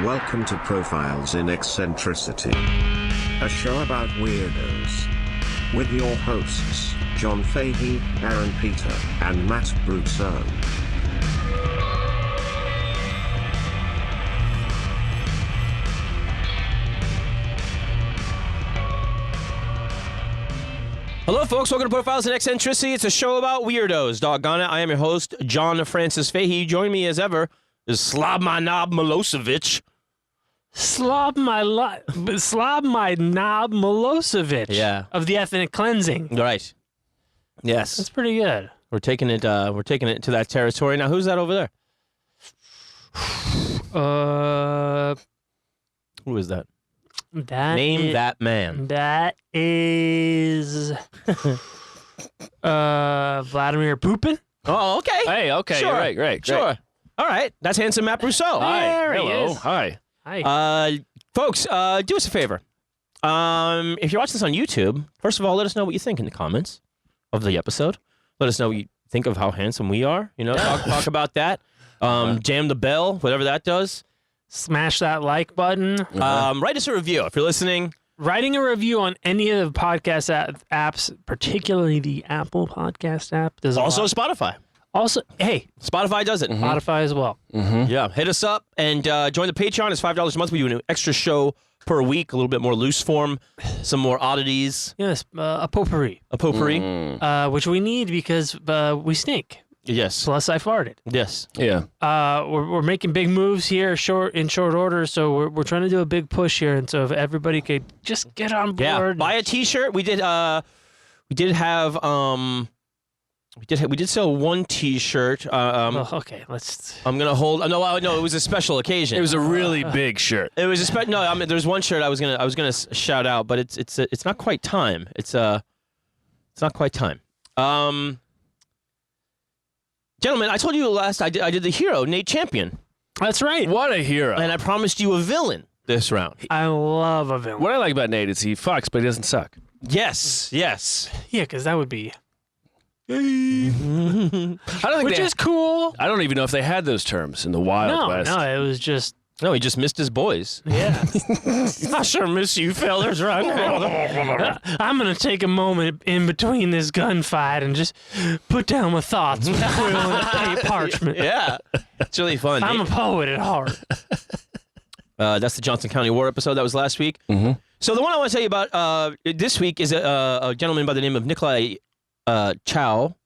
Welcome to Profiles in Eccentricity, a show about weirdos. With your hosts, John Fahey, Aaron Peter, and Matt Brousseau. Hello, folks. Welcome to Profiles in Eccentricity. It's a show about weirdos. Doggone it. I am your host, John Francis Fahey. Join me as ever is Slob My Knob Milosevic. Slob my knob Milosevic. Yeah. Of the ethnic cleansing. Right. Yes. That's pretty good. We're taking it to that territory. Now, who's that over there? Who is that? Name that man. That is Vladimir Putin. Oh, okay. Hey, okay. Sure. Right, great. Sure. All right. That's handsome Matt Brousseau. Hi. There he Hello. is. Hi. Hi. Folks, do us a favor. If you're watching this on YouTube, first of all, let us know what you think in the comments of the episode. Let us know what you think of how handsome we are. You know, talk about that. Jam the bell, whatever that does. Smash that like button. Write us a review if you're listening. Writing a review on any of the podcast apps, particularly the Apple Podcast app. Does Also Spotify. Also, hey, Spotify does it. Spotify as well. Yeah, hit us up and join the Patreon. It's $5 a month. We do an extra show per week, a little bit more loose form, some more oddities. Yes, a potpourri. A potpourri. Which we need because we stink. Yes. Plus, I farted. Yes. Yeah. We're making big moves here, in short order. So we're trying to do a big push here, and so if everybody could just get on board, Yeah. Buy a T-shirt. We did have we did sell one T-shirt. okay, let's. I'm gonna hold. No, it was a special occasion. It was a really big shirt. It was a special. No, I mean, there's one shirt I was gonna shout out, but it's not quite time. It's not quite time. Gentlemen, I told you last I did the hero, Nate Champion, That's right. What a hero. and I promised you a villain this round. I love a villain. What I like about Nate is he fucks, but he doesn't suck. Yes. Yeah, because that would be. I don't think Which is cool. I don't even know if they had those terms in the Wild West. No, it was just. No, he just missed his boys. Yeah. I sure miss you fellas right now. I'm going to take a moment in between this gunfight and just put down my thoughts with quill and parchment. Yeah, it's really fun. I'm a poet at heart. That's the Johnson County War episode. That was last week. Mm-hmm. So the one I want to tell you about this week is a gentleman by the name of Nicolae Ceausescu.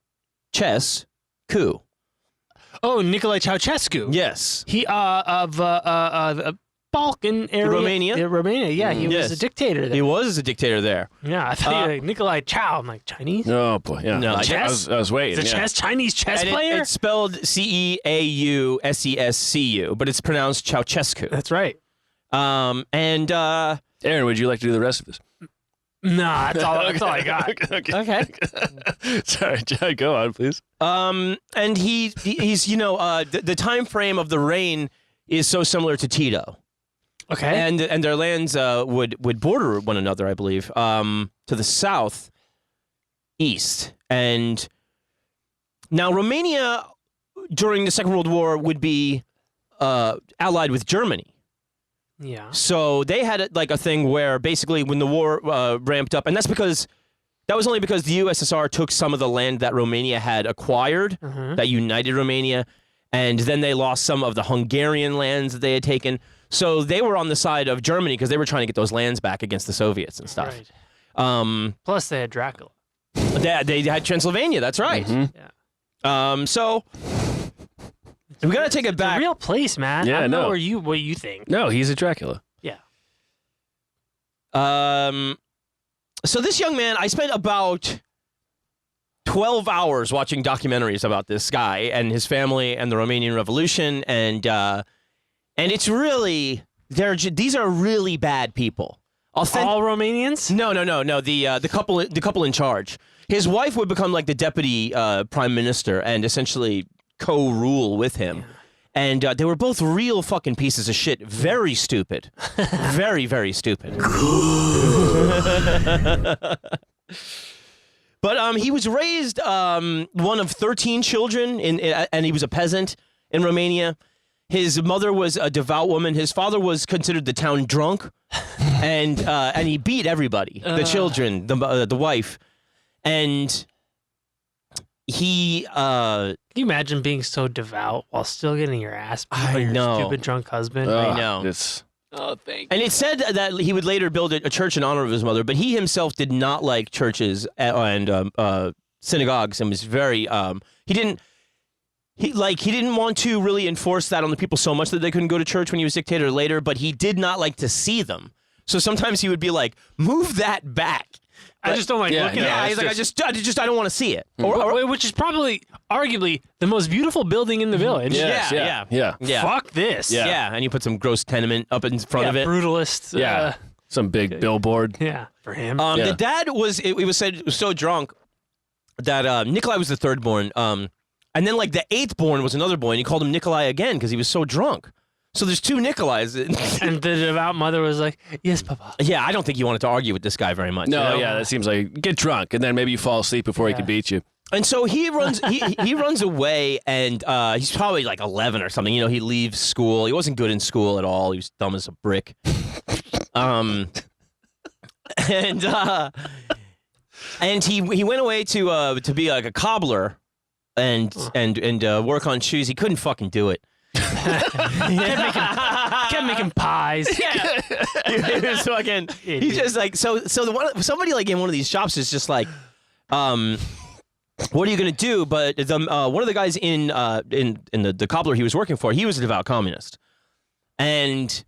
Oh, Nicolae Ceausescu. Yes. He of the Balkan area. Romania? Yeah, Romania. Yeah, he Yes. was a dictator there. He was a dictator there. Yeah, I thought you were like Nicolae Chow. I'm like, Chinese? Oh, boy. Yeah. No, chess? I was waiting. Is a Chinese chess And player? it's spelled Ceausescu, but it's pronounced Ceausescu. That's right. Aaron, would you like to do the rest of this? Nah, that's all I got. Okay. Sorry, John, go on, please. And he's the time frame of the reign is so similar to Tito. Okay. And their lands would border one another, I believe, to the south, east. And now Romania during the Second World War would be allied with Germany. Yeah. So they had a thing where basically when the war ramped up, and that was only because the USSR took some of the land that Romania had acquired, that united Romania, and then they lost some of the Hungarian lands that they had taken. So they were on the side of Germany because they were trying to get those lands back against the Soviets and stuff. Right. Plus, they had Dracula. They had Transylvania. That's right. Mm-hmm. Yeah. So we got to take it back. It's a real place, man. Yeah, I don't know no. what you think. No, he's a Dracula. Yeah. So this young man, I spent about 12 hours watching documentaries about this guy and his family and the Romanian Revolution, and it's really these are really bad people. All Romanians? No. The couple in charge. His wife would become like the deputy prime minister and essentially co-rule with him. And they were both real fucking pieces of shit. Very stupid. Very, very stupid. But he was raised one of 13 children, and he was a peasant in Romania. His mother was a devout woman. His father was considered the town drunk, and he beat everybody, the children, the wife, and he. Can you imagine being so devout while still getting your ass beat by your stupid drunk husband? I know. Thank you. And it said that he would later build a church in honor of his mother, but he himself did not like churches and synagogues, and was very he didn't want to really enforce that on the people so much that they couldn't go to church when he was dictator later, but he did not like to see them. So sometimes he would be like, "Move that back." I just don't like looking at it. He's like, I don't want to see it. Which is probably, arguably, the most beautiful building in the village. Yeah. Fuck this. Yeah, and you put some gross tenement up in front of it. Brutalist. Some big billboard. Yeah, for him. The dad was, it was said, was so drunk that Nicolae was the third born. And then, like, the eighth born was another boy, and he called him Nicolae again because he was so drunk. So there's two Nicolaes. And the devout mother was like, "Yes, Papa." Yeah, I don't think you wanted to argue with this guy very much. No, you know? that seems like get drunk, and then maybe you fall asleep before he can beat you. And so he runs. He runs away, and he's probably like 11 or something. You know, he leaves school. He wasn't good in school at all. He was dumb as a brick. And he went away to be like a cobbler and work on shoes. He couldn't fucking do it. kept making pies. Yeah. He was fucking. He's just like somebody like in one of these shops is just like, what are you gonna do? But one of the guys in the cobbler he was working for, he was a devout communist, and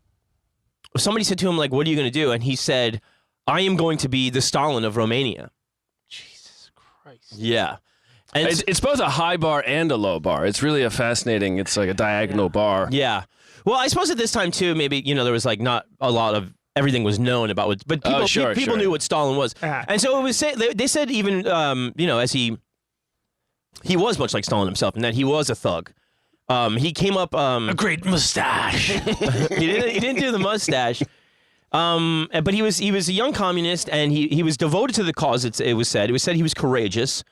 somebody said to him like, "What are you gonna do?" And he said, "I am going to be the Stalin of Romania." Jesus Christ. Yeah. And it's both a high bar and a low bar. It's really a fascinating. It's like a diagonal bar. Yeah. Well, I suppose at this time too, maybe there was like not a lot of everything was known about what, but people knew what Stalin was, and so it was. They said even as he was much like Stalin himself, and that he was a thug. He came up a great mustache. he didn't do the mustache. But he was a young communist, and he was devoted to the cause. It was said he was courageous.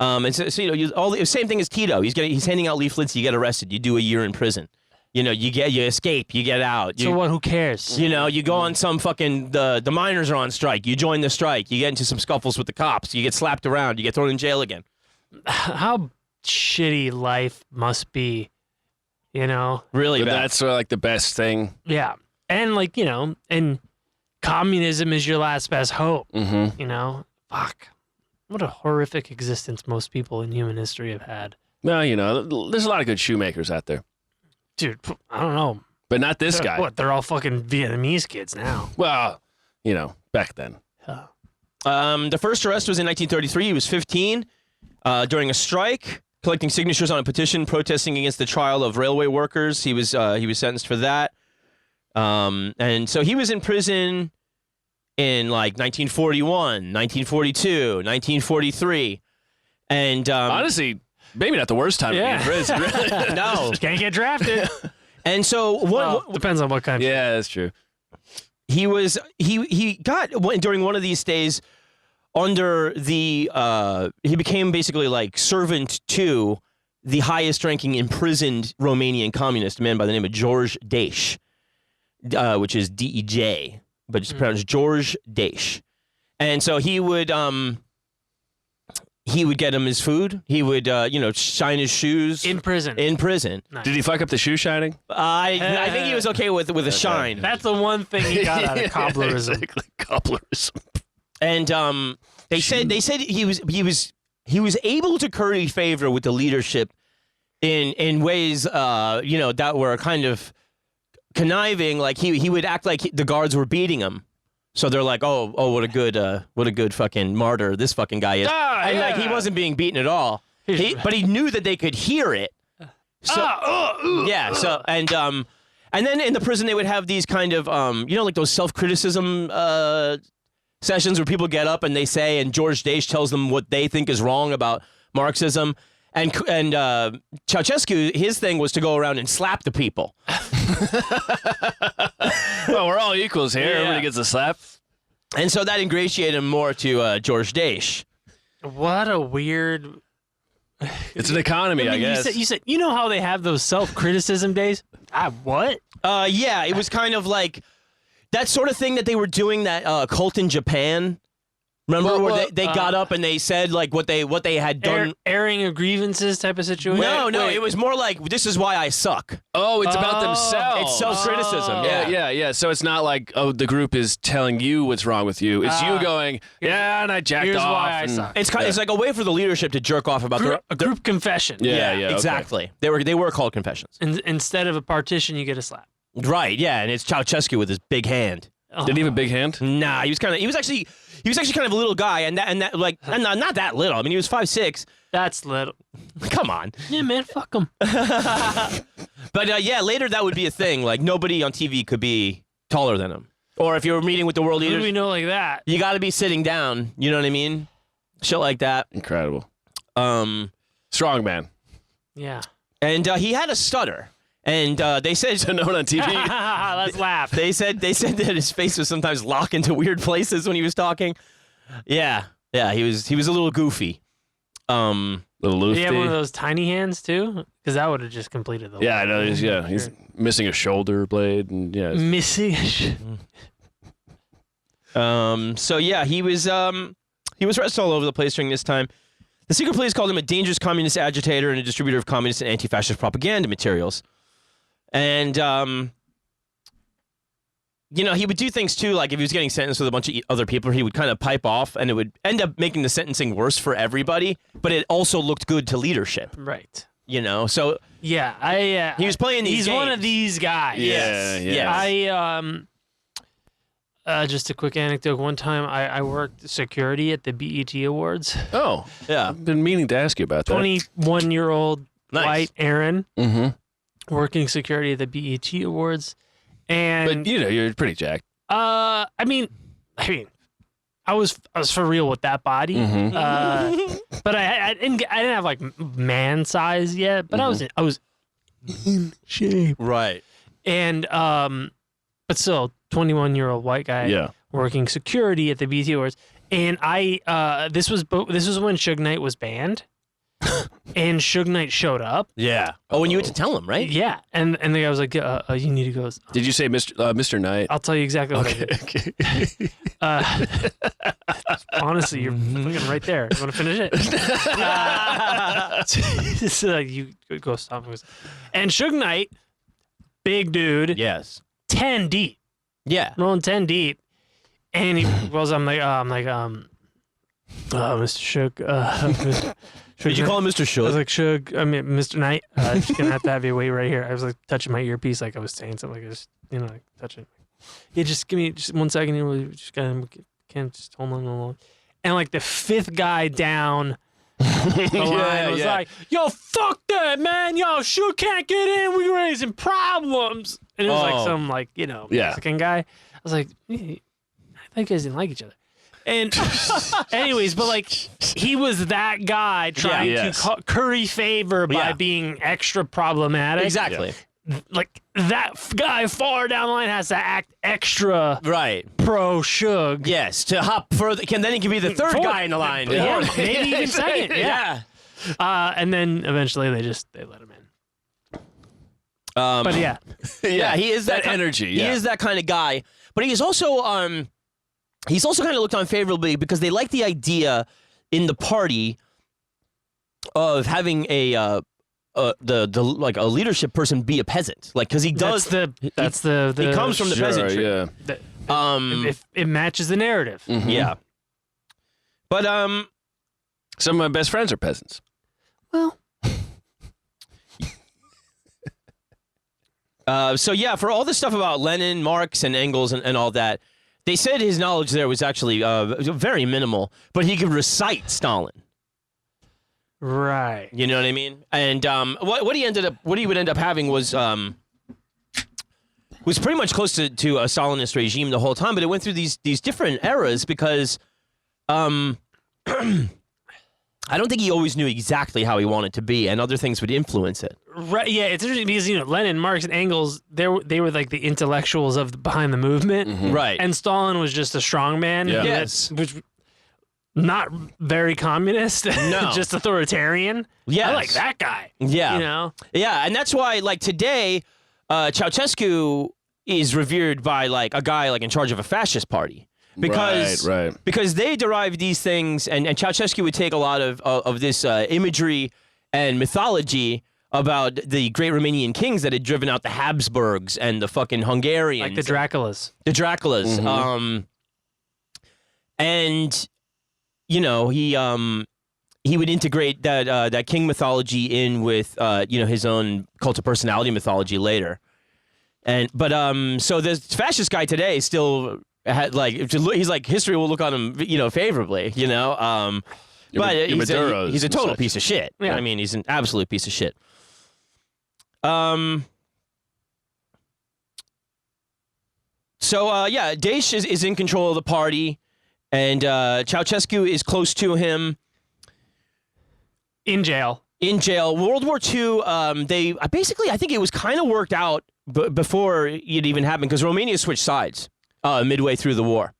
And so all the same thing as Tito. He's handing out leaflets. You get arrested. You do a year in prison. You escape. You get out. So what? Who cares? You go on some fucking the miners are on strike. You join the strike. You get into some scuffles with the cops. You get slapped around. You get thrown in jail again. How shitty life must be, Really But bad. that's sort of like the best thing. Yeah, and and communism is your last best hope. Mm-hmm. Fuck. What a horrific existence most people in human history have had. Well, there's a lot of good shoemakers out there. Dude, I don't know. But not this guy. What, they're all fucking Vietnamese kids now. Well, back then. The first arrest was in 1933. He was 15 during a strike, collecting signatures on a petition protesting against the trial of railway workers. He was sentenced for that. And so he was in prison in like 1941, 1942, 1943. And honestly, maybe not the worst time to be in prison. Really. No. Can't get drafted. And so depends on what kind. Yeah, that's true. He got during one of these days under the he became basically like servant to the highest ranking imprisoned Romanian communist, a man by the name of George Dej, which is D-E-J, but it's pronounced George Dej. And so he would get him his food. He would shine his shoes In prison. Nice. Did he fuck up the shoe shining? I think he was okay with a shine. That's the one thing he got out of cobblerism. Exactly. Cobblerism. And they said he was able to curry favor with the leadership in ways that were kind of conniving. Like he would act like the guards were beating him. So they're like, oh, what a good fucking martyr this fucking guy is. Like he wasn't being beaten at all. But he knew that they could hear it. So So and then in the prison they would have these kind of like those self-criticism sessions where people get up and they say, and George Dej tells them what they think is wrong about Marxism. And Ceausescu, his thing was to go around and slap the people. Well, we're all equals here. Everybody gets a slap. And so that ingratiated him more to George Dej. What a weird... It's an economy, I guess. You said how they have those self-criticism days? What? Yeah, it was kind of like that sort of thing that they were doing that cult in Japan. Remember where they got up and they said like what they had done, airing of grievances type of situation. No, it was more like this is why I suck. Oh, it's about themselves. It's self-criticism. Yeah. So it's not like the group is telling you what's wrong with you. It's you going, and I jacked here's off. why I suck. It's like a way for the leadership to jerk off about a group confession. Yeah, exactly. Okay. They were called confessions. Instead of a partition, you get a slap. Right. Yeah, and it's Ceausescu with his big hand. Did he have a big hand? Nah, he was actually kind of a little guy, and that like not that little. I mean, he was 5'6". That's little. Come on. Yeah, man, fuck him. But yeah, later that would be a thing. Like nobody on TV could be taller than him. Or if you were meeting with the world Who leaders, do we know like that? you got to be sitting down. You know what I mean? Shit like that. Incredible. Strong man. Yeah. And he had a stutter. And they said no one on TV. Let's laugh. They said that his face was sometimes locked into weird places when he was talking. Yeah, he was a little goofy. Little loofy. Did he have one of those tiny hands too? Because that would have just completed the. Yeah, I know. He's missing a shoulder blade, and missing. So yeah, he was arrested all over the place during this time. The secret police called him a dangerous communist agitator and a distributor of communist and anti-fascist propaganda materials. And, he would do things too, like if he was getting sentenced with a bunch of other people, he would kind of pipe off, and it would end up making the sentencing worse for everybody, but it also looked good to leadership. Right. So... Yeah, he was playing these He's games. one of these guys. Yes. Just a quick anecdote. One time I worked security at the BET Awards. Oh, yeah. I've been meaning to ask you about that. 21-year-old Nice. white Aaron Mm-hmm. working security at the BET Awards. And But you're pretty jacked. I mean, I was for real with that body. Mm-hmm. But I didn't have like man size yet, but I was in shape. Right. And but still 21-year-old white guy working security at the BET Awards. And this was when Suge Knight was banned. And Suge Knight showed up. Yeah. Oh, and you had to tell him, right? Yeah. And the guy was like, you need to go. Did you say Mr. Knight? I'll tell you exactly what I did. Honestly, you're looking right there. You want to finish it? So you go stop. And Suge Knight, big dude. Yes. 10 deep. Yeah. Rolling 10 deep. And he goes, Mr. Suge. Did you call him Mr. I Suge? was like, Mr. Knight, just gonna have you wait right here. I was like touching my earpiece, like I was saying something, like just like touching. Yeah, just give me just 1 second here. Just can't just hold on. And like the fifth guy down the line was like, "Yo, fuck that, man! Yo, Suge can't get in. We raising problems." And it was like some Mexican guy. I was like, I think you guys didn't like each other. And anyways, but like he was that guy trying to curry favor by being extra problematic. Exactly. Like that guy far down the line has to act extra pro Suge. Yes, to hop further. Then he can be the third guy in the line. Yeah, maybe even second. Yeah. And then eventually they let him in. But yeah, he is that energy. He is that kind of guy. But he is also he's also kind of looked on favorably because they like the idea in the party of having a leadership person be a peasant, like because he does he comes from the peasantry. Yeah. It matches the narrative. Mm-hmm. Yeah. But some of my best friends are peasants. Well. So yeah, for all this stuff about Lenin, Marx, and Engels and all that, they said his knowledge there was actually very minimal, but he could recite Stalin. Right. You know what I mean? And what he would end up having was pretty much close to a Stalinist regime the whole time, but it went through these different eras because I don't think he always knew exactly how he wanted to be, and other things would influence it. Right. Yeah, it's interesting because Lenin, Marx, and Engels, they were like the intellectuals behind the movement, mm-hmm. Right? And Stalin was just a strongman. Yeah. Yes, which not very communist. No, just authoritarian. Yeah, I like that guy. Yeah, you know. Yeah, and that's why, like today, Ceausescu is revered by like a guy like in charge of a fascist party because they derive these things, and Ceausescu would take a lot of this imagery and mythology about the great Romanian kings that had driven out the Habsburgs and the fucking Hungarians, like the Draculas. The Draculas. And you know he would integrate that king mythology in with his own cult of personality mythology later. But so the fascist guy today still had like he's like history will look on him favorably, but he's a total piece of shit. Yeah. I mean, he's an absolute piece of shit. Daesh is in control of the party, and Ceausescu is close to him. In jail. World War II, I think it was kind of worked out before it even happened, because Romania switched sides midway through the war.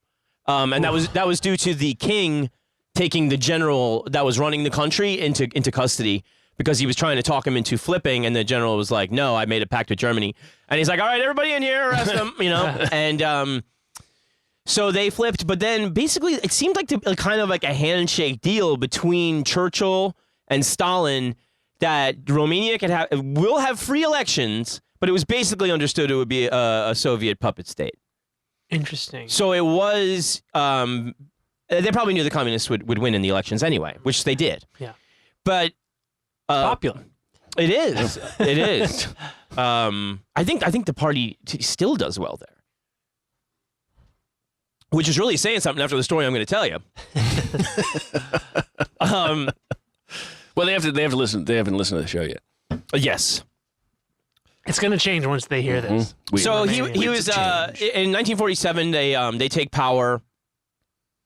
And that was due to the king taking the general that was running the country into custody, because he was trying to talk him into flipping, and the general was like, no, I made a pact with Germany. And he's like, all right, everybody in here, arrest him, And so they flipped, but then basically it seemed like kind of like a handshake deal between Churchill and Stalin that Romania will have free elections, but it was basically understood it would be a Soviet puppet state. Interesting. So it was, they probably knew the communists would win in the elections anyway, which they did. Yeah. But popular. It is. It is. I think the party still does well there, which is really saying something after the story I'm going to tell you. Well, they have to listen. They haven't listened to the show yet. Yes. It's going to change once they hear this. So he was in 1947. They take power.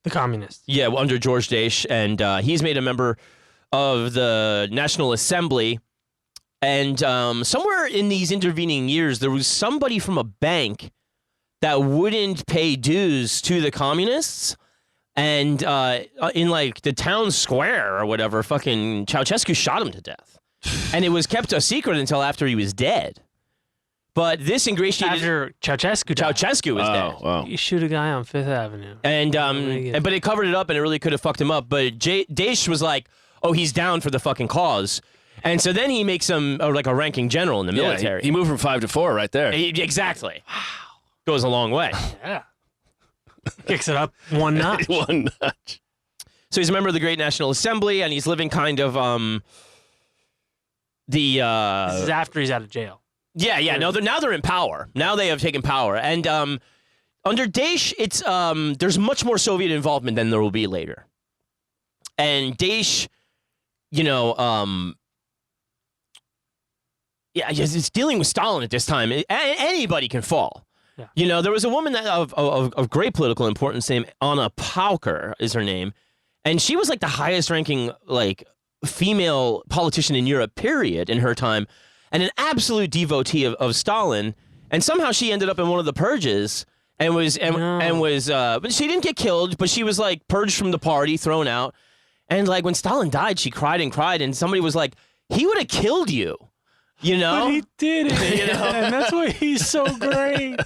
The communists. Yeah, under George Daesh, and he's made a member of the National Assembly. And somewhere in these intervening years, there was somebody from a bank that wouldn't pay dues to the communists. And in like the town square or whatever, fucking Ceausescu shot him to death. And it was kept a secret until after he was dead. But this ingratiated... After Ceausescu died. Ceausescu was dead. Wow. You shoot a guy on Fifth Avenue. And but it covered it up, and it really could have fucked him up. But Daesh was like, oh, he's down for the fucking cause. And so then he makes him like a ranking general in the military. He moved from 5 to 4 right there. Exactly. Wow. Goes a long way. Yeah. Kicks it up one notch. One notch. So he's a member of the Great National Assembly, and he's living kind of This is after he's out of jail. Yeah. No, now they're in power. Now they have taken power, and under Daesh, it's there's much more Soviet involvement than there will be later. And Daesh, it's dealing with Stalin at this time. Anybody can fall. Yeah. There was a woman of great political importance named Anna Pauker is her name, and she was like the highest ranking like female politician in Europe, period, in her time, and an absolute devotee of Stalin. And somehow she ended up in one of the purges and was but she didn't get killed, but she was like purged from the party, thrown out. And like when Stalin died, she cried and cried, and somebody was like, he would have killed you. But he did it, and that's why he's so great.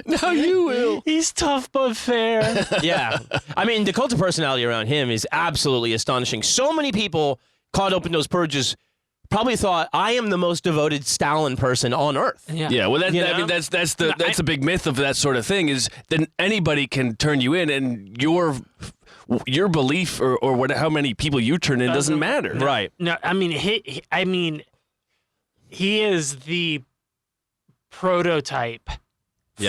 Now you will. He's tough but fair. Yeah. I mean, the cult of personality around him is absolutely astonishing. So many people caught up in those purges probably thought, I am the most devoted Stalin person on earth. Yeah. Well, that's the big myth of that sort of thing, is that anybody can turn you in, and your belief or how many people you turn in doesn't matter. Right. No, I mean, he is the prototype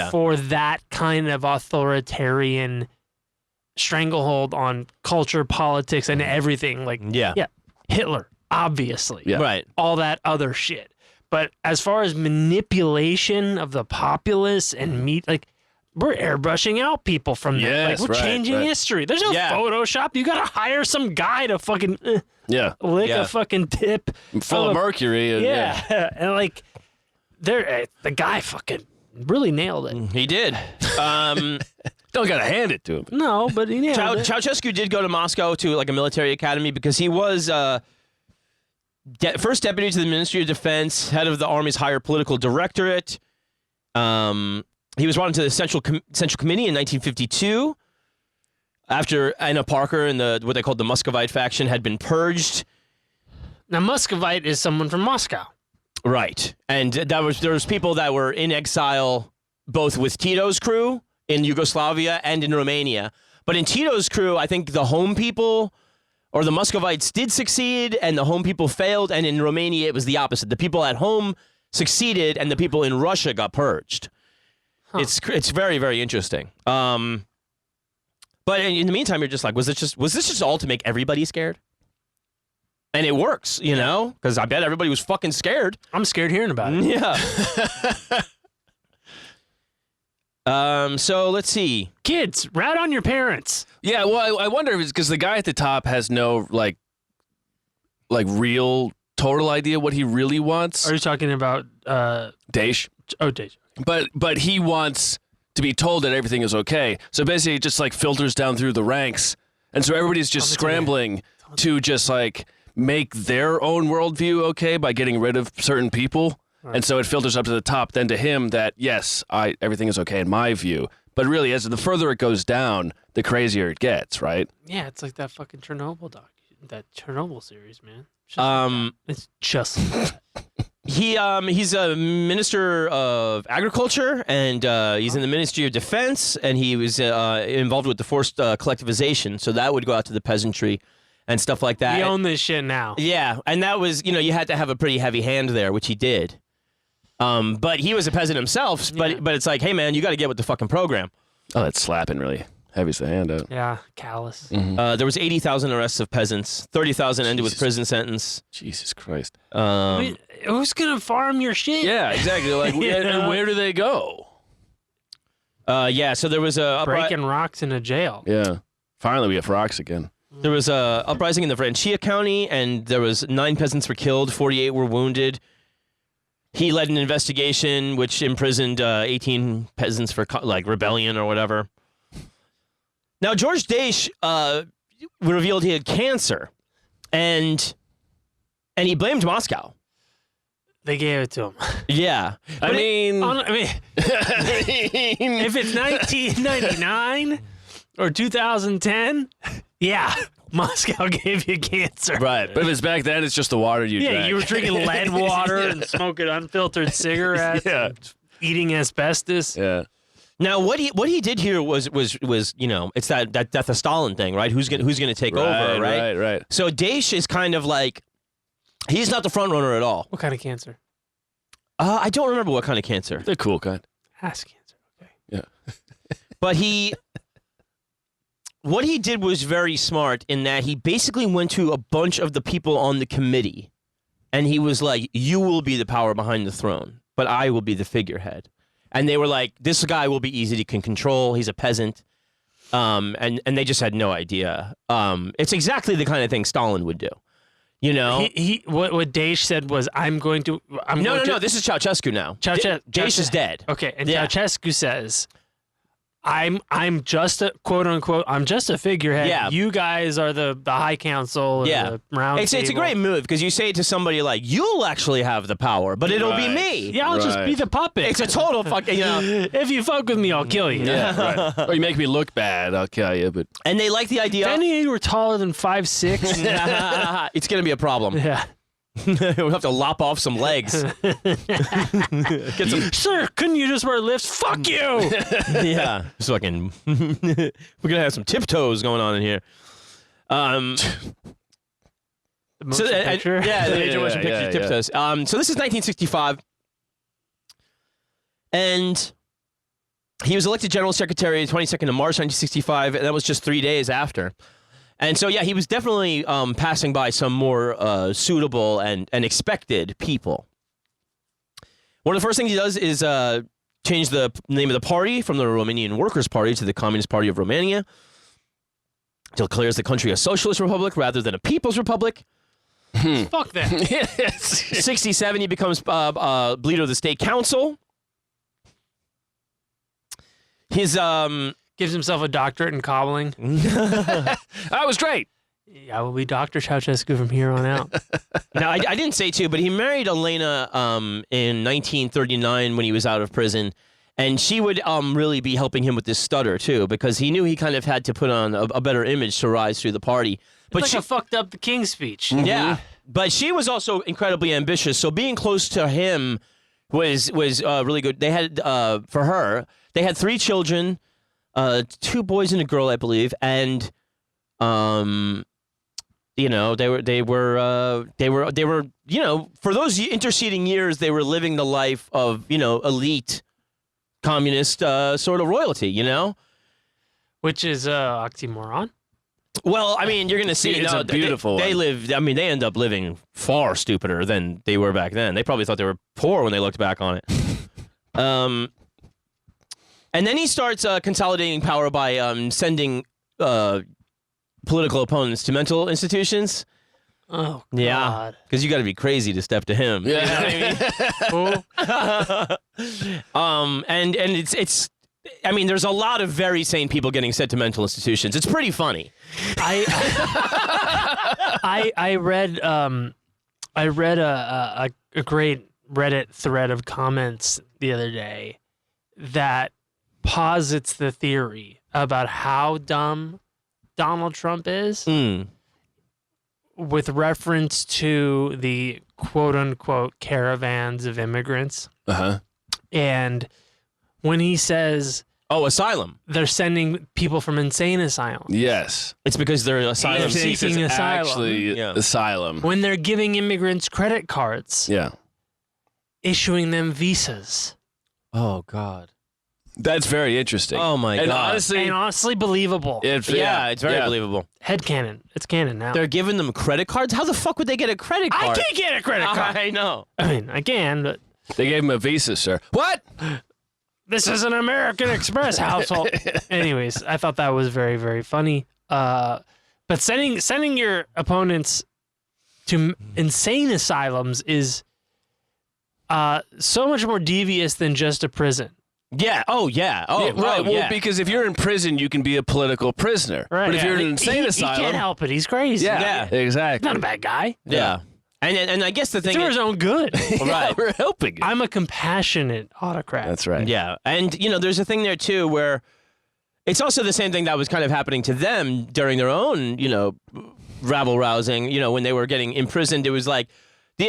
for that kind of authoritarian stranglehold on culture, politics, and everything. Like, Hitler, obviously. Yeah. Right. All that other shit. But as far as manipulation of the populace and we're airbrushing out people from that. Yes, we're changing history. There's no Photoshop. You got to hire some guy to fucking lick a fucking tip. Full of mercury. And, and the guy fucking really nailed it. He did. Don't gotta hand it to him. No, but he nailed it. Ceausescu did go to Moscow to like a military academy because he was first deputy to the Ministry of Defense, head of the Army's Higher Political Directorate. He was brought into the Central Committee in 1952 after Anna Parker and what they called the Muscovite faction had been purged. Now, Muscovite is someone from Moscow. Right. And there was people that were in exile both with Tito's crew in Yugoslavia and in Romania. But in Tito's crew, I think the home people or the Muscovites did succeed and the home people failed. And in Romania, it was the opposite. The people at home succeeded and the people in Russia got purged. Huh. It's very, very interesting. But in the meantime, you're just like, was this just all to make everybody scared? And it works, you know, because I bet everybody was fucking scared. I'm scared hearing about it. Yeah. So let's see. Kids, rat on your parents. Yeah, well, I wonder if it's because the guy at the top has no like real total idea what he really wants. Are you talking about Daesh? Oh, Daesh. But he wants to be told that everything is okay. So basically, it just like filters down through the ranks, and so everybody's just scrambling to just like make their own worldview okay by getting rid of certain people. Right. And so it filters up to the top, then to him that, yes, everything is okay in my view. But really, as the further it goes down, the crazier it gets, right? Yeah, it's like that fucking Chernobyl that Chernobyl series, man. It's just like that. He's a minister of agriculture, and he's in the Ministry of Defense, and he was involved with the forced collectivization. So that would go out to the peasantry and stuff like that. We own this shit now. Yeah, and that was, you had to have a pretty heavy hand there, which he did. But he was a peasant himself, but it's like, hey, man, you got to get with the fucking program. Oh, that's slapping really. Heavy's the hand out. Yeah, callous. Mm-hmm. There was 80,000 arrests of peasants. 30,000 ended with prison sentence. Jesus Christ. Who's going to farm your shit? Yeah, exactly. Like, and where do they go? Yeah, so there was a... Breaking rocks in a jail. Yeah. Finally, we have rocks again. There was a uprising in the Francia County, and there was 9 peasants were killed, 48 were wounded. He led an investigation which imprisoned 18 peasants for rebellion or whatever. Now, George Daesh revealed he had cancer, and he blamed Moscow. They gave it to him. Yeah. I mean, if it's 1999 or 2010, yeah, Moscow gave you cancer. Right. But if it's back then, it's just the water you drank. Yeah, you were drinking lead water and smoking unfiltered cigarettes and eating asbestos. Yeah. Now, what he did here was it's that death of Stalin thing, right? Who's gonna take over, right? Right. So Daesh is kind of like, he's not the front runner at all. What kind of cancer? I don't remember what kind of cancer. The cool kind. Ass cancer. Okay. Yeah. But what he did was very smart in that he basically went to a bunch of the people on the committee, and he was like, "You will be the power behind the throne, but I will be the figurehead." And they were like, "This guy will be easy to control. He's a peasant," and they just had no idea. It's exactly the kind of thing Stalin would do. You know, what Daesh said was, No. This is Ceausescu now. Daesh is dead. Okay, and Ceausescu says, I'm just a quote unquote. I'm just a figurehead. Yeah. You guys are the high council. Yeah. The round It's a great move because you say to somebody like, "You'll actually have the power, but it'll be me." Yeah, I'll just be the puppet. It's a total fucking. If you fuck with me, I'll kill you. Yeah. Right. Or you make me look bad, I'll kill you. But and they like the idea. If any of you were taller than 5'6", it's gonna be a problem. Yeah. We'll have to lop off some legs. Get some. Sir, couldn't you just wear lifts? Fuck you. Yeah, just fucking. We're gonna have some tiptoes going on in here. The motion picture. Yeah, the major motion picture tiptoes. So this is 1965, and he was elected general secretary the 22nd of March 1965, and that was just 3 days after. And so, yeah, he was definitely passing by some more suitable and expected people. One of the first things he does is change the name of the party from the Romanian Workers' Party to the Communist Party of Romania. He declares the country a socialist republic rather than a people's republic. Fuck that. 67, he becomes leader of the state council. His gives himself a doctorate in cobbling. that was great. I will be Dr. Ceausescu from here on out. Now, I didn't say too, but he married Elena in 1939 when he was out of prison. And she would really be helping him with this stutter, too, because he knew he kind of had to put on a better image to rise through the party. But she fucked up the King's speech. Yeah, but she was also incredibly ambitious. So being close to him was really good. They had, for her, they had 3 children, 2 boys and a girl, I believe. And, you know, they were, you know, for those interceding years, they were living the life of, you know, elite communist sort of royalty, you know? Which is oxymoron. Well, I mean, you're going to see. It's a beautiful They one. live. I mean, they end up living far stupider than they were back then. They probably thought they were poor when they looked back on it. And then he starts consolidating power by sending political opponents to mental institutions. Oh, God. Yeah, because you got to be crazy to step to him. Yeah. You know what I mean? And it's. I mean, there's a lot of very sane people getting sent to mental institutions. It's pretty funny. I read a great Reddit thread of comments the other day that posits the theory about how dumb Donald Trump is with reference to the quote unquote caravans of immigrants. And when he says, oh, asylum. They're sending people from insane asylums. Yes. It's because they're asylum They're seekers. seeking asylum. Actually, Yeah. asylum. When they're giving immigrants credit cards, Yeah. issuing them visas. Oh, God. That's very interesting. Oh, my and God. Honestly believable. It's very believable. Headcanon. It's canon now. They're giving them credit cards? How the fuck would they get a credit card? I can't get a credit card. I know. I mean, I can, but They gave him a visa, sir. What? this is an American Express household. Anyways, I thought that was very, very funny. But sending your opponents to insane asylums is so much more devious than just a prison. Yeah. Oh, yeah. Oh, Yeah, right. oh, Well, yeah. because if you're in prison, you can be a political prisoner. Right. But if you're in an insane he asylum, can't help it. He's crazy. Yeah, exactly. Not a bad guy. Yeah. And I guess the thing For is, his own good. right. We're helping you. I'm a compassionate autocrat. That's right. Yeah. And, you know, there's a thing there, too, where it's also the same thing that was kind of happening to them during their own, you know, rabble-rousing, you know, when they were getting imprisoned. It was like, the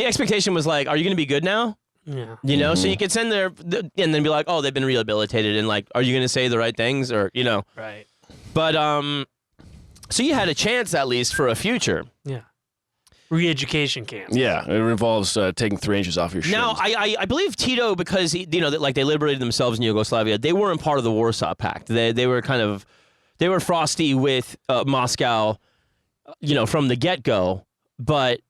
expectation was like, are you going to be good now? Yeah. You know, so you could send and then be like, oh, they've been rehabilitated, and like, are you going to say the right things, or you know? Right. But so you had a chance at least for a future. Yeah. Re-education camps. Yeah, it involves taking 3 inches off your shins. Now, I believe Tito, because you know, like they liberated themselves in Yugoslavia, they weren't part of the Warsaw Pact. They were kind of, they were frosty with Moscow, you know, from the get-go, but.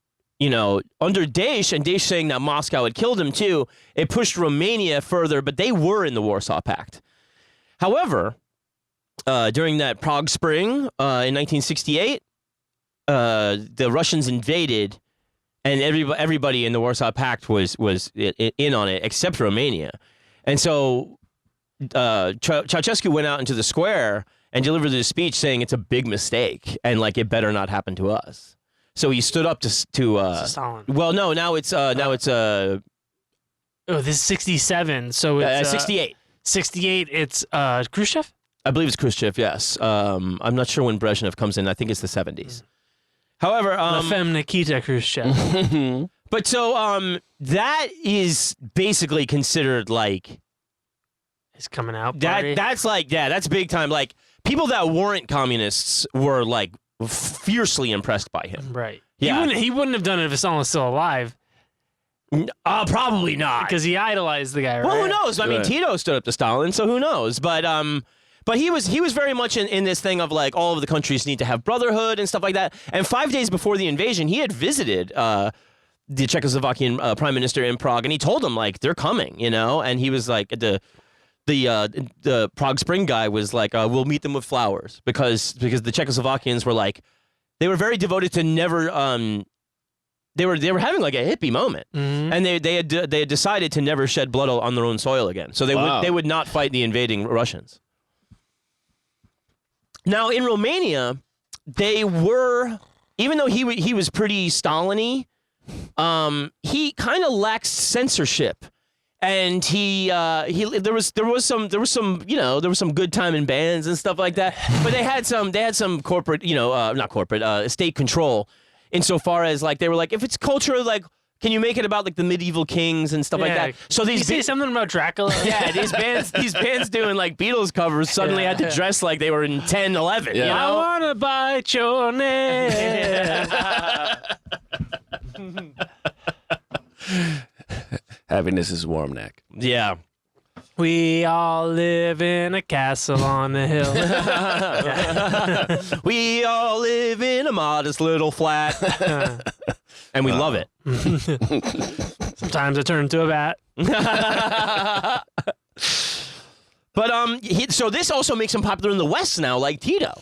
You know, under Daesh, and Daesh saying that Moscow had killed him too, it pushed Romania further, but they were in the Warsaw Pact. However, during that Prague Spring in 1968, the Russians invaded, and everybody in the Warsaw Pact was in on it, except Romania. And so Ceausescu went out into the square and delivered this speech saying it's a big mistake, and like it better not happen to us. So he stood up to Stalin. well, no, now it's Oh, this is 67, so it's 68. 68. It's Khrushchev. I believe it's Khrushchev. Yes, I'm not sure when Brezhnev comes in. I think it's the 70s. However, La Femme Nikita Khrushchev. but so that is basically considered like It's coming out. Party. that's like that's big time. Like people that weren't communists were like fiercely impressed by him. Right. Yeah. He wouldn't have done it if Stalin was still alive. Probably not. Because he idolized the guy, right? Well, who knows? I mean, Right. Tito stood up to Stalin, so who knows? But he was very much in this thing of like all of the countries need to have brotherhood and stuff like that. And 5 days before the invasion, he had visited the Czechoslovakian prime minister in Prague, and he told him like they're coming, you know. And he was like the Prague Spring guy was like, we'll meet them with flowers because the Czechoslovakians were like, they were very devoted to never, they were having like a hippie moment, and they had decided to never shed blood on their own soil again. So they would not fight the invading Russians. Now in Romania, they were, even though he was pretty Stalin-y, he kind of lacked censorship. And there was some good time in bands and stuff like that. But they had some corporate, not corporate, state control insofar as like they were like, if it's culture, like, can you make it about like the medieval kings and stuff like that? So you say something about Dracula? Yeah, these bands doing like Beatles covers suddenly had to dress like they were in 10, 11. Yeah. You know? I wanna bite your neck. Happiness is warm neck. Yeah. We all live in a castle on the hill. We all live in a modest little flat. And we love it. Sometimes I turn into a bat. But so this also makes him popular in the West now, like Tito.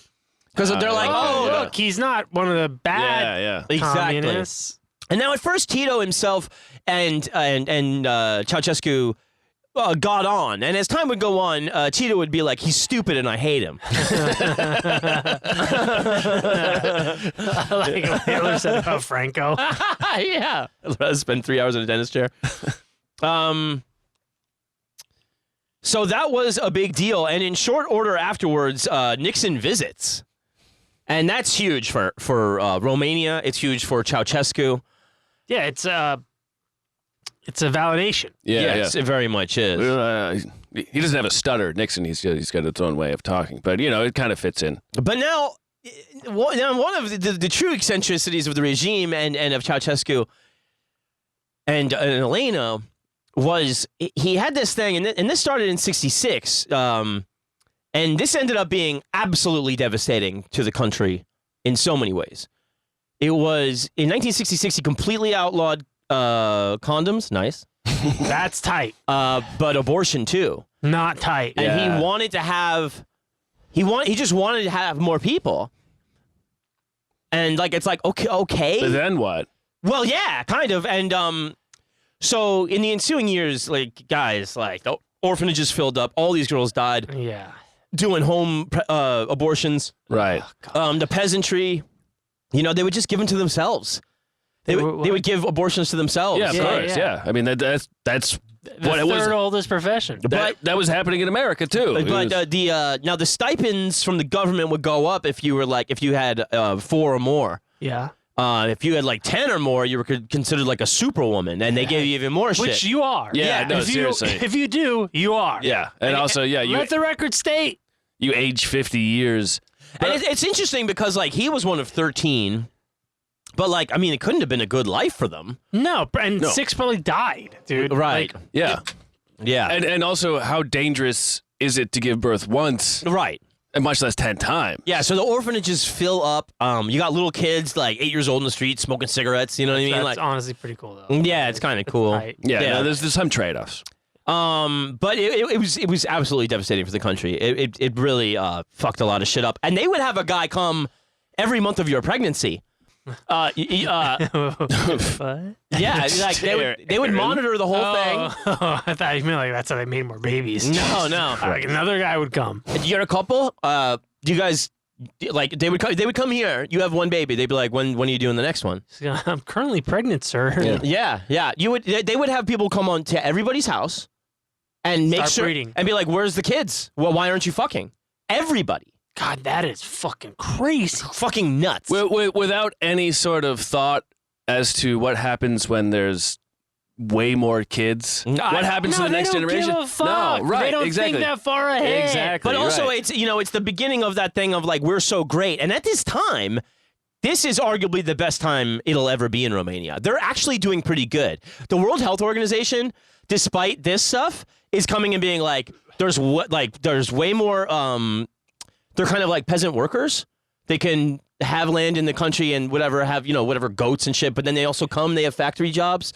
Because they're like, Look, he's not one of the bad exactly. communists. And now at first Tito himself and Ceausescu got on, and as time would go on, Tito would be like, he's stupid and I hate him. Like what Hitler said about Franco. Yeah. I'd rather spend 3 hours in a dentist chair. So that was a big deal, and in short order afterwards, Nixon visits. And that's huge for Romania. It's huge for Ceausescu. Yeah, it's a validation. Yes, it very much is. He doesn't have a stutter, Nixon. He's got his own way of talking, but it kind of fits in. But now one of the true eccentricities of the regime and of Ceausescu and Elena was he had this thing, and this started in '66, and this ended up being absolutely devastating to the country in so many ways. It was in 1966 he completely outlawed condoms, nice. That's tight. But abortion too. Not tight. And he wanted to have, he just wanted to have more people. And like it's like okay. But then what? Well, yeah, kind of. And so in the ensuing years, like guys, like the orphanages filled up. All these girls died. Yeah. Doing home abortions. Right. The peasantry, they would just give them to themselves. They would give abortions to themselves. Yeah, of course. Yeah. I mean, that's what it was. Third oldest profession. That was happening in America too. But now the stipends from the government would go up if you had 4 or more. Yeah. If you had like 10 or more, you were considered like a superwoman, and they gave you even more shit. Which you are. Yeah, no, seriously. If you do, you are. Yeah, and also, you let the record state. You age 50 years. And it's interesting because like he was one of 13, but like I mean, it couldn't have been a good life for them. No, and 6 probably died, dude. Right. Like, Yeah. Yeah. And also, how dangerous is it to give birth once, Right. and much less 10 times? Yeah, so the orphanages fill up. You got little kids like 8 years old in the street smoking cigarettes. You know what I mean? That's Like, honestly pretty cool, though. yeah, it's kind of cool. Right. Yeah, Yeah. no, there's some trade-offs. But it was absolutely devastating for the country. It really fucked a lot of shit up. And they would have a guy come every month of your pregnancy. What? Yeah, like they would monitor the whole thing. Oh, I thought you meant like that's how they made more babies. No. Like another guy would come. You got a couple? Do you guys like they would come here? You have one baby. They'd be like, when are you doing the next one? I'm currently pregnant, sir. Yeah. They would have people come on to everybody's house and make Start sure breeding. and be like, where's the kids? Well, why aren't you fucking? Everybody. God, that is fucking crazy. Fucking nuts. Without any sort of thought as to what happens when there's way more kids. What happens to the next generation? Give a fuck. No, right, They don't exactly. think that far ahead. Exactly. But also, right. it's the beginning of that thing of like we're so great, and at this time, this is arguably the best time it'll ever be in Romania. They're actually doing pretty good. The World Health Organization, despite this stuff, is coming and being like, there's way more. They're kind of like peasant workers. They can have land in the country and whatever goats and shit. But then they also they have factory jobs.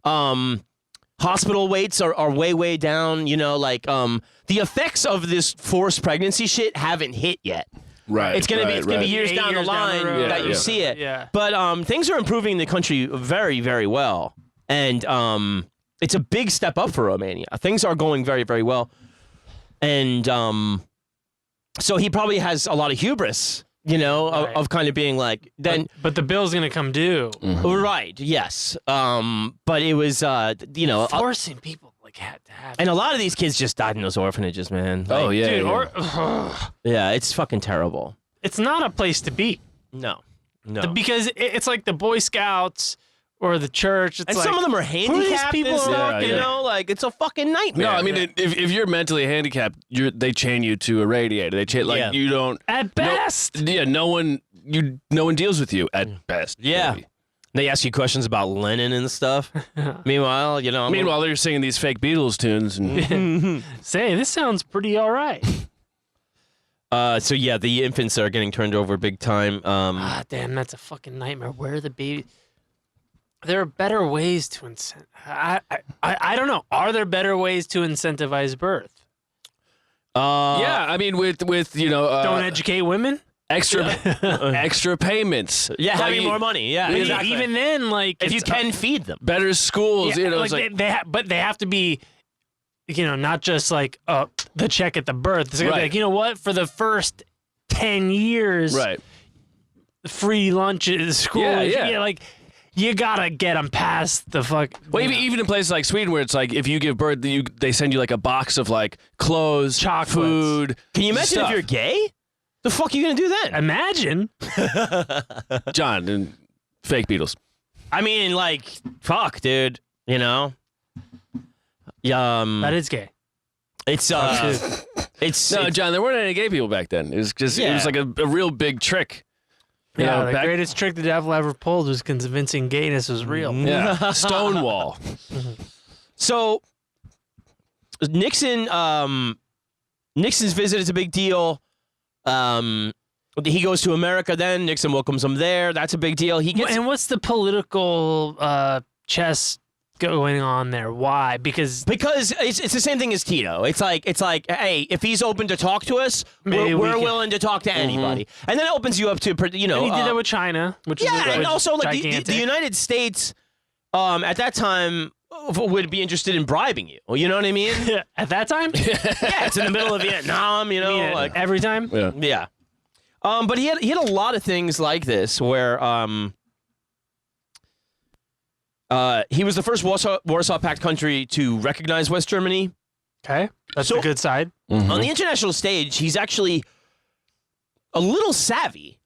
Hospital waits are way down. The effects of this forced pregnancy shit haven't hit yet. Right. It's gonna be years 8 down the years down line the road. that you Yeah. see it. Yeah. But things are improving in the country very, very well, and it's a big step up for Romania. Things are going very, very well, and so he probably has a lot of hubris You know, Right. of kind of being like then. But the bill's gonna come due. Right. Yes. But it was you know. Forcing people like had to have. And a lot of these kids just died in those orphanages, man. Oh Like, yeah, dude, yeah. yeah, it's fucking terrible. it's not a place to be No. because it's like the Boy Scouts or the church. It's And like, some of them are these handicapped people and are stuff, fucking- you know, like it's a fucking nightmare. No, I mean, if you're mentally handicapped, they chain you to a radiator. They chain Yeah. you don't. at best. Yeah, no one deals with you at best. Yeah. maybe. They ask you questions about Lenin and stuff. Meanwhile, you know, Meanwhile, they're singing these fake Beatles tunes, and Say, this sounds pretty all right. so yeah, the infants are getting turned over big time. Damn, that's a fucking nightmare. Where are the babies? There are better ways to incent. I don't know. Are there better ways to incentivize birth? yeah, I mean, with Don't educate women. extra payments. yeah, Like, having more money. Yeah, But exactly. even then, like if you it's- can feed them. better schools. yeah, It's like but they have to be, not just like the check at the birth. It's gonna be Right. like, you know what? For the first 10 years, right. free lunches, school. Yeah. Like you gotta get them past the fuck. Well, even in places like Sweden, where it's like if you give birth, they send you like a box of like clothes, Chocolates. food. Can you imagine stuff. if you're gay? The fuck are you gonna do then? Imagine. John and fake Beatles? I mean, like, fuck, dude. You know. That is gay. It's it's No, it's- John, there weren't any gay people back then. It was just it Yeah. was like a real big trick. You Yeah, know, the back- greatest trick the devil ever pulled was convincing gayness was real. Yeah, Stonewall. So Nixon's visit is a big deal. He goes to America then. Nixon welcomes him there. That's a big deal. He gets And what's the political chess going on there? Why? Because because it's the same thing as Tito. It's like hey, if he's open to talk to us, Maybe we're we can- willing to talk to anybody. And then it opens you up to you know he did that with China, which is yeah, and which also is like the gigantic. United States at that time would be interested in bribing you. You know what I mean? At that time, Yeah, it's in the middle of Vietnam. You know, like every time. Yeah. yeah. But he had a lot of things like this where he was the first Warsaw Pact country to recognize West Germany. Okay, that's So- the good side. On the international stage, he's actually a little savvy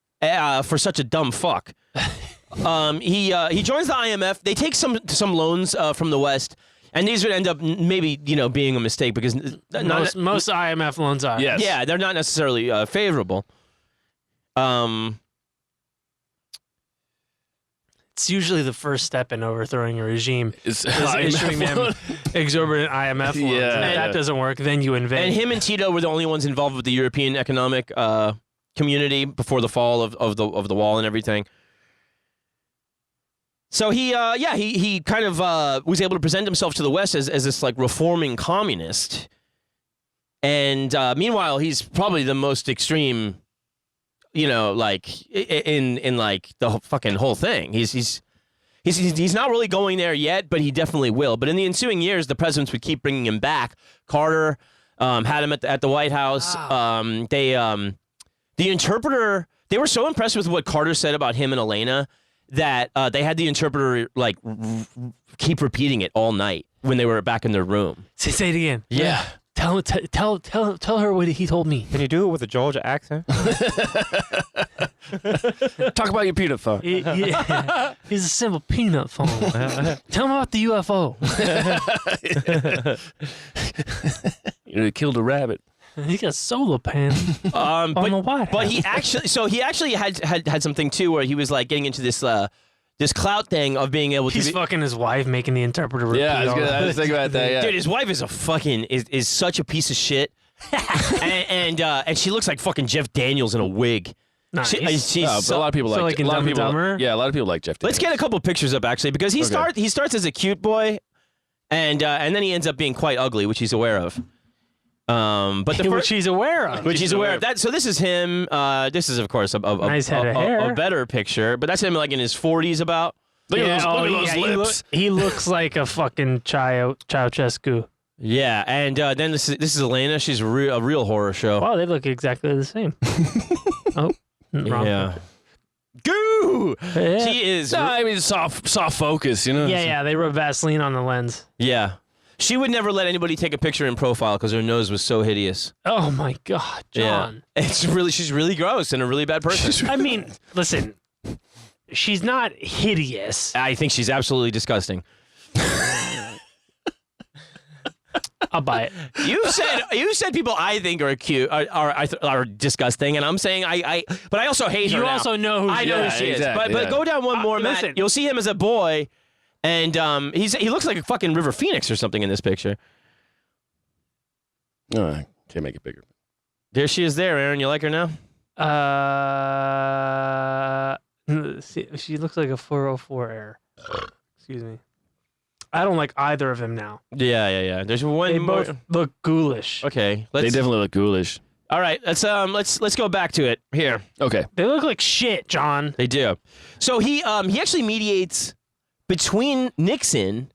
for such a dumb fuck. He joins the IMF. They take some loans from the West, and these would end up maybe being a mistake because Most IMF loans are. Yes. yeah, they're not necessarily favorable. It's usually the first step in overthrowing a regime It's is issuing them exorbitant IMF loans. Yeah. And if that doesn't work, then you invade. And him and Tito were the only ones involved with the European economic community before the fall of the wall and everything. So he kind of was able to present himself to the West as this like reforming communist. And meanwhile, he's probably the most extreme, like in like the fucking whole thing. He's not really going there yet, but he definitely will. But in the ensuing years, the presidents would keep bringing him back. Carter had him at the White House. Wow. The interpreter, they were so impressed with what Carter said about him and Elena that they had the interpreter like keep repeating it all night when they were back in their room. Say it again. Yeah. Tell her what he told me. Can you do it with a Georgia accent? Talk about your peanut phone. Yeah. He's a simple peanut phone. Tell him about the UFO. He killed a rabbit. He got solar panels on the White But House. he actually had something too where he was like getting into this clout thing of being able to He's be, fucking his wife, making the interpreter repeat Yeah, all I was thinking about that. Yeah. dude, his wife is a fucking is such a piece of shit. and she looks like fucking Jeff Daniels in a wig. Nice. She's But a lot of people So like like in a lot of Dumb and people. Dumber? Yeah, a lot of people like Jeff. Let's get a couple pictures up actually because he starts as a cute boy, and then he ends up being quite ugly, which he's aware of. But the which he's aware of. which he's aware of that. So this is him. This is of course a Nice head of hair. a better picture, but that's him like in his 40s about. Look at those lips. He looks like a fucking Ceausescu. Yeah, and then this is Elena. She's a real horror show. Wow, they look exactly the same. Oh, Wrong. Yeah. Goo! Yeah. She is. No, I mean soft focus, you know. Yeah. They rub Vaseline on the lens. Yeah. She would never let anybody take a picture in profile because her nose was so hideous. Oh my God, John. Yeah. She's really gross and a really bad person. I mean, listen, she's not hideous. I think she's absolutely disgusting. I'll buy it. You said people I think are cute are disgusting, and I'm saying but I also hate her. You now. also know who I know who she exactly, is. But go down one more, Matt. listen. You'll see him as a boy, and he looks like a fucking River Phoenix or something in this picture. No, I can't make it bigger. There she is. There, Aaron. You like her now? She looks like a 404 error. Excuse me. I don't like either of them now. Yeah. There's one They more. both look ghoulish. Okay, They definitely look ghoulish. All right, let's go back to it here. Okay. They look like shit, John. They do. So he actually mediates between Nixon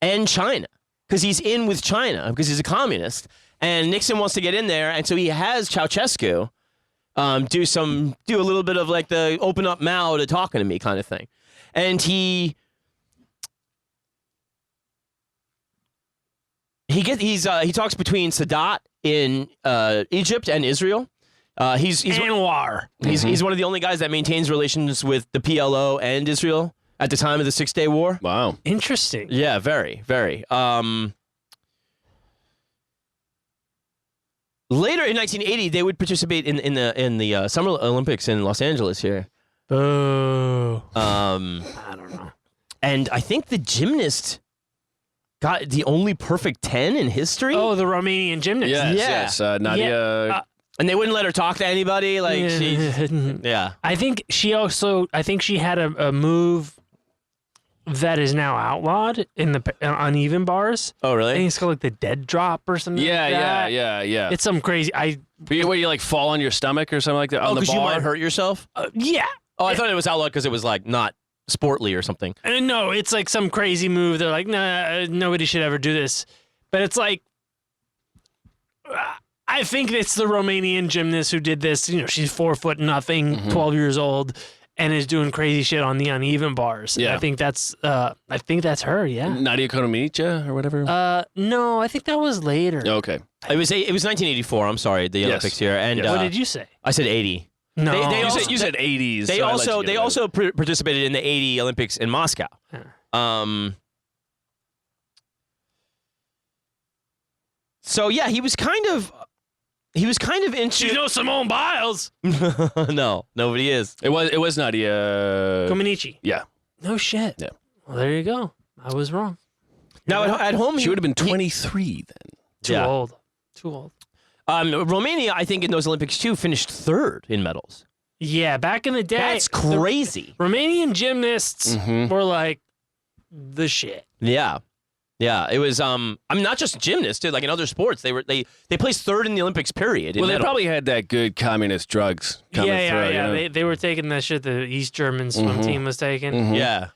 and China because he's in with China because he's a communist, and Nixon wants to get in there, and so he has Ceausescu do a little bit of like the open up Mao to talking to me kind of thing, and he talks between Sadat in Egypt and Israel. He's Anwar. He's one of the only guys that maintains relations with the PLO and Israel at the time of the 6 Day War. Wow. Interesting. Yeah, very, very. Later in 1980, they would participate in the Summer Olympics in Los Angeles here. Oh. I don't know. And I think the gymnast got the only perfect 10 in history. Oh, the Romanian gymnast. Yes. Nadia. And they wouldn't let her talk to anybody. Like yeah. I think she had a move that is now outlawed in the uneven bars. Oh, I really? think it's called like the dead drop or something. like that. Yeah. It's some crazy. Where you like fall on your stomach or something like that on the because bar? you might hurt yourself. Yeah. Oh, I thought it was outlawed because it was like not sportly or something. No, it's like some crazy move. They're like, nah, nobody should ever do this. But it's like, I think it's the Romanian gymnast who did this. You know, she's 4 foot nothing, 12 years old, and is doing crazy shit on the uneven bars. Yeah. I think that's her. Yeah. Nadia Comaneci or whatever. No, I think that was later. Okay. It was 1984. I'm sorry, the Olympics here. And Yes. What did you say? I said 80. No. You said 80s. They so I let you get away with it. participated in the 80 Olympics in Moscow. So yeah, he was kind of into. You know Simone Biles. No, nobody is. It was Nadia. Comaneci. Yeah. No shit. Yeah. Well, there you go. I was wrong. Now at home, She would have been 23 then. Too Yeah. old. Too old. Romania, I think in those Olympics too, finished third in medals. Yeah, back in the day. That's crazy. The Romanian gymnasts were like the shit. Yeah. It was. I mean, not just gymnasts, dude. Like in other sports, they placed third in the Olympics. Period. Well, they probably had that good communist drugs coming through. You know? They were taking that shit the East German swim team was taking. Yeah.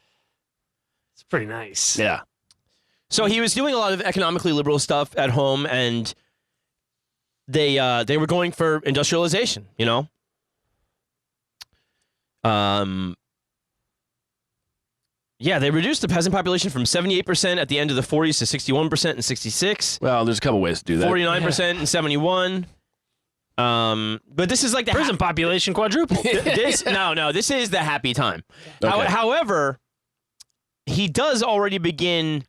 It's pretty nice. Yeah. So he was doing a lot of economically liberal stuff at home, and they were going for industrialization. You know. Yeah, they reduced the peasant population from 78% at the end of the 40s to 61% in 66. Well, there's a couple ways to do that. 49% in 71. But this is like the Prison population quadrupled. This is the happy time. Okay. However, he does already begin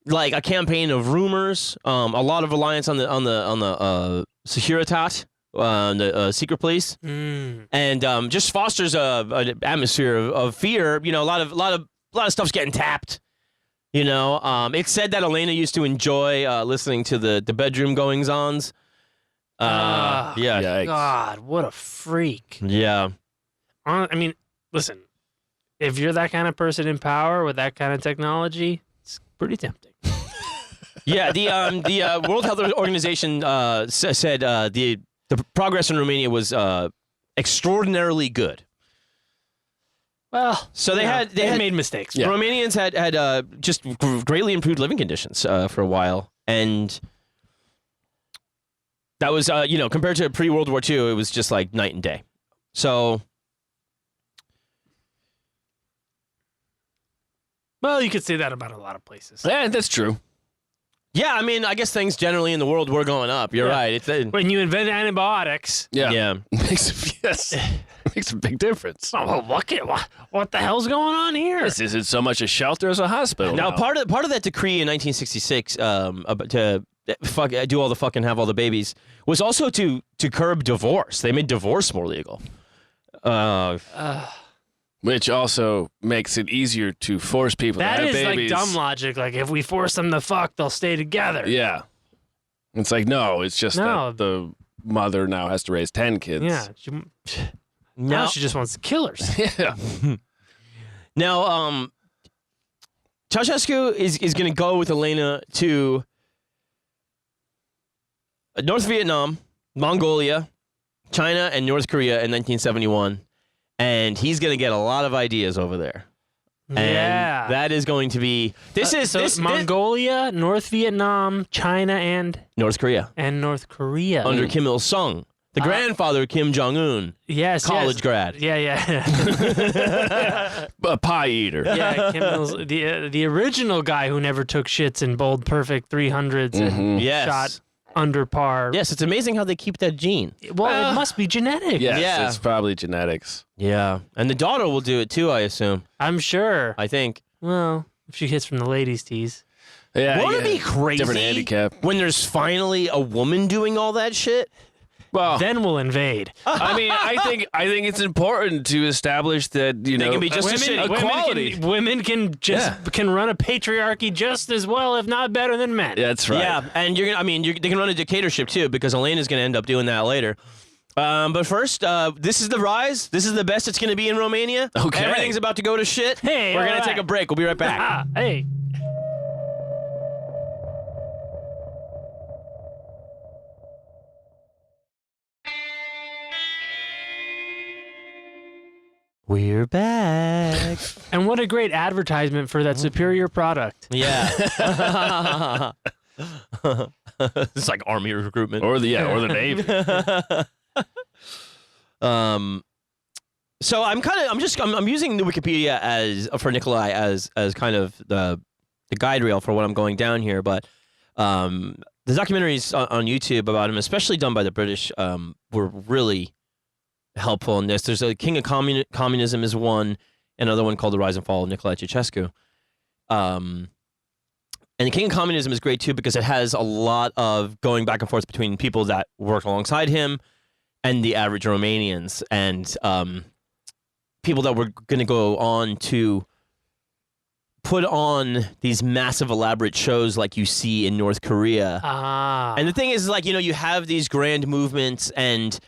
like a campaign of rumors, a lot of reliance on the Securitat, the secret police, and just fosters an atmosphere of fear. You know, a lot of stuff's getting tapped. You know, it's said that Elena used to enjoy listening to the bedroom goings-ons. Yeah. Yikes. God, what a freak. Yeah. I mean, listen, if you're that kind of person in power with that kind of technology, it's pretty tempting. Yeah, the World Health Organization said the progress in Romania was extraordinarily good. Well, So they had made mistakes. The Romanians had just greatly improved living conditions for a while, and that was compared to pre-World War II, it was just like night and day. So, Well, you could say that about a lot of places. Yeah, that's true. yeah, I mean, I guess things generally in the world were going up. You're Yeah. right. It's When you invent antibiotics, Yeah. yeah. Yes. Makes a big difference. oh, what the hell's going on here? This isn't so much a shelter as a hospital. Now, part of that decree in 1966 to do all the fucking have all the babies was also to curb divorce. They made divorce more legal. Which also makes it easier to force people That to have is babies. like dumb logic. Like, if we force them to fuck, they'll stay together. Yeah. It's like, no, it's just No. that the mother now has to raise 10 kids. Yeah. Now Now, she just wants killers. Yeah. now, Ceausescu is going to go with Elena to North Vietnam, Mongolia, China, and North Korea in 1971. And he's going to get a lot of ideas over there. And Yeah. that is going to be... This Mongolia, North Vietnam, China, and North Korea. North Korea. Under Kim Il-sung. The grandfather of Kim Jong-un. yes, College yes. grad. Yeah. A pie eater. Yeah, Kim Il's, the original guy who never took shits in bold, perfect 300s and Yes. shot under par. Yes, it's amazing how they keep that gene. Well, it must be genetic. Yes, Yeah. it's probably genetics. Yeah. And the daughter will do it too, I assume. I'm sure. I think. Well, if she hits from the ladies' tees. Yeah, Won't it yeah. be crazy Different handicap. when there's finally a woman doing all that shit? Well, Then we'll invade. I mean, I think it's important to establish that can be just as shitty. equality. Women can can run a patriarchy just as well, if not better, than men. That's right. Yeah, and they can run a dictatorship too, because Elena's going to end up doing that later. But first, this is the rise. This is the best it's going to be in Romania. Okay. Everything's about to go to shit. Hey, we're all going to right. take a break. We'll be right back. Hey. We're back. And what a great advertisement for that superior product. Yeah. It's like army recruitment. Or the Navy. So I'm using the Wikipedia for Nicolae as kind of the guide rail for what I'm going down here, but the documentaries on YouTube about him, especially done by the British, were really helpful in this. There's a King of Communism is one, another one called The Rise and Fall of Nicolae Ceausescu. And the King of Communism is great too because it has a lot of going back and forth between people that worked alongside him and the average Romanians, and people that were going to go on to put on these massive elaborate shows like you see in North Korea. And the thing is, like, you have these grand movements and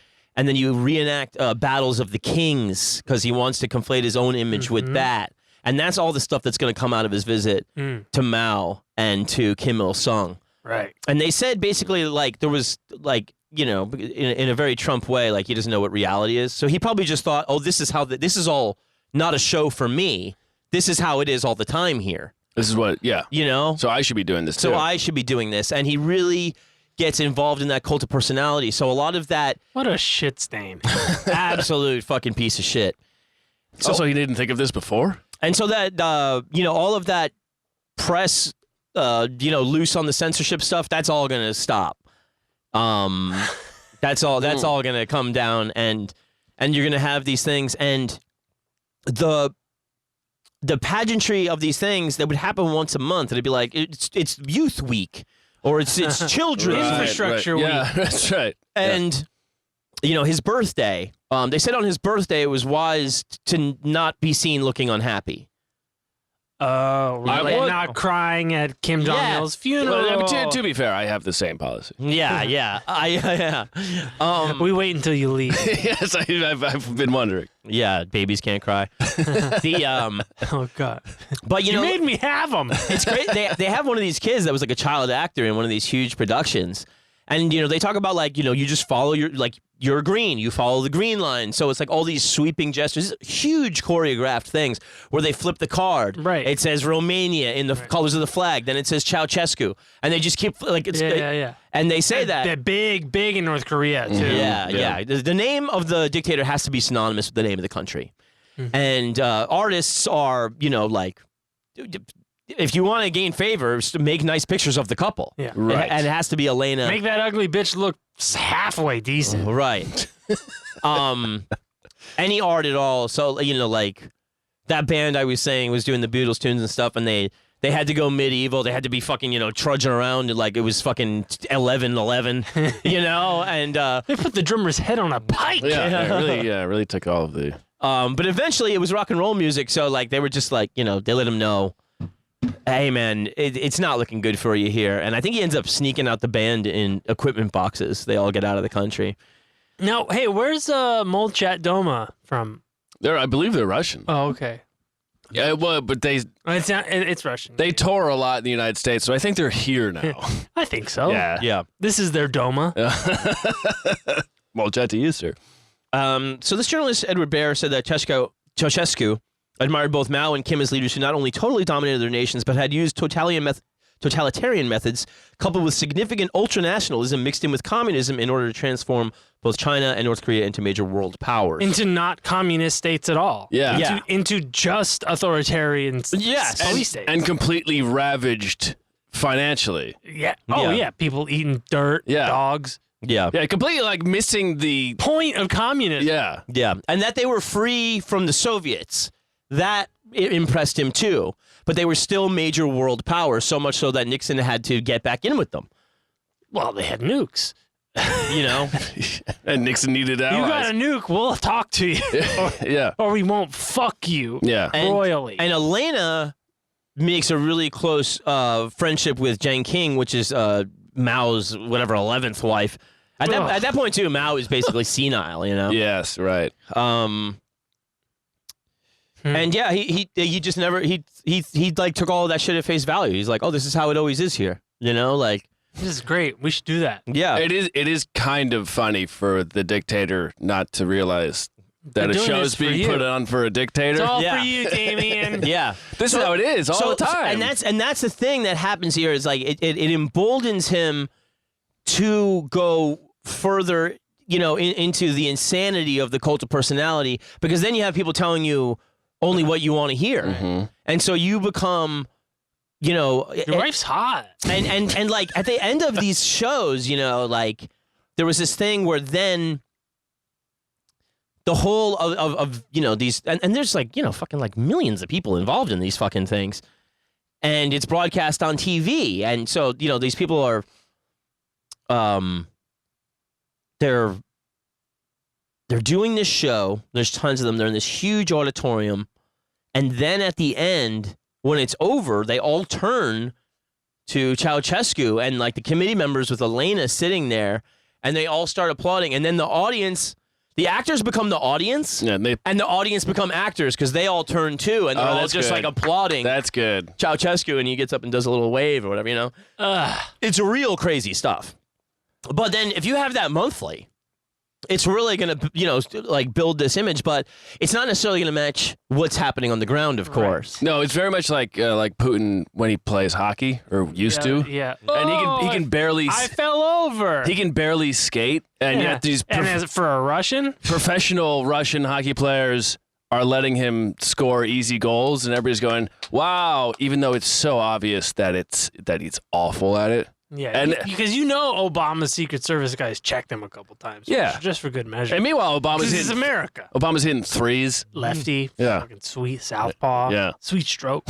then you reenact battles of the kings because he wants to conflate his own image with that. And that's all the stuff that's going to come out of his visit to Mao and to Kim Il-sung. Right. And they said basically, like, there was, like, in a very Trump way, like, he doesn't know what reality is. So he probably just thought, oh, this is all not a show for me. This is how it is all the time here. This is what, yeah. So I should be doing this too. So I should be doing this. And he really gets involved in that cult of personality. So a lot of that... What a shit stain. absolute fucking piece of shit. So he didn't think of this before? And so that, all of that press, loose on the censorship stuff, that's all going to stop. That's all going to come down, and you're going to have these things, and the pageantry of these things that would happen once a month. It'd be like, it's Youth Week, or it's Children's Infrastructure Week. Week. Yeah, that's right. And, his birthday, they said on his birthday it was wise to not be seen looking unhappy. Oh, like not crying at Kim Jong-il's funeral. Well, to be fair, I have the same policy. Yeah. We wait until you leave. Yes, I've been wondering. Yeah, babies can't cry. Oh, God. But You made me have them. it's great. They have one of these kids that was like a child actor in one of these huge productions, And, they talk about, like, you just follow you're green, you follow the green line. So it's like all these sweeping gestures, huge choreographed things where they flip the card. Right. It says Romania in the colors of the flag. Then it says Ceausescu. And they just keep, like, it's... Yeah. And they say that... They're big in North Korea, too. Yeah. The name of the dictator has to be synonymous with the name of the country. And artists are, like... If you want to gain favor, make nice pictures of the couple. Yeah. Right. And it has to be Elena. Make that ugly bitch look halfway decent. Right. Any art at all. So, like that band I was saying was doing the Beatles tunes and stuff, and they had to go medieval. They had to be fucking, trudging around like it was fucking 11:11, and They put the drummer's head on a pike. It really took all of the. but eventually it was rock and roll music, so like they were just like, they let him know, hey man, it's not looking good for you here. And I think he ends up sneaking out the band in equipment boxes. They all get out of the country. Now, hey, where's Molchat Doma from? I believe they're Russian. Oh, okay. Yeah, well, but It's Russian. they tour a lot in the United States, so I think they're here now. I think so. Yeah. This is their Doma. Well, chat to you, sir. So this journalist, Edward Baer, said that Ceausescu admired both Mao and Kim as leaders who not only totally dominated their nations, but had used totalitarian methods coupled with significant ultranationalism mixed in with communism in order to transform both China and North Korea into major world powers. Into not communist states at all. Yeah. Into just authoritarian police states. And completely ravaged financially. Yeah. Oh, yeah. People eating dirt, dogs. Yeah. Yeah, completely like missing the point of communism. Yeah. Yeah. And that they were free from the Soviets. That impressed him too. But they were still major world powers, so much so that Nixon had to get back in with them. Well, they had nukes. And Nixon needed allies. You got a nuke, we'll talk to you. Yeah. Or we won't fuck you. Yeah. Royally. And Elena makes a really close friendship with Jiang Qing, which is Mao's 11th wife. At that point too, Mao is basically senile, Yes, right. And yeah, he just never he like took all of that shit at face value. He's like, oh, this is how it always is here, like. This is great. We should do that. Yeah, It is kind of funny for the dictator not to realize that a doing show this is for being you. put on for a dictator. It's all Yeah. for you, Damien. yeah. This is how it is all the time. And that's the thing that happens here is like it emboldens him to go further, into the insanity of the cult of personality, because then you have people telling you only what you want to hear, and so you become. Your wife's hot. And like at the end of these shows, like there was this thing where then the whole of these and there's like fucking like millions of people involved in these fucking things, and it's broadcast on TV, and so these people are they're doing this show. There's tons of them. They're in this huge auditorium, and then at the end, when it's over, they all turn to Ceausescu and like the committee members with Elena sitting there, and they all start applauding. And then the audience, the actors become the audience, Yeah, and the audience become actors because they all turn too, and they're all that's just good. like applauding That's good. Ceausescu, and he gets up and does a little wave or whatever, It's real crazy stuff. But then if you have that monthly, it's really going to, like build this image, but it's not necessarily going to match what's happening on the ground, of course. No, it's very much like Putin when he plays hockey or used to. Yeah. And he can barely I fell over. he can barely skate, and yet these and as for a Russian, professional Russian hockey players are letting him score easy goals, and everybody's going, "Wow!" Even though it's so obvious that he's awful at it. yeah, And- because Obama's Secret Service guys checked him a couple times. Yeah. just for good measure. And meanwhile, This is America. Obama's hitting threes. Lefty, Yeah. fucking sweet southpaw, Yeah. sweet stroke.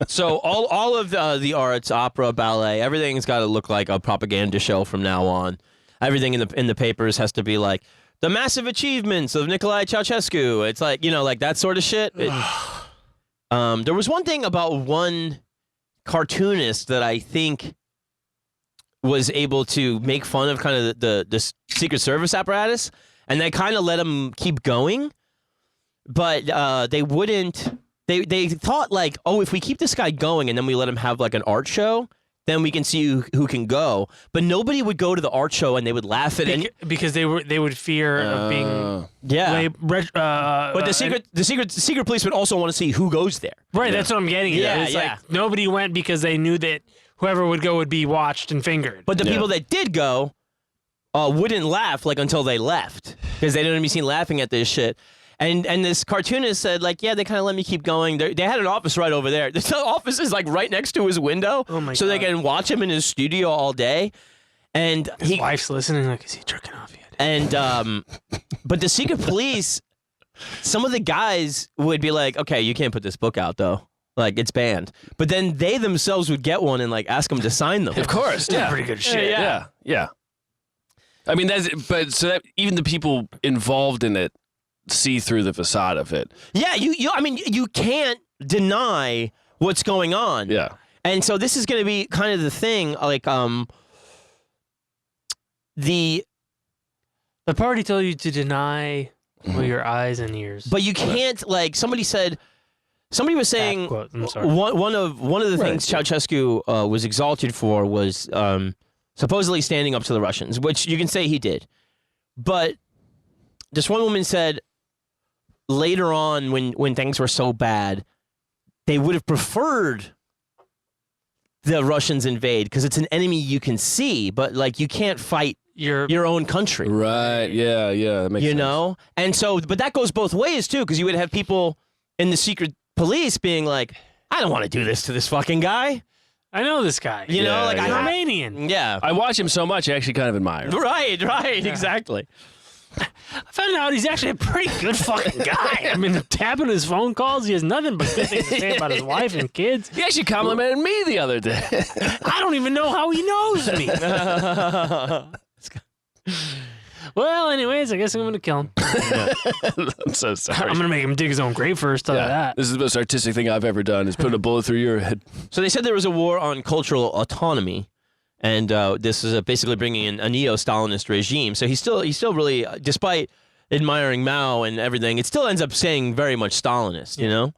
So all of the arts, opera, ballet, everything's got to look like a propaganda show from now on. Everything in the papers has to be like the massive achievements of Nicolae Ceausescu. It's like like that sort of shit. There was one thing about one cartoonist that I think was able to make fun of kind of the Secret Service apparatus, and they kind of let him keep going, but they wouldn't. They thought like, oh, if we keep this guy going and then we let him have like an art show, then we can see who can go. But nobody would go to the art show and they would laugh at it. Because they would fear of being but the secret police would also want to see who goes there. Right, that's what I'm getting at. Yeah, It's like nobody went because they knew that whoever would go would be watched and fingered. But the people that did go wouldn't laugh like until they left because they didn't be seen laughing at this shit. And this cartoonist said, like, yeah, they kind of let me keep going. They had an office right over there. The office is, like, right next to his window. Oh my so they God. can watch him in his studio all day. And His wife's listening, like, is he jerking off yet? And, but the secret police, some of the guys would be like, okay, you can't put this book out, though. Like, it's banned. But then they themselves would get one and, like, ask them to sign them. Of course, That's pretty good shit. yeah. I mean, that even the people involved in it see through the facade of it. Yeah, I mean, you can't deny what's going on. Yeah. And so this is going to be kind of the thing, like, the party told you to deny with your eyes and ears. but you can't, like, somebody was saying Back quote, I'm sorry. one of the things Ceausescu was exalted for was supposedly standing up to the Russians, which you can say he did. But this one woman said later on when things were so bad, they would have preferred the Russians invade because it's an enemy you can see, but like you can't fight your own country. Right. Yeah. That makes sense. You know? And so, but that goes both ways too, because you would have people in the secret police being like, I don't want to do this to this fucking guy. I know this guy. You know, like I'm I Romanian. Yeah. I watch him so much, I actually kind of admire. Right, exactly. I found out he's actually a pretty good fucking guy. I mean, tapping his phone calls, he has nothing but good things to say about his wife and kids. He actually complimented me the other day. I don't even know how he knows me. Well, anyways, I guess I'm going to kill him. I'm so sorry. I'm going to make him dig his own grave first. Tell you that. This is the most artistic thing I've ever done, is put a bullet through your head. So they said there was a war on cultural autonomy, and this is basically bringing in a neo-Stalinist regime. So he's still really, despite admiring Mao and everything, it still ends up saying very much Stalinist, you know?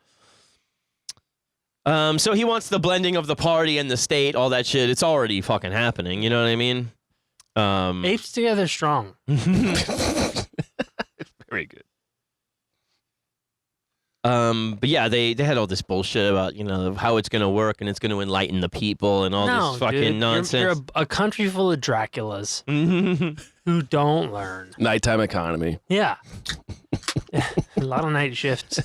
So he wants the blending of the party and the state, all that shit. It's already fucking happening, you know what I mean? Apes together strong. Very good. But yeah, they had all this bullshit about, you know, how it's going to work and it's going to enlighten the people and all this fucking dude, nonsense. You're a country full of Draculas who don't learn. Nighttime economy. Yeah. A lot of night shifts.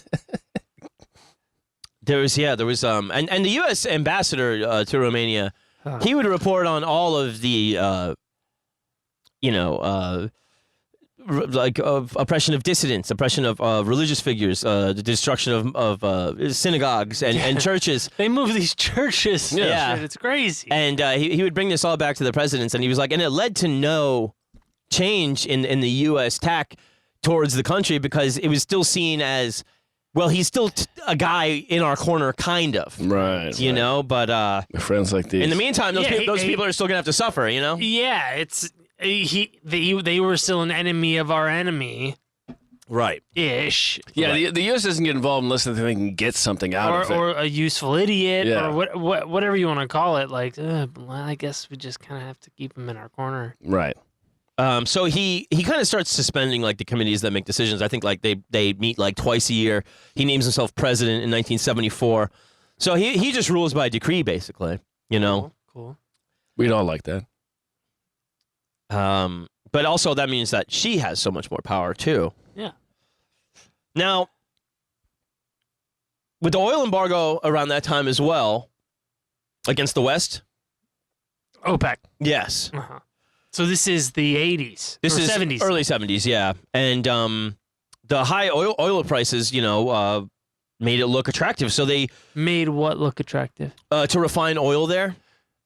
There was, and the U.S. ambassador to Romania, he would report on all of the, oppression of dissidents, oppression of religious figures, the destruction of synagogues and churches. They move these churches. Yeah. Shit, it's crazy. And he would bring this all back to the presidents, and he was like, and it led to no change in the U.S. tack towards the country because it was still seen as, well, he's still a guy in our corner, kind of. Right. You know, but friends like these. in the meantime, those people are still gonna have to suffer. You know. Yeah, it's they were still an enemy of our enemy. Right. Ish. Yeah, the U.S. doesn't get involved unless they think they can get something out of it. Or a useful idiot, Yeah. or whatever you want to call it. Like, well, I guess we just kind of have to keep him in our corner. Right. So he kind of starts suspending like the committees that make decisions. I think like they meet like twice a year. He names himself president in 1974. So he just rules by decree, basically. You know. Cool. We'd all like that. But also that means that she has so much more power too. Yeah. Now, with the oil embargo around that time as well, against the West. OPEC. Yes. Uh-huh. So this is the 80s. This or is 70s. early 70s, yeah. And the high oil prices, made it look attractive. So they Made what look attractive? to refine oil there.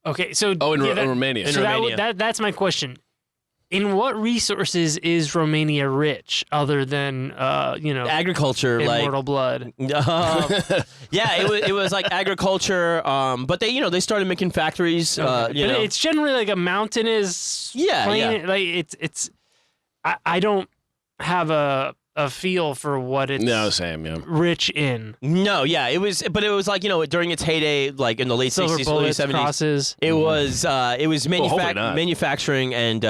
Okay, so in Romania. So Romania. that's my question. In what resources is Romania rich, other than Agriculture, immortal blood? yeah, it was like agriculture. But they started making factories. But it's generally like a mountainous. Yeah, plain. yeah. Like it's. I don't have a a feel for what it's No, same, yeah. rich in. No, yeah, it was like during its heyday, like in the late Silver 60s, early bullets, 70s. crosses. It was hopefully not. manufacturing and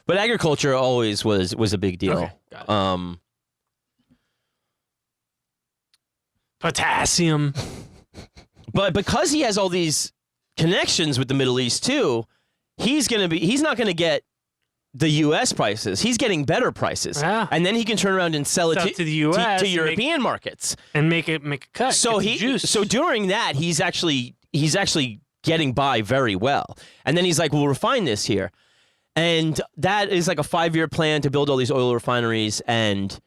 but agriculture always was a big deal. Okay, got it. Potassium. But because he has all these connections with the Middle East too, he's not gonna get the U.S. prices. He's getting better prices, and then he can turn around and sell it to the U.S. to European markets and make a cut. So during that he's actually getting by very well, and then he's like, we'll refine this here, and that is like a 5-year plan to build all these oil refineries. And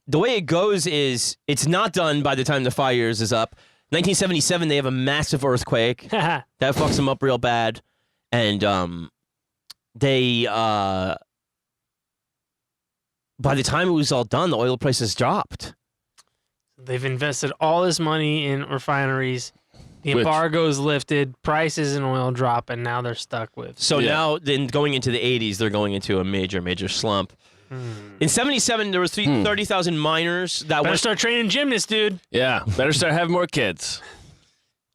the way it goes is it's not done by the time the 5 years is up. 1977, they have a massive earthquake that fucks them up real bad, and they by the time it was all done, the oil prices dropped. They've invested all this money in refineries. The embargo's lifted, prices in oil drop, and now they're stuck with. So now, then going into the 80s, they're going into a major slump. In 77, there was 30,000 miners that better start training gymnasts, dude. Yeah, better start having more kids.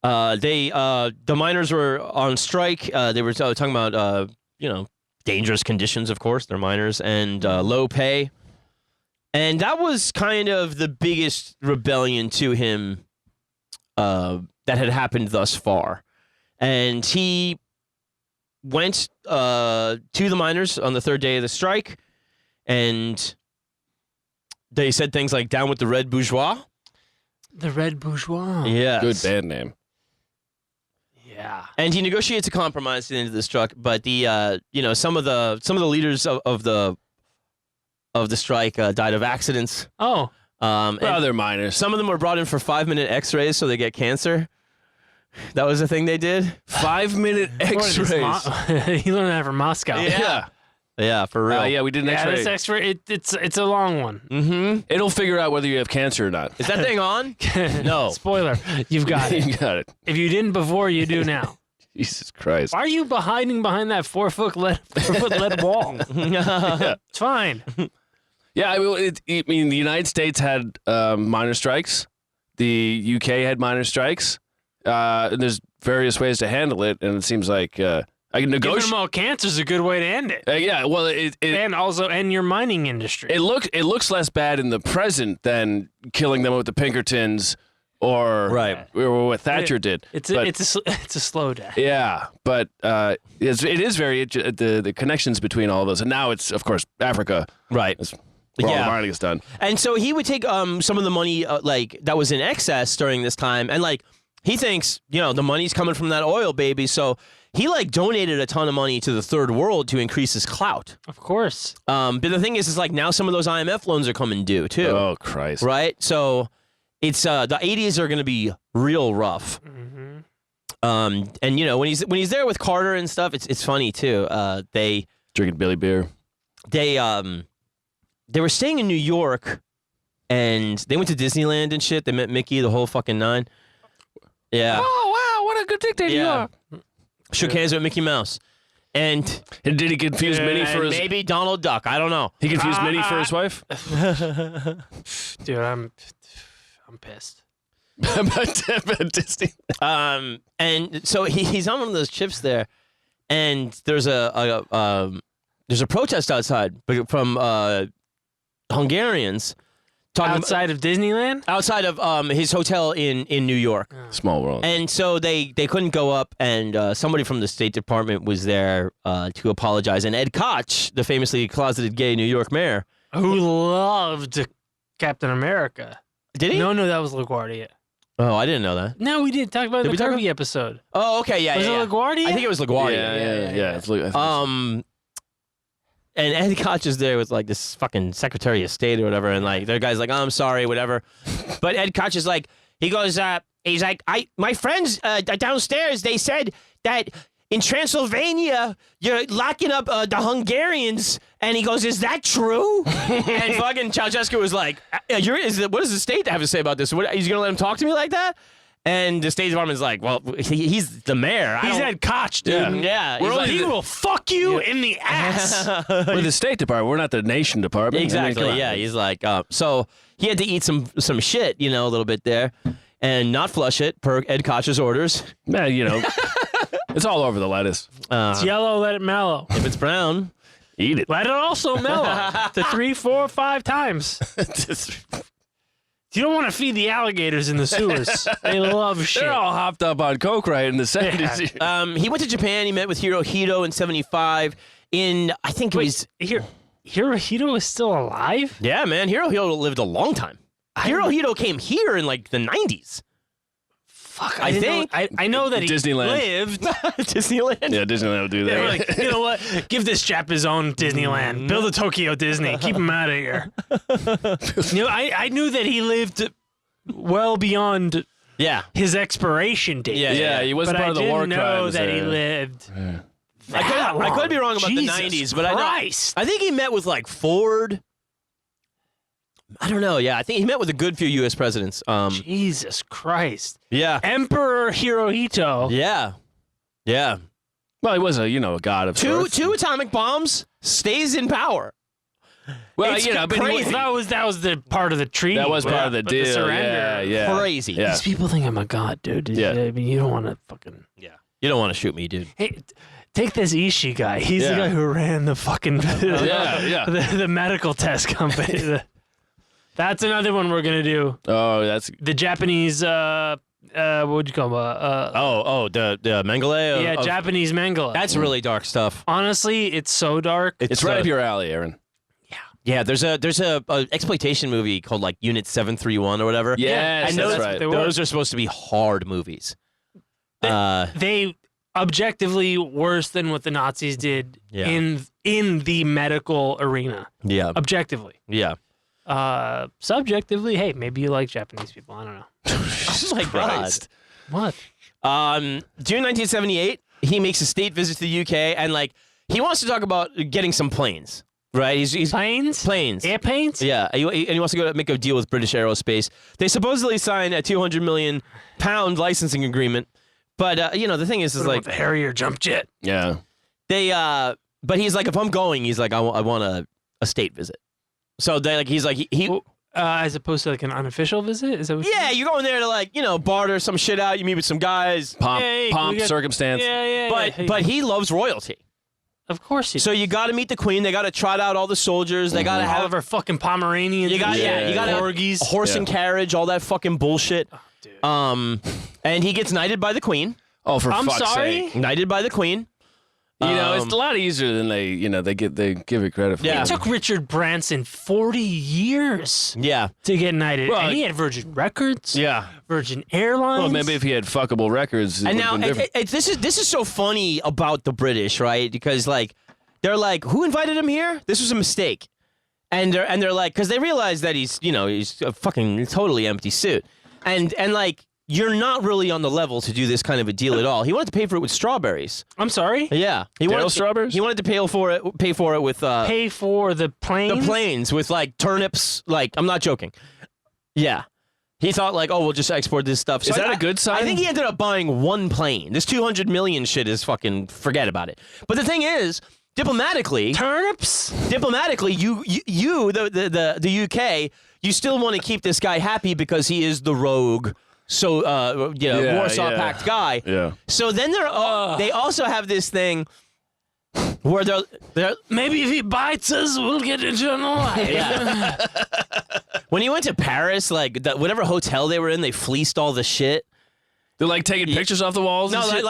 The miners were on strike. They were talking about dangerous conditions, of course. They're miners, and low pay. And that was kind of the biggest rebellion to him that had happened thus far. And he went to the miners on the third day of the strike, and they said things like, down with the red bourgeois. The red bourgeois. Yeah. Good band name. Yeah. And he negotiates a compromise at the end of the strike, but the some of the leaders of the strike died of accidents. Oh. Well, they're minors. Some of them were brought in for 5-minute X-rays so they get cancer. That was the thing they did. 5-minute X-rays. He learned that from Moscow. Yeah, for real. Yeah, we did an X-ray. This X-ray, it's a long one. Mm-hmm. It'll figure out whether you have cancer or not. Is that thing on? No. Spoiler. You've got it. You got it. If you didn't before, you do now. Jesus Christ. Why are you hiding behind that 4-foot lead wall? It's fine. Yeah, I mean, the United States had minor strikes. The UK had minor strikes. And there's various ways to handle it, and it seems like I can negotiate. Giving them all cancer's a good way to end it. Yeah, well, and also end your mining industry. It looks less bad in the present than killing them with the Pinkertons or what Thatcher did. It's a slow death. Yeah, but it is very the connections between all those, and now it's of course Africa. Right. Where all the mining is done. And so he would take some of the money that was in excess during this time, and he thinks the money's coming from that oil, baby. So he donated a ton of money to the third world to increase his clout. Of course. But the thing is now some of those IMF loans are coming due too. Oh Christ! Right. So it's the 80s are going to be real rough. Mm-hmm. And when he's there with Carter and stuff, it's funny too. They drinking Billy beer. They were staying in New York, and they went to Disneyland and shit. They met Mickey, the whole fucking nine. Yeah. Oh wow, what a good dictator you are. Shook hands with Mickey Mouse. And did he confuse Minnie for his... Maybe Donald Duck. I don't know. He confused Minnie for his wife? Dude, I'm pissed. About Disney. And so he's on one of those chips there, and there's a protest outside from Hungarians. Outside of Disneyland? Outside of his hotel in New York. Small world. And so they couldn't go up, and somebody from the State Department was there to apologize. And Ed Koch, the famously closeted gay New York mayor, who loved Captain America. Did he? No, that was LaGuardia. Oh, I didn't know that. No, we did talk about it in the Kirby episode. Oh, okay, yeah, was yeah. Was it LaGuardia? I think it was LaGuardia. Yeah. And Ed Koch is there with this fucking Secretary of State or whatever, and the guy's like, oh, I'm sorry, whatever. But Ed Koch is he's like, my friends downstairs, they said that in Transylvania you're locking up the Hungarians, and he goes, is that true? And fucking Ceausescu was like, what does the state have to say about this? What, he's gonna let him talk to me like that? And the State Department's like, well, he's the mayor. He's Ed Koch, dude. Yeah. He's He's like, like, he will fuck you in the ass. We're the State Department. We're not the Nation Department. exactly. I mean, come on. He's like, so he had to eat some shit, a little bit there, and not flush it per Ed Koch's orders. Man, it's all over the lettuce. It's yellow, let it mellow. If it's brown, Eat it. Let it also mellow to 3, 4, 5 times. You don't want to feed the alligators in the sewers. They love shit. They're all hopped up on coke right in the 70s. he went to Japan. He met with Hirohito in '75. I think it was. Hirohito is still alive? Yeah, man. Hirohito lived a long time. Hirohito came here in like the '90s. Fuck, I think. I know that Disneyland. he lived. Disneyland. Yeah, Disneyland will do They were that. like, you know what? Give this chap his own Disneyland. Build a Tokyo Disney. Keep him out of here. I knew that he lived well beyond his expiration date. Yeah, he wasn't but part of the war I didn't know crimes that there. he lived. I could be wrong about Jesus the '90s, but Christ. I think he met with like Ford. I don't know. Yeah, I think he met with a good few U.S. presidents. Jesus Christ. Yeah. Emperor Hirohito. Yeah. Yeah. Well, he was a god of sorts. Two atomic bombs, stays in power. Well, It's but crazy. That was the part of the treaty. that was part of the with deal. The surrender. Yeah. Crazy. Yeah. These people think I'm a god, dude. Yeah. I mean, you don't want to fucking... Yeah. You don't want to shoot me, dude. Hey, take this Ishii guy. He's the Yeah. guy who ran the fucking... Yeah. the medical test company. That's another one we're going to do. Oh, that's The Japanese... what would you call them? The Mengele? Yeah, Japanese Mengele. That's really dark stuff. Honestly, it's so dark. it's right up your alley, Aaron. Yeah, there's a exploitation movie called like Unit 731 or whatever. Yes, and that's those, right. those are supposed to be hard movies. They objectively worse than what the Nazis did Yeah. in the medical arena. Yeah. Objectively. Yeah. Subjectively, hey, maybe you like Japanese people. I don't know. Oh my Christ. What? June 1978, he makes a state visit to the UK, and like he wants to talk about getting some planes. Right? He's Planes? planes. Airplanes? Yeah, and he wants to go to make a deal with British Aerospace. They supposedly signed a £200 million licensing agreement, but the thing is What like about the Harrier jump jet? Yeah. they. But he's like, if I'm going, he's like, I want a state visit. So they like, he's like, he. As opposed to like an unofficial visit? Is that what Yeah, you're going there to like barter some shit out. You meet with some guys, Pomp, Hey, we pomp got- circumstance. Yeah. but he loves royalty. of course you So you got to meet the queen. They got to trot out all the soldiers. They got to all have of our fucking Pomeranians. You got and you got corgis. horse and carriage, all that fucking bullshit. dude. And he gets knighted by the queen. Oh, for I'm fuck's sorry? sake. Knighted by the queen. It's a lot easier than they give it credit for. Yeah. It took Richard Branson 40 years Yeah. to get knighted. Well, and he had Virgin Records, Yeah. Virgin Airlines. Well, maybe if he had fuckable records, it And would have now been different. this is so funny about the British, right? Because like they're like, who invited him here? This was a mistake. And they're like, because they realize that he's a fucking totally empty suit, and like you're not really on the level to do this kind of a deal at all. He wanted to pay for it with strawberries. I'm sorry? Yeah, he Dale wanted strawberries? He wanted to pay for it with Pay for the planes? the planes with like turnips. Like I'm not joking. Yeah. He thought like, oh, we'll just export this stuff. Is that a good sign? I think he ended up buying one plane. This 200 million shit is fucking forget about it. But the thing is, diplomatically, you the UK, you still want to keep this guy happy because he is the rogue. So Warsaw Pact guy. Yeah. So then they also have this thing where they're Maybe if he bites us, we'll get eternal life. yeah. When he went to Paris, like whatever hotel they were in, they fleeced all the shit. They're like taking pictures off the walls. No, and shit?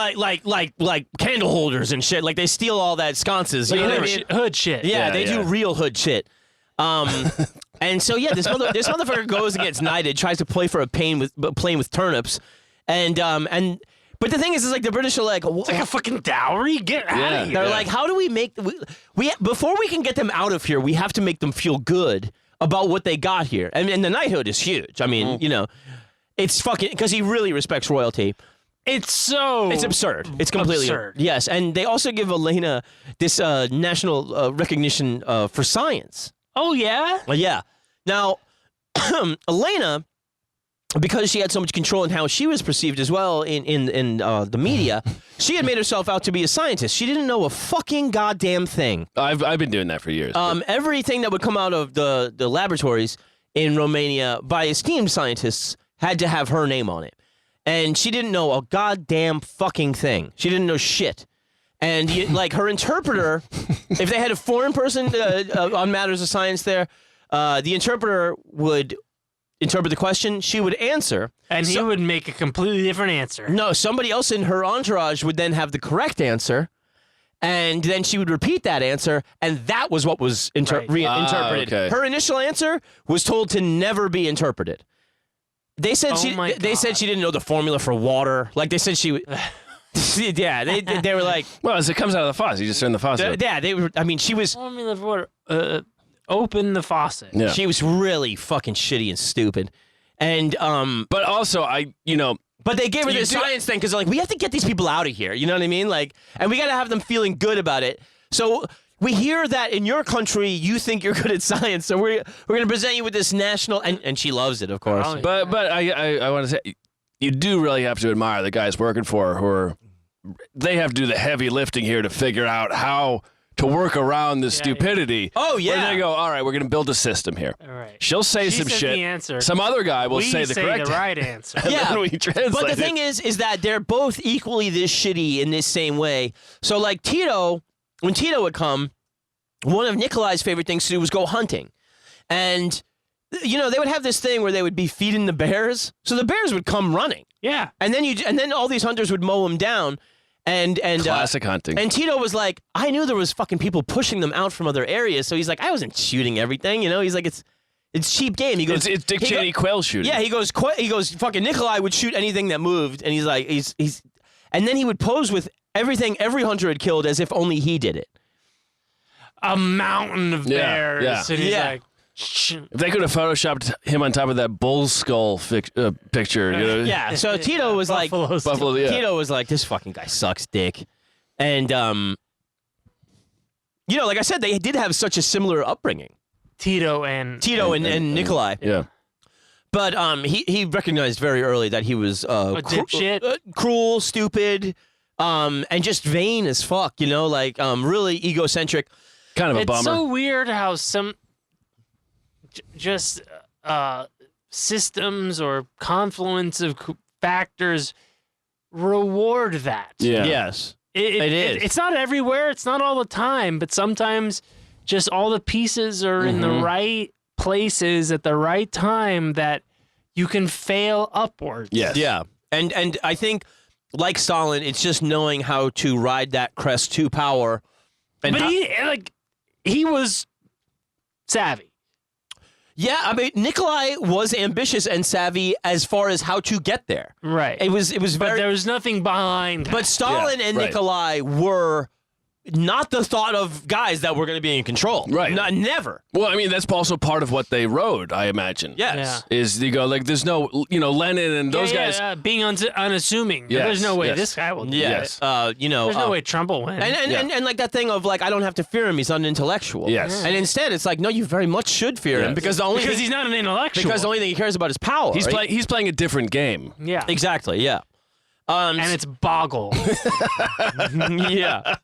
like candle holders and shit. Like they steal all that sconces. You know what I mean? Hood shit. Yeah, they do yeah. real hood shit. And so yeah, this motherfucker goes and gets knighted, tries to play for a plane with turnips, and but the thing is like the British are like, It's like a fucking dowry. Get out of here. they're like, how do we make we before we can get them out of here, we have to make them feel good about what they got here, and the knighthood is huge. I mean, it's fucking because he really respects royalty. It's It's absurd. It's completely absurd. Yes, and they also give Elena this national recognition for science. Oh, yeah? Well, yeah. Now, Elena because she had so much control in how she was perceived as well in the media, she had made herself out to be a scientist. She didn't know a fucking goddamn thing. I've been doing that for years. Everything that would come out of the laboratories in Romania by esteemed scientists had to have her name on it. And she didn't know a goddamn fucking thing. She didn't know shit. And like her interpreter, if they had a foreign person on matters of science there, the interpreter would interpret the question, she would answer. And he would make a completely different answer. No, somebody else in her entourage would then have the correct answer, and then she would repeat that answer, and that was what was interpreted. Okay. Her initial answer was told to never be interpreted. They said they said she didn't know the formula for water. Like they said she yeah, they were like, well, as it comes out of the faucet, you just turn the faucet. Yeah, they were. I mean, she was. Formula for water. Open the faucet. Yeah. She was really fucking shitty and stupid, and But also, But they gave her this science thing because they're like, we have to get these people out of here. You know what I mean? Like, and we got to have them feeling good about it. So we hear that in your country, you think you're good at science. So we're going to present you with this national, and she loves it, of course. Oh, yeah. But I want to say, you do really have to admire the guys working for her who they have to do the heavy lifting here to figure out how to work around this stupidity. Oh, yeah. Where they go, all right, we're going to build a system here. All right. She'll say She some said shit. the answer. Some other guy will We say the correct right answer. and Yeah. then we translate But the it. thing is that they're both equally this shitty in this same way. So, like Tito, when Tito would come, one of Nicolae's favorite things to do was go hunting. And, you know, they would have this thing where they would be feeding the bears. So the bears would come running. Yeah. And then all these hunters would mow them down. And Classic hunting. And Tito was like, I knew there was fucking people pushing them out from other areas. So he's like, I wasn't shooting everything, you know. He's like, it's cheap game. He goes, it's Dick Cheney quail shooting. yeah. He goes, fucking Nicolae would shoot anything that moved, and he's like, and then he would pose with everything every hunter had killed as if only he did it. A mountain of bears. yeah. And he's Yeah. like, If they could have photoshopped him on top of that bull skull picture, you know? Yeah. So Tito was like, Buffalo, yeah. Tito was like, this fucking guy sucks dick, and you know, like I said, they did have such a similar upbringing. Tito and Nicolae. Yeah. But he recognized very early that he was dipshit. cruel, stupid, and just vain as fuck. You know, like really egocentric. Kind of a it's bummer. so weird how some just systems or confluence of factors reward that. Yeah. Yes, It is. It's not everywhere. It's not all the time. But sometimes just all the pieces are in the right places at the right time that you can fail upwards. Yes. yeah, and I think like Stalin, it's just knowing how to ride that crest to power. And But he was savvy. yeah, I mean, Nicolae was ambitious and savvy as far as how to get there. Right. It was But very. there was nothing behind. But Stalin and right. Nicolae were not the thought of guys that were going to be in control. Right. Never. Well, I mean, that's also part of what they wrote, I imagine. Yes. Is you go, like, there's no, Lenin and those guys. being unassuming. Yes, There's no way yes. this guy will do Yes. it. You know. There's no way Trump will win. And like that thing of like, I don't have to fear him. He's not an intellectual. Yes. And instead, it's like, no, you very much should fear him Yes. because because he's not an intellectual. the only thing he cares about is power. He's right? playing a different game. Yeah. Exactly. Yeah. And it's Boggle. yeah.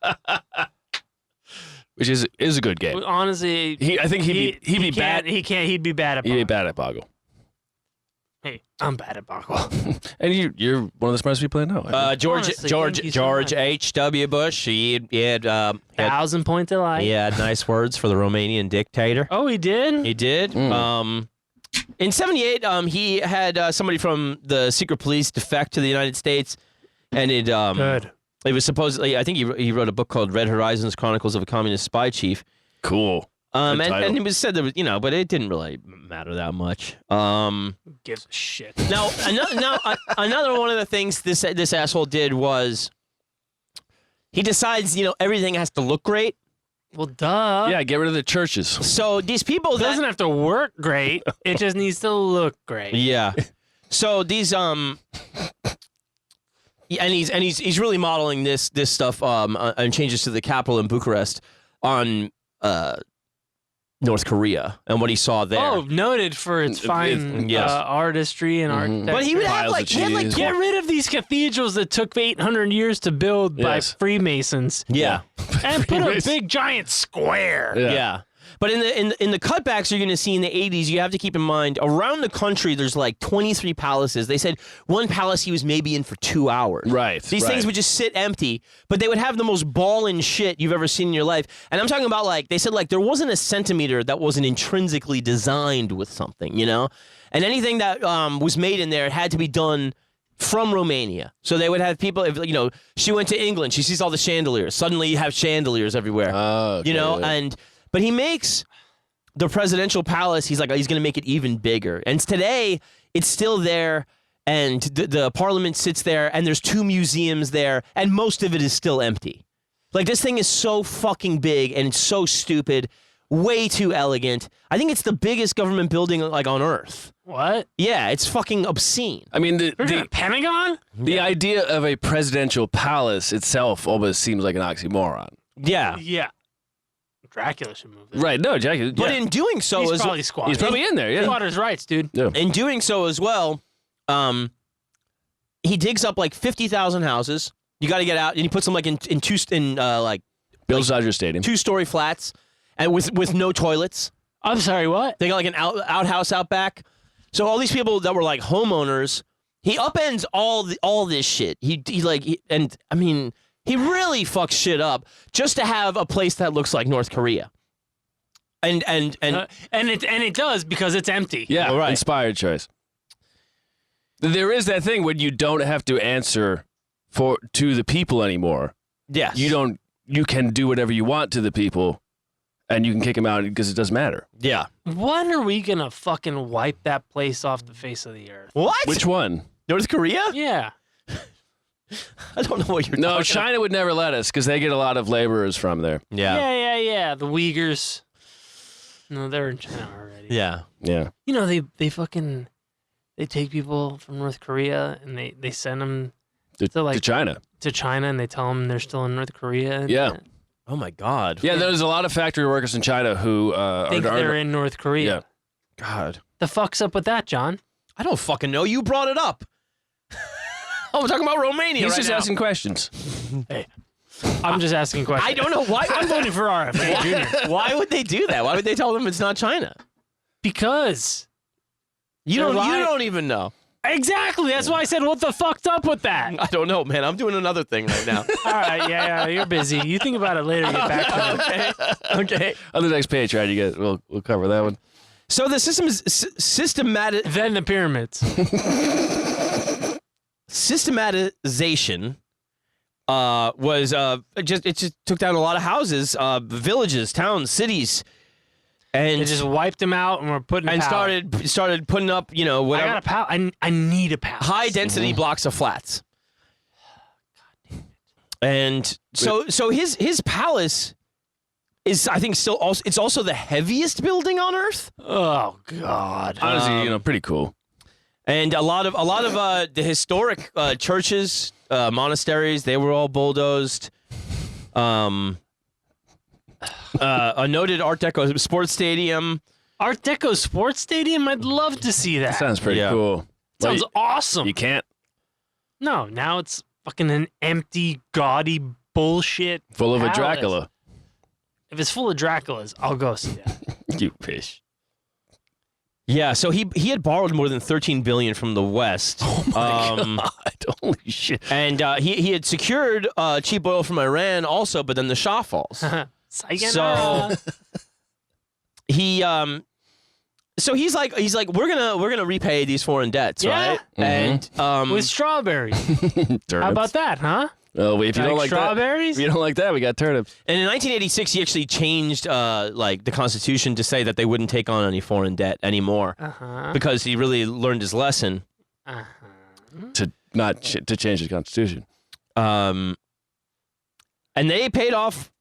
Which is a good game. Honestly, I think he'd be bad. He'd be bad at He'd Boggle. be bad at Boggle. Hey, I'm bad at Boggle. And you're one of the smartest people I know. George Honestly, thank you so George much. H.W. Bush. He had 1,000 point delight. he had nice words for the Romanian dictator. Oh, he did? He did. In '78, he had somebody from the secret police defect to the United States, and it Good. it was supposedly, I think he wrote a book called Red Horizons: Chronicles of a Communist Spy Chief. Cool. And title. it was said that but it didn't really matter that much. Who gives a shit? Now another one of the things this asshole did was he decides everything has to look great. Well, duh. Yeah, get rid of the churches. So these people It doesn't have to work great. It just needs to look great. yeah. So these and he's really modeling this stuff and changes to the capital in Bucharest on North Korea and what he saw there. Oh, noted for its fine yes. artistry and architecture. But he would have Piles of he had like cheese. Get rid of these cathedrals that took 800 years to build by Freemasons. yeah. And put a big giant square. Yeah. But in the cutbacks you're going to see in the 80s, you have to keep in mind, around the country, there's like 23 palaces. They said one palace he was maybe in for 2 hours. Right. These things would just sit empty, but they would have the most ballin' shit you've ever seen in your life. And I'm talking about, like, they said, like, there wasn't a centimeter that wasn't intrinsically designed with something, you know? And anything that was made in there, it had to be done from Romania. So they would have people, if, you know, she went to England, she sees all the chandeliers. Suddenly you have chandeliers everywhere. Oh, okay. You know, but he makes the presidential palace, he's going to make it even bigger. And today, it's still there, and the parliament sits there, and there's 2 museums there, and most of it is still empty. Like, this thing is so fucking big, and it's so stupid, way too elegant. I think it's the biggest government building, like, on Earth. What? Yeah, it's fucking obscene. I mean, The Pentagon? the idea of a presidential palace itself almost seems like an oxymoron. Yeah. Yeah. Dracula should move there. Right? No, Jackie. But in doing so, He's probably squatting. he's probably in there. Yeah. Squatters' rights, dude. in doing so as well, he digs up like 50,000 houses. You got to get out, and he puts them like in Bill Dodger Stadium. 2-story flats, and with no toilets. I'm sorry, what? They got like an outhouse out back. So all these people that were like homeowners, he upends all this shit. He really fucks shit up just to have a place that looks like North Korea. And it does because it's empty. Yeah, right. Inspired choice. There is that thing when you don't have to answer to the people anymore. yes, You can do whatever you want to the people, and you can kick them out because it doesn't matter. Yeah. When are we gonna fucking wipe that place off the face of the earth? What? Which one? North Korea? Yeah. I don't know what you're No, talking China would never let us because they get a lot of laborers from there. about. Yeah. Yeah. The Uyghurs. No, they're in China already. Yeah. Yeah. You know, they take people from North Korea and they send them To to China. China and they tell them they're still in North Korea. And Yeah. Oh my God. Yeah, there's a lot of factory workers in China who think they're in North Korea. Yeah. God. The fuck's up with that, John? I don't fucking know. You brought it up. Oh, we're talking about Romania He's right just now. asking questions. Hey, I'm just asking questions. I don't know why. I'm voting for RFK Jr. Why would they do that? Why would they tell them it's not China? Because You They're don't. You lying. don't even know. exactly. That's why I said, what the fuck's up with that? I don't know, man. I'm doing another thing right now. All right, yeah, you're busy. You think about it later. Get back to it. Okay. On the next Patreon, we'll cover that one. So the system is systematic. Then the pyramids. Systematization was it just took down a lot of houses, villages, towns, cities, and They just wiped them out and we're putting and power. started putting up, you know, I whatever got a palace. I need a palace. high density blocks of flats. And so his palace is, I think, still also, it's also the heaviest building on Earth. Oh God. Honestly, pretty cool. And a lot of the historic churches, monasteries, they were all bulldozed. A noted Art Deco sports stadium. Art Deco Sports Stadium. I'd love to see that. Sounds pretty Yeah. cool. Sounds Well, awesome. you can't. No, now it's fucking an empty, gaudy bullshit. Full of a palace. Dracula. If it's full of Draculas, I'll go see that. You fish. Yeah, so he had borrowed more than $13 billion from the West. Oh my God. Holy shit. And he had secured cheap oil from Iran also, but then the Shah falls. Sayonara. He so he's like we're gonna repay these foreign debts, Yeah. right? And with strawberries. How about that, huh? Well, if you don't like strawberries? that, if you don't like that, we got turnips. and in 1986 he actually changed like the Constitution to say that they wouldn't take on any foreign debt anymore because he really learned his lesson. To change the Constitution. And they paid off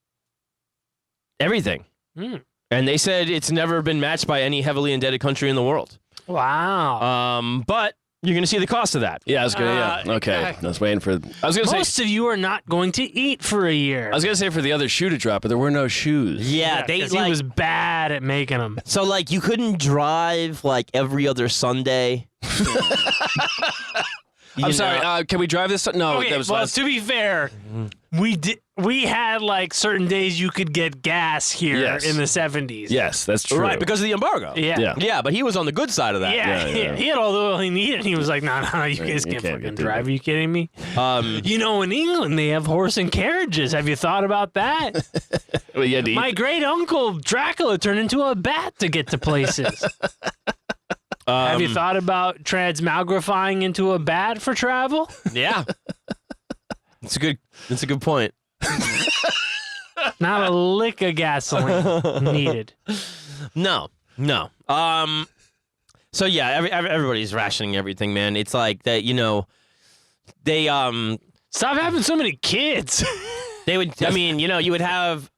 everything. Mm. And they said it's never been matched by any heavily indebted country in the world. Wow. But you're going to see the cost of that. Yeah, I was gonna. Yeah, okay. exactly. I was waiting for. I was gonna Most say. of you are not going to eat for a year. I was gonna say for the other shoe to drop, but there were no shoes. Yeah, they 'cause like he was bad at making them. so like you couldn't drive like every other Sunday. I'm sorry. Can we drive this? No, Okay, that was well, last. to be fair, we had like certain days you could get gas here Yes. in the 70s. Yes, that's true. Right, because of the embargo. Yeah. Yeah. Yeah, but he was on the good side of that. Yeah, he had all the oil he needed, and he was like, no, you guys you can't can't fucking do drive. that. Are you kidding me? You know, in England, they have horse and carriages. Have you thought about that? Well, you had to eat. My great-uncle Dracula turned into a bat to get to places. Have you thought about transmogrifying into a bat for travel? Yeah. It's a good point. Not a lick of gasoline needed. No. So yeah, everybody's rationing everything, man. It's like that, they Stop having so many kids. they would I mean, you would have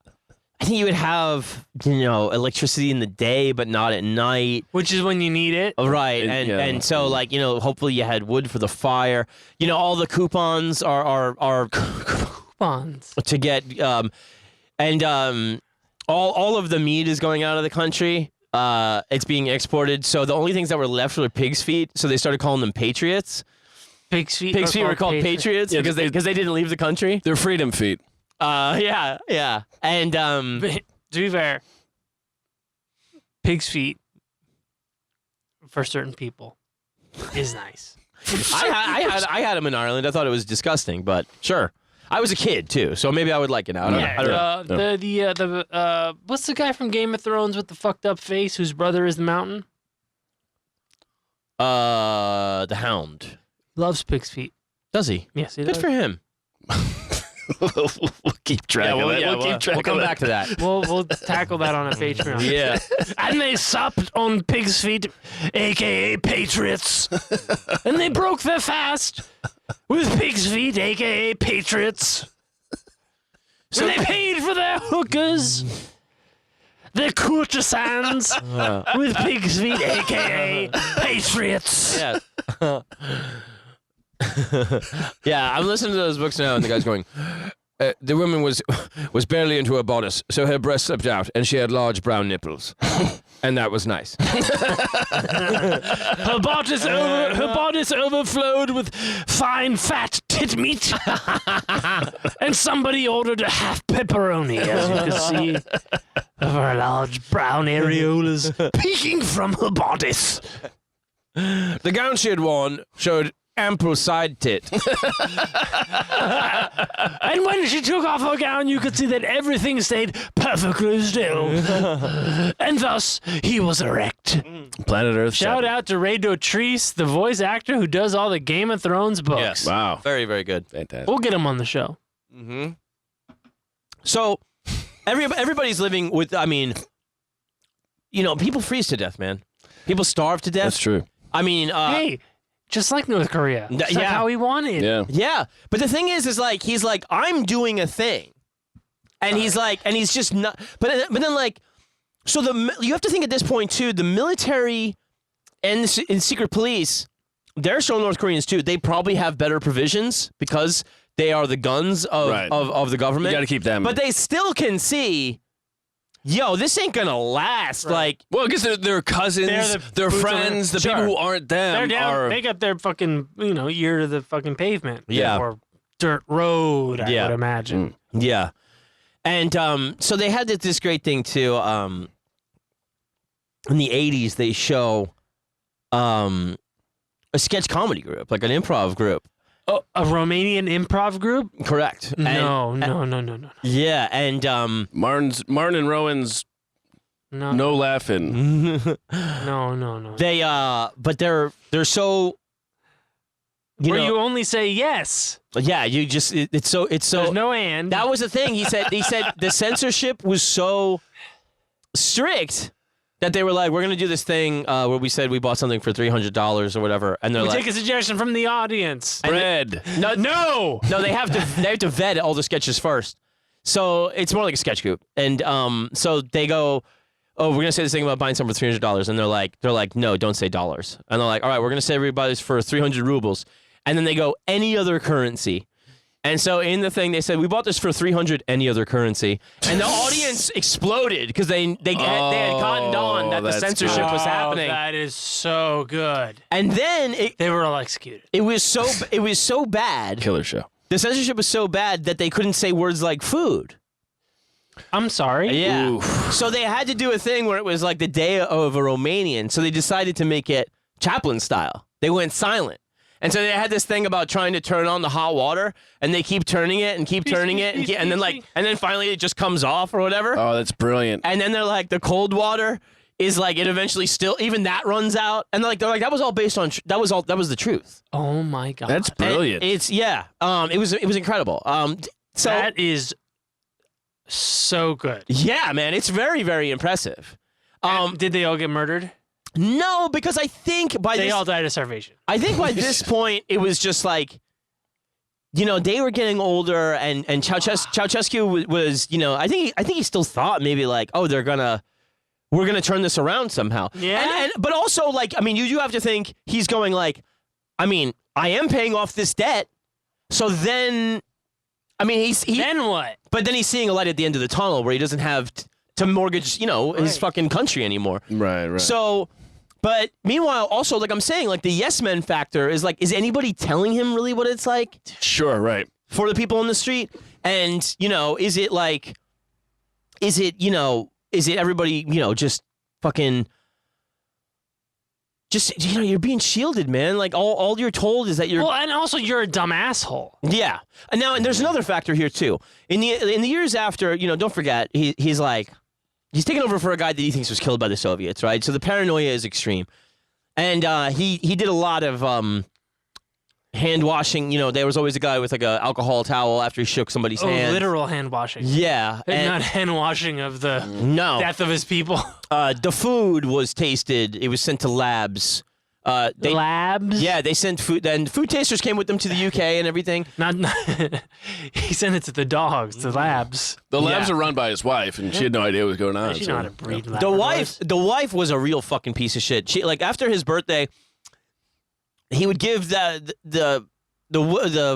I think you would have, electricity in the day but not at night. Which is when you need it. Right. Yeah. And so like, hopefully you had wood for the fire. All the coupons are Bonds. to get all of the meat is going out of the country. It's being exported. So the only things that were left were pig's feet. So they started calling them patriots. Pig's feet. Pig's feet were called patriots Yeah, because they didn't leave the country. They're freedom feet. Yeah. And To be fair, pig's feet for certain people is nice. I had them in Ireland. I thought it was disgusting, but sure. I was a kid too, so maybe I would like it now. I don't know. What's the guy from Game of Thrones with the fucked up face whose brother is the Mountain? The Hound. Loves pig's feet. Does he? Yes, he Good does. for him. We'll keep track of it. We'll keep track. We'll come back to that. We'll tackle that on a Patreon. Yeah. And they supped on pig's feet, a.k.a. patriots. And they broke their fast with pig's feet, a.k.a. patriots. So they paid for their hookers, their courtesans, with pig's feet, a.k.a. patriots. Yeah. Yeah, I'm listening to those books now, and the guy's going, the woman was barely into her bodice, so her breast slipped out, and she had large brown nipples. And that was nice. Her bodice overflowed with fine fat tit meat. And somebody ordered a half pepperoni, as you can see, of her large brown areolas peeking from her bodice. The gown she had worn showed ample side tit. And when she took off her gown, you could see that everything stayed perfectly still. And thus, he was erect. Planet Earth. Shout out to Ray Dotrice, the voice actor who does all the Game of Thrones books. Yes. Wow. Very, very good. Fantastic. We'll get him on the show. Mm-hmm. So, everybody's living with, people freeze to death, man. People starve to death. That's true. Hey, just like North Korea. That's like how he wanted. Yeah. Yeah, but the thing is he's like, I'm doing a thing, and he's just not. But then so you have to think at this point too. The military and secret police, they're still North Koreans too. They probably have better provisions because they are the guns of the government. You got to keep them. But they still can see. Yo, this ain't gonna last. Like, well, because they're cousins, they're friends, the people who aren't them they got their fucking, ear to the fucking pavement. Yeah. Or dirt road, I would imagine. Yeah. And so they had this great thing too. In the 80s, they show a sketch comedy group, like an improv group. Oh, a Romanian improv group? Correct. No. Yeah, and Martin and Rowan's no laughing. No. They but they're so Where you only say yes. Yeah, you just it's so There's no and. That was the thing. He said the censorship was so strict that they were like, we're gonna do this thing where we said we bought something for $300 or whatever, and they're we like, take a suggestion from the audience. Bread. No, they have to vet all the sketches first. So it's more like a sketch group, and so they go, oh, we're gonna say this thing about buying something for $300, and they're like, no, don't say dollars, and they're like, all right, we're gonna say everybody's for 300 rubles, and then they go any other currency. And so in the thing, they said, we bought this for 300 any other currency. And the audience exploded because they had cottoned on that the censorship was happening. That is so good. And then they were all executed. It was so bad. Killer show. The censorship was so bad that they couldn't say words like food. I'm sorry? Yeah. Oof. So they had to do a thing where it was like the day of a Romanian. So they decided to make it Chaplin style. They went silent. And so they had this thing about trying to turn on the hot water, and they keep turning it and keep turning it, and then finally it just comes off or whatever. Oh, that's brilliant. And then they're like, the cold water is like, it eventually still, even that runs out, and they're like that was all based on that was the truth. Oh my god, that's brilliant. And it was incredible. So that is so good. Yeah, man, it's very, very impressive. Did they all get murdered? No, because I think they all died of starvation. I think by this point it was just like, they were getting older, and Ceausescu was, I think he still thought maybe like, oh, we're gonna turn this around somehow. Yeah. But also, like, I mean, you do have to think he's going like, I mean, I am paying off this debt, so then, I mean, then what? But then he's seeing a light at the end of the tunnel where he doesn't have to mortgage, his fucking country anymore. Right. So, but meanwhile, also, like I'm saying, like the yes men factor is like, is anybody telling him really what it's like? Sure, right. For the people on the street? And, is it everybody, just fucking, you're being shielded, man. Like all you're told is that you're. Well, and also you're a dumb asshole. Yeah. And there's another factor here too. In the years after, don't forget, he's taken over for a guy that he thinks was killed by the Soviets, right? So the paranoia is extreme. And he did a lot of hand washing. There was always a guy with like a alcohol towel after he shook somebody's hand. Literal hand washing. Yeah. Not hand washing of the death of his people. The food was tasted. It was sent to labs. Labs? Yeah, they sent food. Then food tasters came with them to the UK and everything. He sent it to the dogs, the labs. The labs are run by his wife, and she had no idea what was going on. She didn't know how to breed labs. The wife was a real fucking piece of shit. She, like, after his birthday, he would give the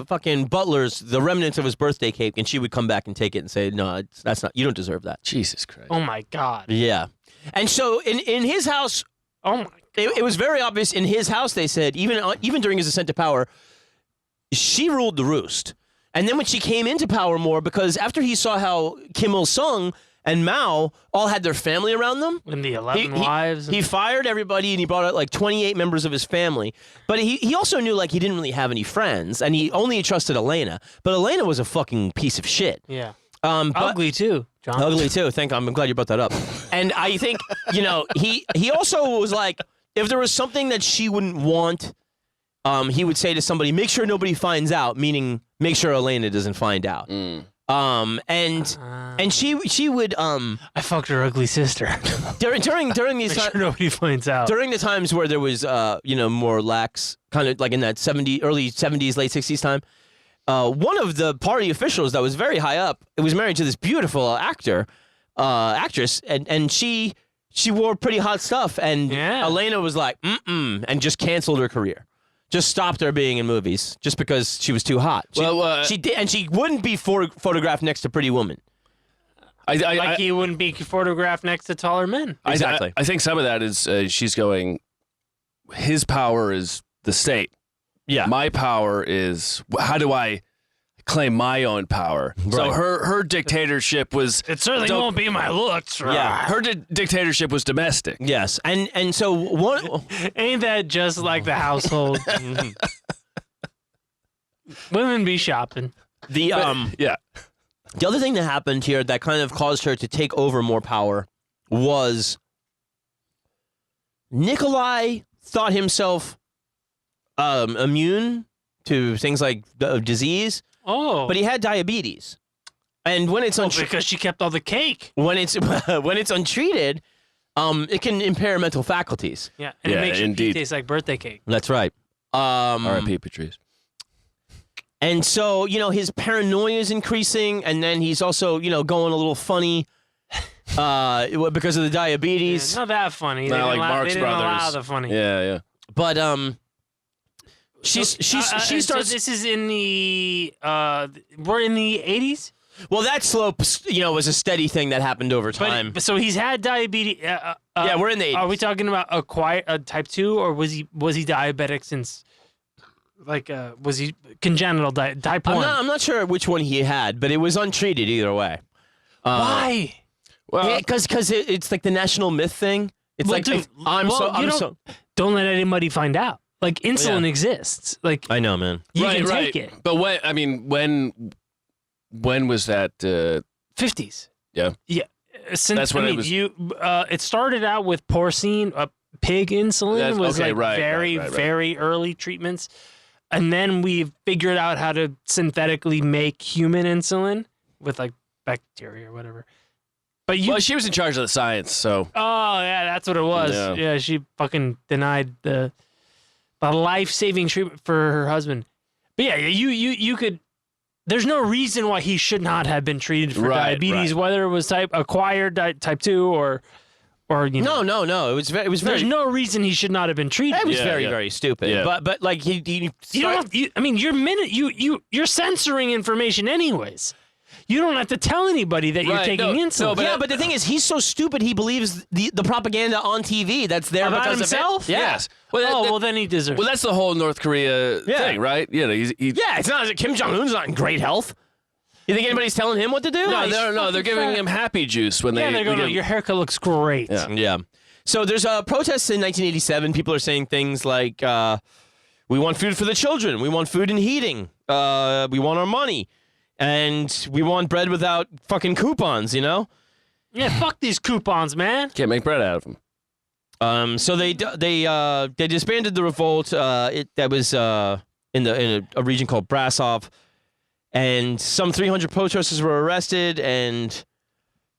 fucking butlers the remnants of his birthday cake, and she would come back and take it and say, no, that's not, you don't deserve that. Jesus Christ. Oh my god. Yeah. And so in his house, oh my. It was very obvious in his house, they said, even during his ascent to power, she ruled the roost. And then when she came into power more, because after he saw how Kim Il-sung and Mao all had their family around them. And the 11 wives. He fired everybody, and he brought out like 28 members of his family. But he also knew like he didn't really have any friends, and he only trusted Elena. But Elena was a fucking piece of shit. Yeah. Ugly too, John. Ugly too. I'm glad you brought that up. And I think, he also was like, if there was something that she wouldn't want, he would say to somebody, make sure nobody finds out, meaning make sure Elena doesn't find out. And she would I fucked her ugly sister. during these make sure nobody finds out. During the times where there was more lax, kind of like in that early 70s, late 60s time, one of the party officials that was very high up, was married to this beautiful actress, and she wore pretty hot stuff, and Elena was like, and just canceled her career. Just stopped her being in movies just because she was too hot. She did, and she wouldn't be photographed next to pretty women. He wouldn't be photographed next to taller men. Exactly. I think some of that is she's going, his power is the state. Yeah. My power is, how do I claim my own power? Right. So her dictatorship was... It certainly won't be my looks. Yeah. Her dictatorship was domestic. Yes. And so one... Ain't that just like the household? Women be shopping. Yeah. The other thing that happened here that kind of caused her to take over more power was Nicolae thought himself immune to things like disease. Oh. But he had diabetes. And when it's because she kept all the cake. When it's untreated, it can impair mental faculties. Yeah, and it makes your pee taste like birthday cake. That's right. R.I.P. Patrice. And so, his paranoia is increasing, and then he's also, going a little funny. because of the diabetes. Yeah, not that funny. Not like they Marx didn't allow Brothers. the funny. Yeah. But she starts. So this is in the we're in the 80s. Well, that slope, was a steady thing that happened over time. But so he's had diabetes. Yeah, we're in the 80s. Are we talking about acquired type 2, or was he diabetic since? Was he congenital type 1? I'm not sure which one he had, but it was untreated either way. Why? Well, because it's like the national myth thing. It's Well, like dude, don't let anybody find out. Like insulin exists. Like I know, man. you can take it. But when was that? 50s. Yeah. Yeah. Since That's when I it mean, was- it started out with porcine, pig insulin That's- was okay, like right, very, right. very early treatments. And then we figured out how to synthetically make human insulin with like bacteria or whatever. But Well, she was in charge of the science, so oh yeah, that's what it was. Yeah. Yeah, she fucking denied the life-saving treatment for her husband. But yeah, you could. There's no reason why he should not have been treated for diabetes, whether it was acquired type 2 or No. It was very. There's no reason he should not have been treated. It was Yeah, very, yeah. very stupid. Yeah. But like he You don't have, I mean, you're censoring information anyways. You don't have to tell anybody that you're Right, taking no, insulin. no, but- but the thing is, he's so stupid. He believes the propaganda on TV that's there About because himself? of it. Yeah. yes. Well, well, then he deserves. well, that's the whole North Korea Yeah. thing, right? Yeah, Yeah, it's not. Kim Jong Un's not in great health. You think anybody's telling him what to do? No, they're giving him happy juice when yeah, they. they're going, give- your haircut looks great. Yeah. Yeah. So there's protests in 1987. People are saying things like, we want food for the children. We want food and heating. We want our money. And we want bread without fucking coupons, Yeah, fuck these coupons, man. Can't make bread out of them. So they disbanded the revolt. That was in a region called Brasov. And some 300 protesters were arrested, and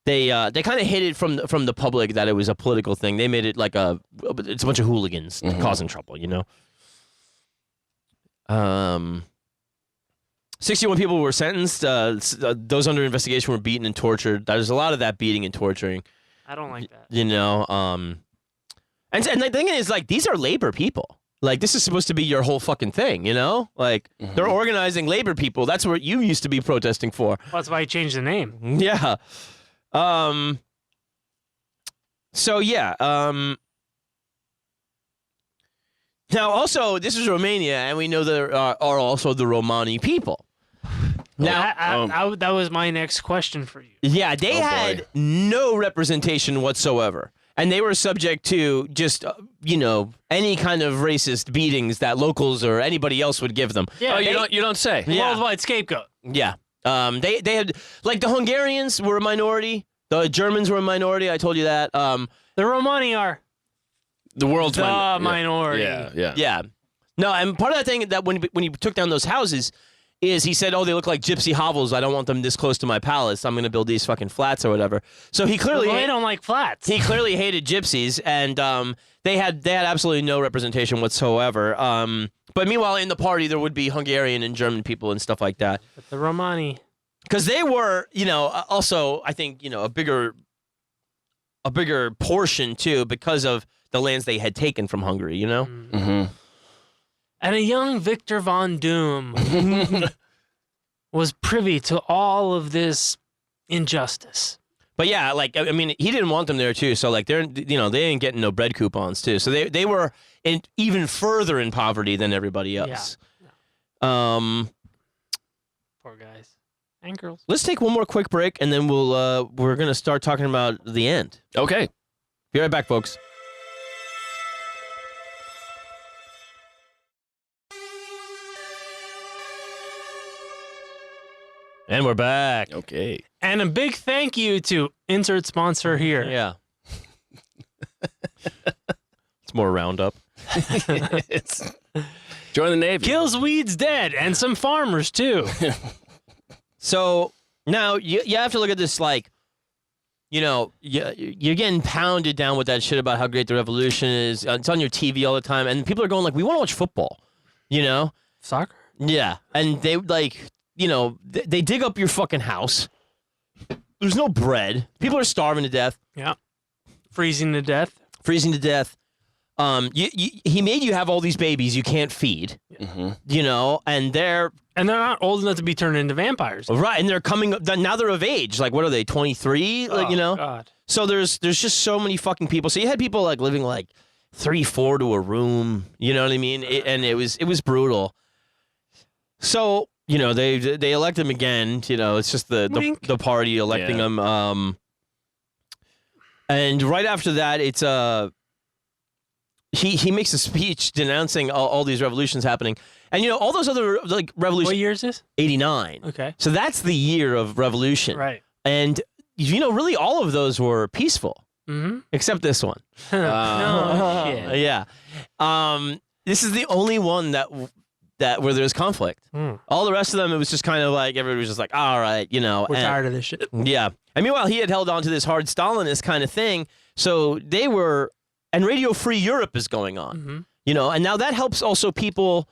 they kind of hid it from the public that it was a political thing. They made it like it's a bunch of hooligans causing trouble, 61 people were sentenced. Those under investigation were beaten and tortured. There's a lot of that beating and torturing, I don't like that. And the thing is, like, these are labor people. Like, this is supposed to be your whole fucking thing, Like, they're organizing labor people. That's what you used to be protesting for. Well, that's why he changed the name. Yeah. So, yeah. Now, also, this is Romania, and we know there are also the Romani people. Now, that was my next question for you. yeah, they Oh, boy. had no representation whatsoever. And they were subject to just, any kind of racist beatings that locals or anybody else would give them. Yeah, You don't say. Yeah. worldwide scapegoat. Yeah. They had, like, the Hungarians were a minority. The Germans were a minority. I told you that. The Romani are The world's the minority. minority. Yeah. Yeah. No, and part of that thing that when he took down those houses is he said, they look like gypsy hovels. I don't want them this close to my palace. I'm going to build these fucking flats or whatever. So he clearly Well, they don't like flats. he clearly hated gypsies, and they had absolutely no representation whatsoever. But meanwhile, in the party, there would be Hungarian and German people and stuff like that. But the Romani. Because they were, also, I think, a bigger portion, too, because of the lands they had taken from Hungary, Mm-hmm. And a young Victor von Doom was privy to all of this injustice. But yeah, like, I mean, he didn't want them there, too. So, like, they ain't getting no bread coupons, too. So they were even further in poverty than everybody else. Poor guys. And girls. Let's take one more quick break, and then we're going to start talking about the end. Okay. Be right back, folks. And we're back. Okay. And a big thank you to insert sponsor here. Yeah. It's more Roundup. Join the Navy. Kills weeds dead, and some farmers too. So now you have to look at this like, you're getting pounded down with that shit about how great the revolution is. It's on your TV all the time, and people are going like, we want to watch football, Soccer? Yeah, and they like, they dig up your fucking house, there's no bread. People are starving to death. Yeah. Freezing to death. Freezing to death. He made you have all these babies you can't feed. You know, and they're not old enough to be turned into vampires. right, and they're coming now. They're of age. Like, what are they? 23? Like, you know. God. So there's just so many fucking people. So you had people like living like 3-4 to a room. You know what I mean? And it was brutal. So you know they elect him again. You know, it's just the party electing him. And right after that, it's he makes a speech denouncing all these revolutions happening. And, you know, all those other, like, revolutions... What year is this? 89. Okay. So that's the year of revolution. Right. And, you know, really all of those were peaceful. Mm-hmm. Except this one. No shit. Yeah. This is the only one that where there's conflict. All the rest of them, it was just kind of like, everybody was just like, all right, you know. We're tired of this shit. Yeah. And meanwhile, he had held on to this hard Stalinist kind of thing. So they were... And Radio Free Europe is going on. You know, and now that helps also people...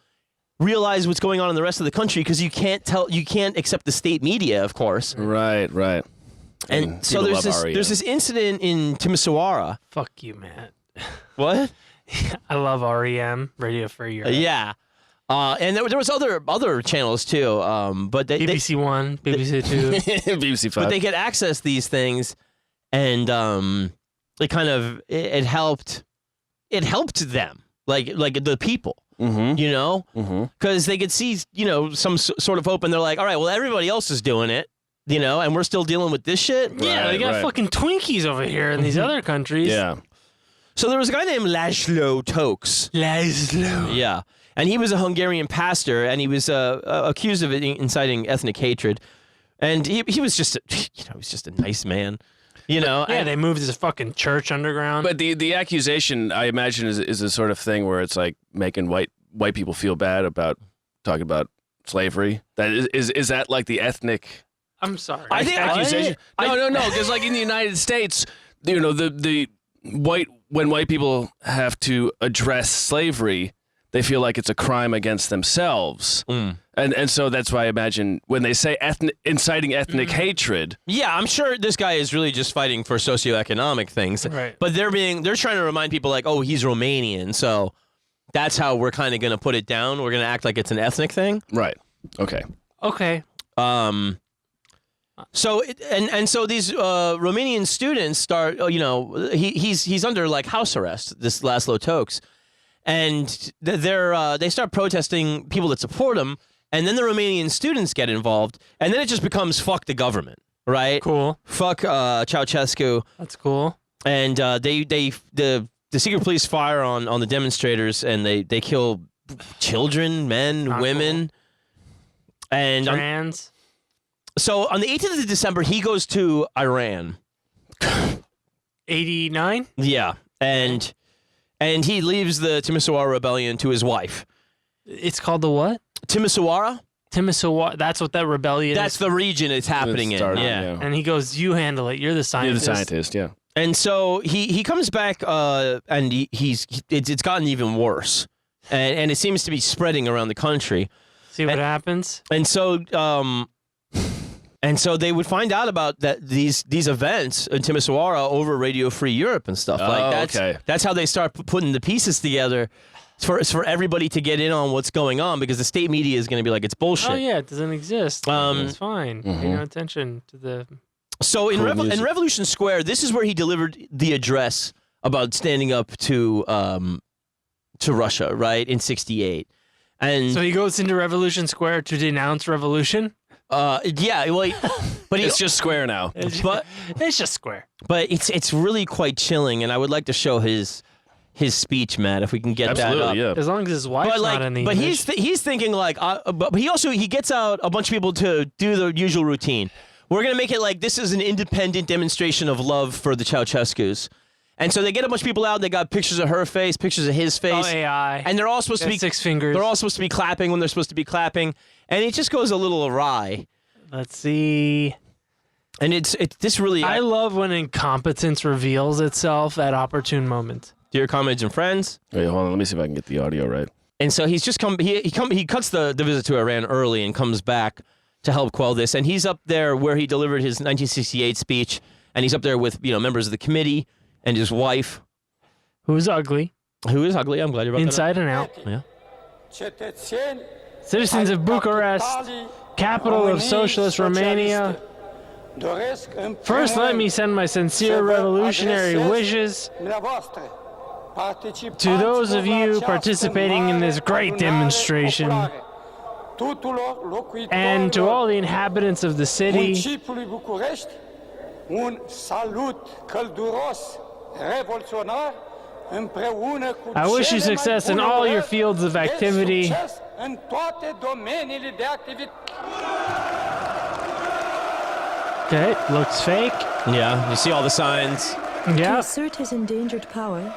realize what's going on in the rest of the country because you can't accept the state media, of course. Right. And so there's this incident in Timisoara. Fuck you, Matt. What? I love REM, Radio Free Europe. Yeah. And there was other channels too. But BBC One, BBC Two, BBC 5. But they could access these things, and it kind of it helped them, like the people. You know, because they could see, you know, some sort of hope, and they're like, all right, well, everybody else is doing it, you know, and we're still dealing with this shit. Yeah, they got fucking Twinkies over here in these other countries. Yeah. So there was a guy named Laszlo Tokes. Laszlo. Yeah, and he was a Hungarian pastor, and he was accused of inciting ethnic hatred, and he was just, he's just a nice man. You know, yeah, they moved his fucking church underground. But the accusation, I imagine, is a sort of thing where it's like making white people feel bad about talking about slavery. That is that like the ethnic? I'm sorry. I think accusation. No, because like in the United States, you know, when white people have to address slavery, they feel like it's a crime against themselves. And so that's why I imagine when they say inciting ethnic hatred. Yeah, I'm sure this guy is really just fighting for socioeconomic things. Right. But they're trying to remind people like, oh, he's Romanian, so that's how we're kind of going to put it down. We're going to act like it's an ethnic thing. Right. Okay. So so these Romanian students start, you know, he's under like house arrest, this Laszlo Tokes, and they start protesting people that support him. And then the Romanian students get involved, and then it just becomes fuck the government, right? Cool. Fuck Ceausescu. That's cool. And the secret police fire on the demonstrators, and they kill children, men, Not women, and trans. So on the 18th of December, he goes to Iran. 89. Yeah, and he leaves the Timisoara rebellion to his wife. It's called the what? Timisoara? Timisoara. That's what that rebellion That's is. the region it's happening in. Yeah. And he goes, you handle it. You're the scientist. You're the scientist, yeah. And so he comes back, and it's gotten even worse. And it seems to be spreading around the country. See what happens? And so they would find out about these events in Timisoara over Radio Free Europe and stuff. That's how they start putting the pieces together. It's for everybody to get in on what's going on, because the state media is going to be like, it's bullshit. Oh yeah, it doesn't exist. It's fine. Pay no attention to the. So in Revolution Square, this is where he delivered the address about standing up to Russia, right, in '68. And so he goes into Revolution Square to denounce revolution. Yeah, well, but it's just square now. It's just square. But it's really quite chilling, and I would like to show his speech, Matt, if we can get that up. Yeah. As long as his wife's not in the But image. he's thinking like, but he gets out a bunch of people to do the usual routine. We're gonna make it like this is an independent demonstration of love for the Ceausescus. And so they get a bunch of people out. They got pictures of her face, pictures of his face, AI, and they're all supposed to be 6 fingers. They're all supposed to be clapping when they're supposed to be clapping, and it just goes a little awry. Let's see. And it's this really. I love when incompetence reveals itself at opportune moments. Dear comrades and friends. Wait, hold on. Let me see if I can get the audio right. And so he's just come. He cuts the visit to Iran early and comes back to help quell this. And he's up there where he delivered his 1968 speech, and he's up there with members of the committee and his wife, Who's ugly, who is ugly. I'm glad you brought inside and out. that up. Citizens of Bucharest, capital of socialist Romania. First, let me send my sincere revolutionary wishes to those of you participating in this great demonstration and to all the inhabitants of the city. I wish you success in all your fields of activity. Okay, looks fake. Yeah, you see all the signs. To Yeah. assert his endangered power,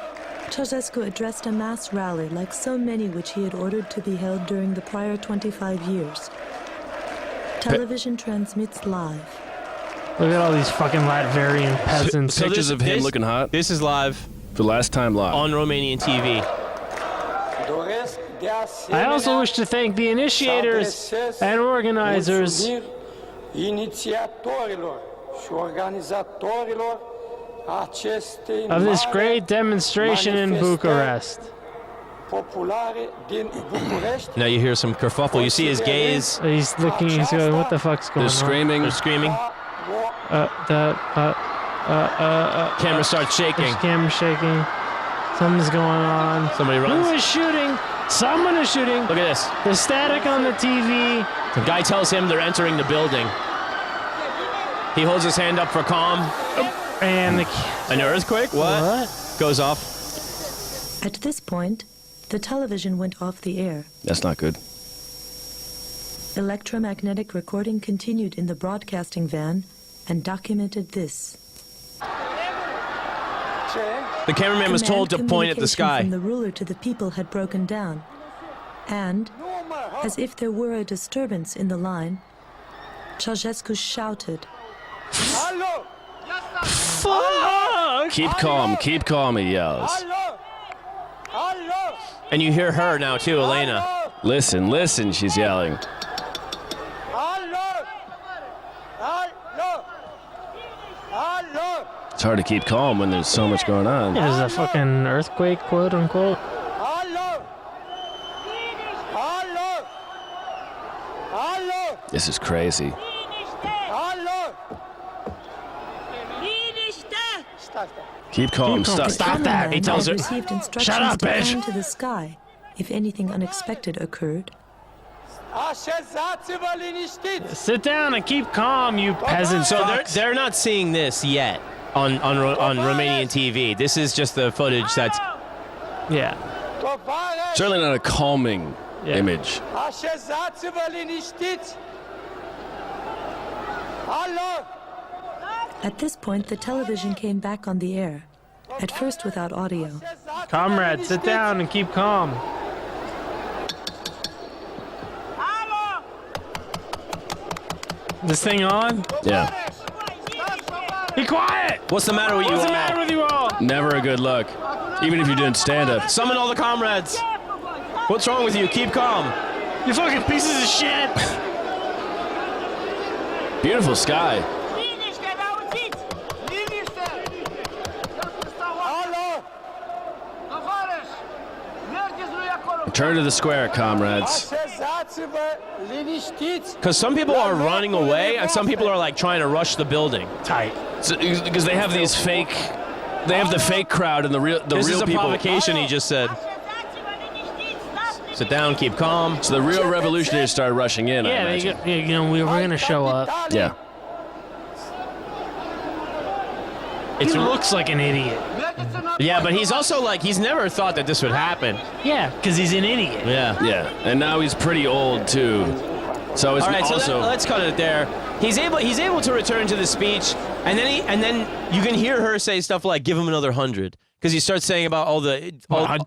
Ceausescu addressed a mass rally like so many which he had ordered to be held during the prior 25 years. Television transmits live. Look at all these fucking Latvian peasants. So Pictures of him looking hot. This is live For last time live. on Romanian TV. I also wish to thank the initiators and organizers of this great demonstration in Bucharest. Now you hear some kerfuffle. You see his gaze. He's looking, he's going, what the fuck's going They're on? screaming. They're screaming. Camera starts shaking. There's camera shaking. Something's going on. Somebody runs. Who is shooting? Someone is shooting. Look at this. The static on the TV. The guy tells him they're entering the building. He holds his hand up for calm. And the... An earthquake? What? Goes off. At this point, the television went off the air. That's not good. Electromagnetic recording continued in the broadcasting van and documented this. The cameraman was told to Command point at the communication sky. from the ruler to the people had broken down. And, as if there were a disturbance in the line, Ceausescu shouted, Fuck! Keep calm, he yells. And you hear her now too, Elena. Listen, she's yelling. It's hard to keep calm when there's so much going on. There's a fucking earthquake, quote unquote. This is crazy. Keep calm. calm. Stop that. He tells her. Received instructions Shut up, to bitch. climb to the sky if anything unexpected occurred. Sit down and keep calm, you peasants. So they're not seeing this yet on Romanian TV. This is just the footage that's. Yeah. Certainly not a calming image. At this point, the television came back on the air, at first without audio. Comrade, sit down and keep calm. This thing on? Yeah. Be quiet! What's the matter with you What's the all? matter with you all? Never a good look. Even if you're doing stand-up. Summon all the comrades. What's wrong with you? Keep calm. You fucking pieces of shit! Beautiful sky. Return to the square, comrades. Because some people are running away and some people are like trying to rush the building. Tight. Because they have these fake... They have the fake crowd and the real This is real a people. provocation, he just said. Sit down, keep calm. So the real revolutionaries started rushing in, I Yeah, imagine. we were gonna show up. Yeah. He looks like an idiot. Yeah, but he's also like, he's never thought that this would happen. Yeah, because he's an idiot. Yeah. Yeah. And now he's pretty old, too. So it's All right, also... so let's cut it there. He's able to return to the speech, and then you can hear her say stuff like, "Give him another 100," because he starts saying about all the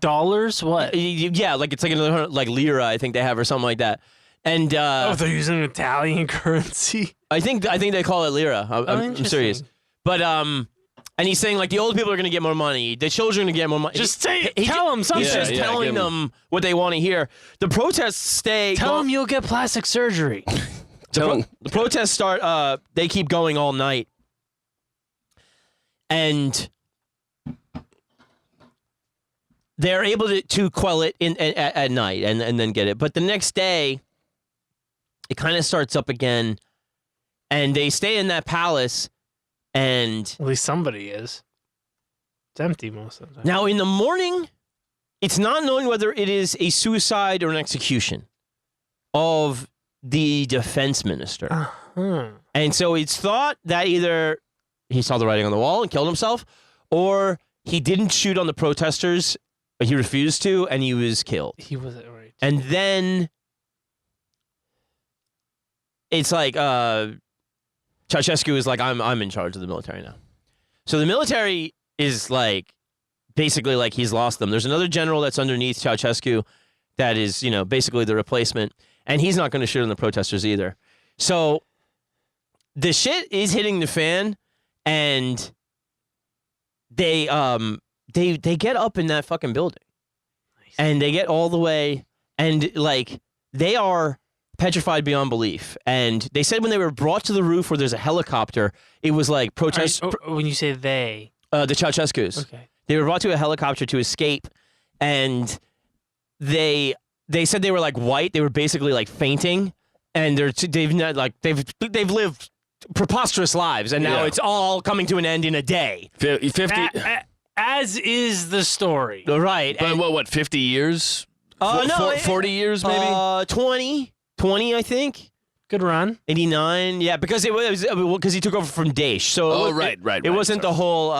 dollars? What? yeah, like it's like another 100, like lira, I think they have or something like that. And They're using Italian currency. I think they call it lira. I'm serious. But and he's saying like the old people are going to get more money, the children are going to get more money. Just tell them something. He's just telling them what they want to hear. The protests stay. Tell them you'll get plastic surgery. The protests start. They keep going all night, and they're able to quell it at night and then get it. But the next day, it kind of starts up again, and they stay in that palace. And at least somebody is. It's empty most of the time. Now in the morning, it's not known whether it is a suicide or an execution of the defense minister. Uh-huh. And so it's thought that either he saw the writing on the wall and killed himself, or he didn't shoot on the protesters, but he refused to, and he was killed. He wasn't right. And then it's like Ceausescu is like, I'm in charge of the military now. So the military is like, basically like he's lost them. There's another general that's underneath Ceausescu that is, basically the replacement. And he's not going to shoot on the protesters either. So the shit is hitting the fan, and they get up in that fucking building. Nice. And they get all the way, and like they are petrified beyond belief. And they said when they were brought to the roof where there's a helicopter, it was like protest. When you say they, the Ceausescus. Okay. They were brought to a helicopter to escape, and they said they were like white. They were basically like fainting, and they've lived preposterous lives, and now it's all coming to an end in a day. 50. As is the story. Right. But what 50 years? No, 40 years maybe? 20, I think. Good run. 89. Yeah, because because he took over from Daesh. So right. It wasn't the whole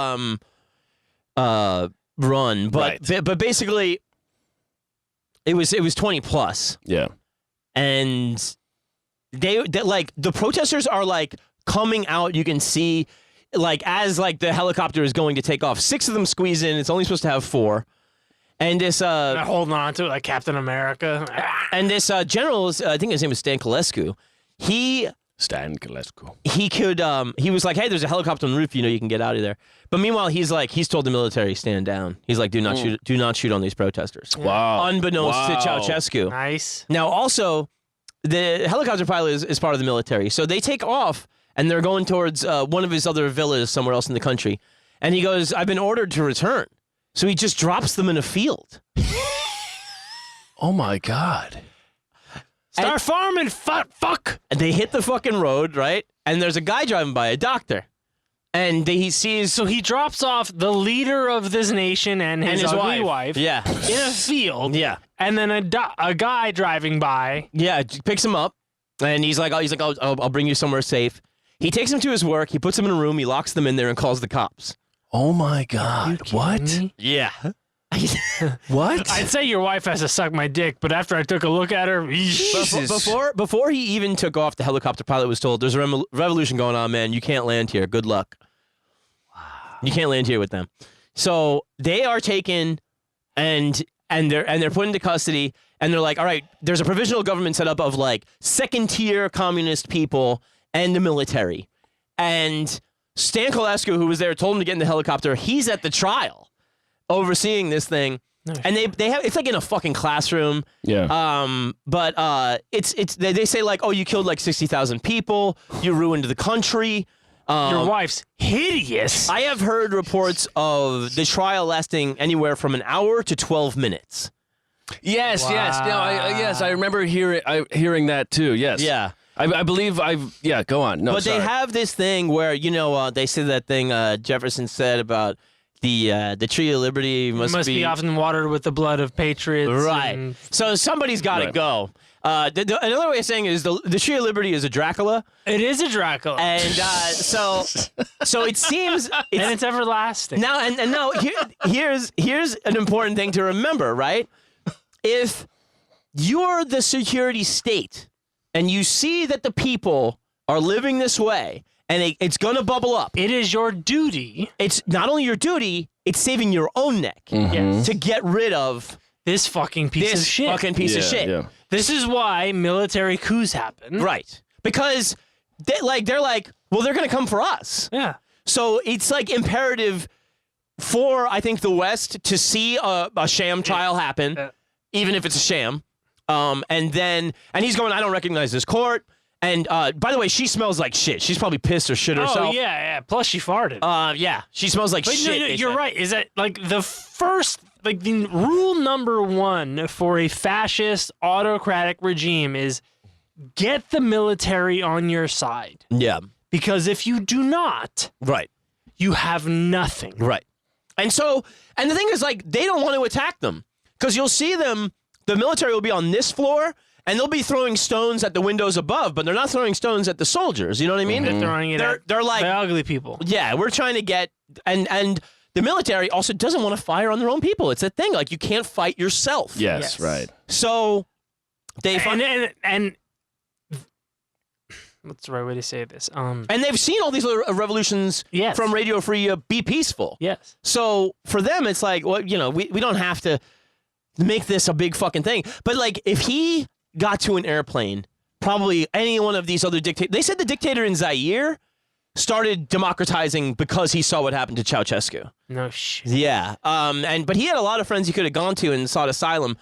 run, but basically it was 20 plus. Yeah. And they like the protesters are like coming out. You can see like as like the helicopter is going to take off, 6 of them squeeze in. It's only supposed to have 4. And this they're holding on to it like Captain America. And this general, I think his name is Nicolae Ceausescu. He could he was like, hey, there's a helicopter on the roof, you can get out of there. But meanwhile, he's told the military, stand down. He's like, do not shoot on these protesters. Wow. Unbeknownst to Ceausescu. Nice. Now also, the helicopter pilot is part of the military. So they take off and they're going towards one of his other villas somewhere else in the country. And he goes, I've been ordered to return. So he just drops them in a field. Oh my God. Start farming, fuck. And they hit the fucking road, right? And there's a guy driving by, a doctor. And he sees... So he drops off the leader of this nation and his ugly wife. Yeah. In a field. Yeah. And then a guy driving by. Yeah, picks him up. And he's like, I'll bring you somewhere safe. He takes him to his work. He puts him in a room. He locks them in there and calls the cops. Oh my God. What? Me? Yeah. What? I'd say your wife has to suck my dick, but after I took a look at her, before he even took off, the helicopter pilot was told, there's a revolution going on, man. You can't land here. Good luck. Wow. You can't land here with them. So they are taken and they're put into custody, and they're like, all right, there's a provisional government set up of like second-tier communist people and the military. And Nicolae, who was there, told him to get in the helicopter. He's at the trial, overseeing this thing. Nice. And they have, it's like in a fucking classroom. Yeah. But they say like, oh, you killed like 60,000 people. You ruined the country. Your wife's hideous. I have heard reports of the trial lasting anywhere from an hour to 12 minutes. Yes. Wow. Yes. No. I remember hearing that too. Yes. Yeah. I believe go on. No, but sorry. they have this thing where, they say that thing Jefferson said about the tree of liberty must be often watered with the blood of patriots. Right. So somebody's got to go. Another way of saying it is the tree of liberty is a Dracula. It is a Dracula. And so it seems... and it's everlasting. Now, and now here's an important thing to remember, right? If you're the security state and you see that the people are living this way and it's going to bubble up. It is your duty. It's not only your duty, it's saving your own neck to get rid of this fucking piece of shit. Yeah. This is why military coups happen. Right. Because they're like, well, they're going to come for us. Yeah. So it's like imperative for, I think, the West to see a sham trial happen, even if it's a sham. And he's going, I don't recognize this court. And by the way, she smells like shit. She's probably pissed or shit herself. Oh yeah. Plus she farted. Yeah, she smells like But shit. no, you're right. Is that like the first, like the rule number one for a fascist autocratic regime is get the military on your side. Yeah. Because if you do not, Right. you have nothing. Right. And the thing is, like, they don't want to attack them because you'll see them. The military will be on this floor. And they'll be throwing stones at the windows above, but they're not throwing stones at the soldiers. You know what I mean? They're throwing it at they're like the ugly people. Yeah, we're trying to get and the military also doesn't want to fire on their own people. It's a thing. Like you can't fight yourself. Yes, right. So they and what's the right way to say this? and they've seen all these other revolutions Yes. from Radio Free be peaceful. Yes. So for them, it's like, well, you know, we don't have to make this a big fucking thing. But like, if he got to an airplane, probably any one of these other dictators. They said the dictator in Zaire started democratizing because he saw what happened to Ceausescu. No shit. Yeah. But he had a lot of friends he could have gone to and sought asylum.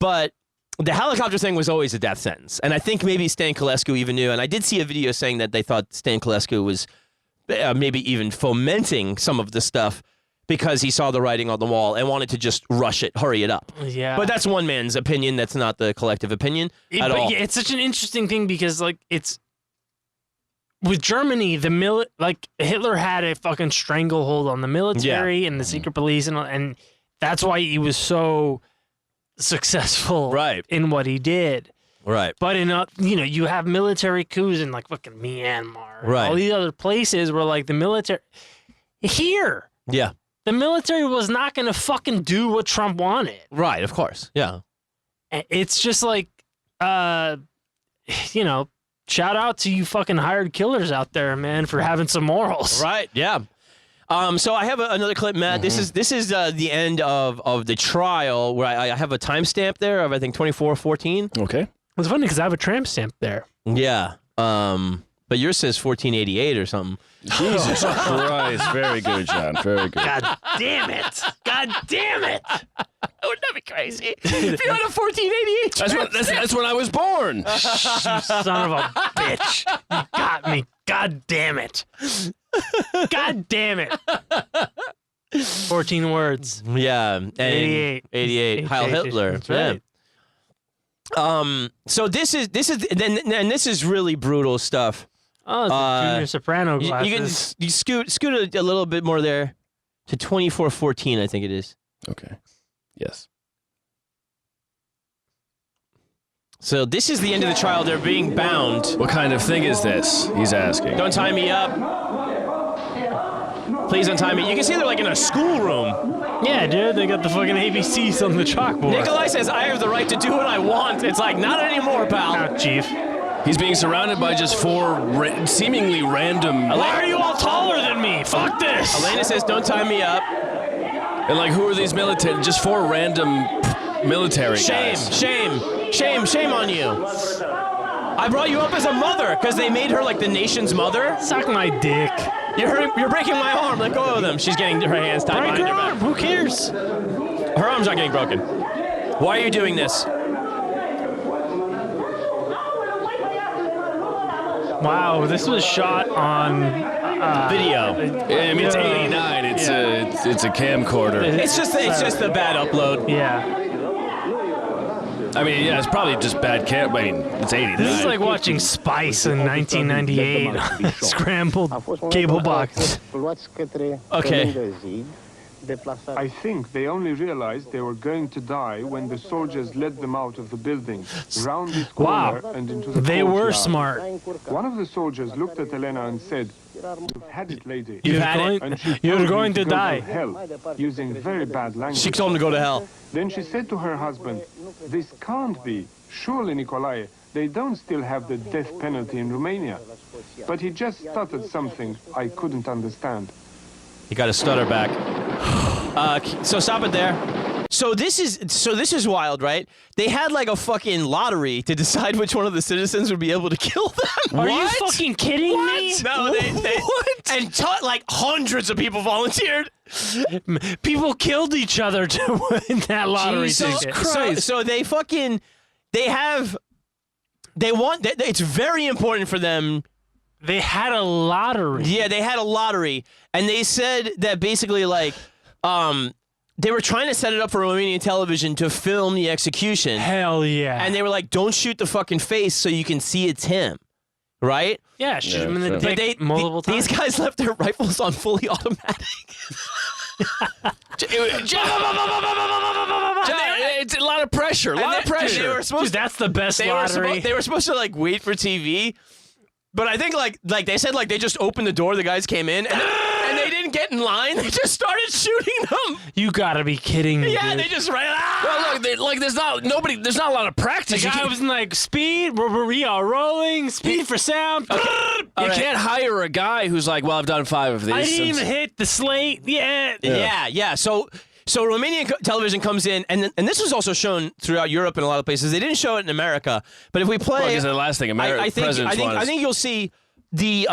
But the helicopter thing was always a death sentence. And I think maybe Stan Nicolae even knew. And I did see a video saying that they thought Stan Nicolae was maybe even fomenting some of the stuff because he saw the writing on the wall and wanted to just rush it, hurry it up. Yeah. But that's one man's opinion. That's not the collective opinion at all. Yeah, it's such an interesting thing because, like, it's with Germany, like Hitler had a fucking stranglehold on the military and the secret police, and that's why he was so successful in what he did. Right. But you have military coups in like fucking Myanmar, Right. all these other places where like the military here. Yeah. The military was not going to fucking do what Trump wanted. Right, of course. Yeah. It's just like, shout out to you fucking hired killers out there, man, for having some morals. Right, yeah. So I have another clip, Matt. This is the end of the trial where I have a timestamp there of, I think, 24:14. Okay. It's funny because I have a tramp stamp there. Yeah. But yours says 1488 or something. Jesus Christ. Very good, John. Very good. God damn it. God damn it. Wouldn't that be crazy? If you had a 1488. That's when I was born. You son of a bitch. You got me. God damn it. God damn it. 14 words. Yeah. And 88. Heil Hitler. That's right. Yeah. So this is really brutal stuff. Oh, it's the Junior Soprano glasses. You scoot a little bit more there to 24:14, I think it is. Okay. Yes. So this is the end of the trial. They're being bound. What kind of thing is this? He's asking. Don't tie me up. Please untie me. You can see they're like in a schoolroom. Yeah, dude, they got the fucking ABCs on the chalkboard. Nicolae says, I have the right to do what I want. It's like, not anymore, pal. Out, Chief. He's being surrounded by just four seemingly random... Why are you all taller than me? Fuck this. Elena says, don't tie me up. And like, who are these military... Just four random military guys. Shame on you. I brought you up as a mother because they made her like the nation's mother. Suck my dick. You're breaking my arm. Let go of them. She's getting her hands tied Break behind her her arm. back. Who cares? Her arm's not getting broken. Why are you doing this? Wow, this was shot on Video. I mean, it's 89. It's a camcorder. It's just the bad upload. Yeah. I mean, yeah, it's probably just bad cam. I mean, it's 89. This is like watching Spice in 1998. Scrambled cable box. Okay. I think they only realized they were going to die when the soldiers led them out of the building, round this corner and into the They were courtyard. smart. One of the soldiers looked at Elena and said, "You've had it, lady." You've had it. And she You're told him going to go die. hell, using very bad language. She told him to go to hell. Then she said to her husband, "This can't be. Surely, Nicolae, they don't still have the death penalty in Romania." But he just stuttered something I couldn't understand. You got to stutter back. So stop it there. So this is wild, right? They had like a fucking lottery to decide which one of the citizens would be able to kill them. Are you fucking kidding me? No, they and like hundreds of people volunteered. People killed each other to win that lottery Jesus ticket. Christ. So they have It's very important for them. They had a lottery. Yeah, they had a lottery, and they said that basically, like, they were trying to set it up for Romanian television to film the execution. Hell yeah. And they were like, don't shoot the fucking face so you can see it's him. Right? Yeah, shoot him in the dick multiple times. These guys left their rifles on fully automatic. It's a lot of pressure. They were supposed Dude, that's the best lottery. They were supposed to like wait for TV, but I think like they said like they just opened the door, the guys came in, and they didn't get in line. They just started shooting them. You gotta be kidding me. Yeah, dude. they just ran. Well, look, there's not a lot of practice. The guy was like, speed, we are rolling, speed for sound. You can't hire a guy who's like, well, I've done 5 of these. I didn't even hit the slate. Yeah. So Romanian television comes in, and this was also shown throughout Europe and a lot of places. They didn't show it in America, but if we play, well, because the last thing I think you'll see the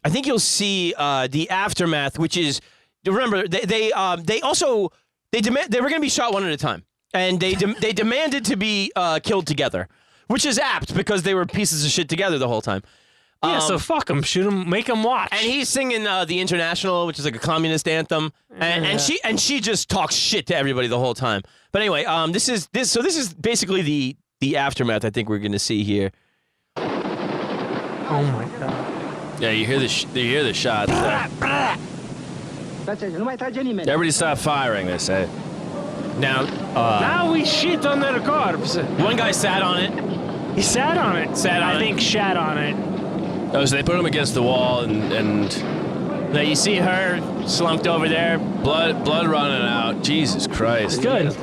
the aftermath, which is, remember they were going to be shot one at a time, and they demanded to be killed together, which is apt because they were pieces of shit together the whole time. Yeah, so fuck them, shoot them, make them watch. And he's singing the International, which is like a communist anthem, and she just talks shit to everybody the whole time. But anyway, this is basically the aftermath I think we're going to see here. Oh my god. Yeah, you hear the shots. Everybody stop firing, they say. Now we shit on their car. One guy sat on it. He sat on it. I think shat on it. Oh, so they put him against the wall, and now you see her slumped over there, blood running out. Jesus Christ! Good.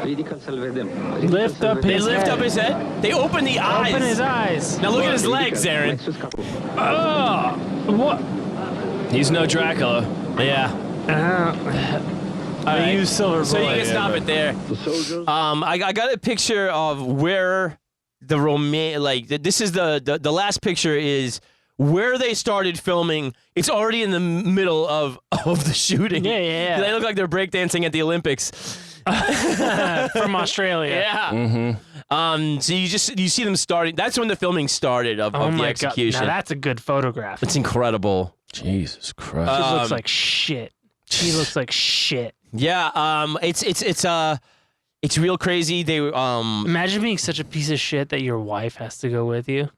Lift up his head. They open the eyes. Open his eyes. Now look at his legs, Aaron. Oh, what? He's no Dracula. Yeah. They use silver bullet. So you can stop it there. I got a picture of where the this is the last picture is where they started filming. It's already in the middle of the shooting. Yeah. They look like they're breakdancing at the Olympics. From Australia. Yeah. Mm-hmm. So you see them starting. That's when the filming started of the execution. God. Now that's a good photograph. It's incredible. Jesus Christ. She looks like shit. She looks like shit. Yeah. It's real crazy. They imagine being such a piece of shit that your wife has to go with you.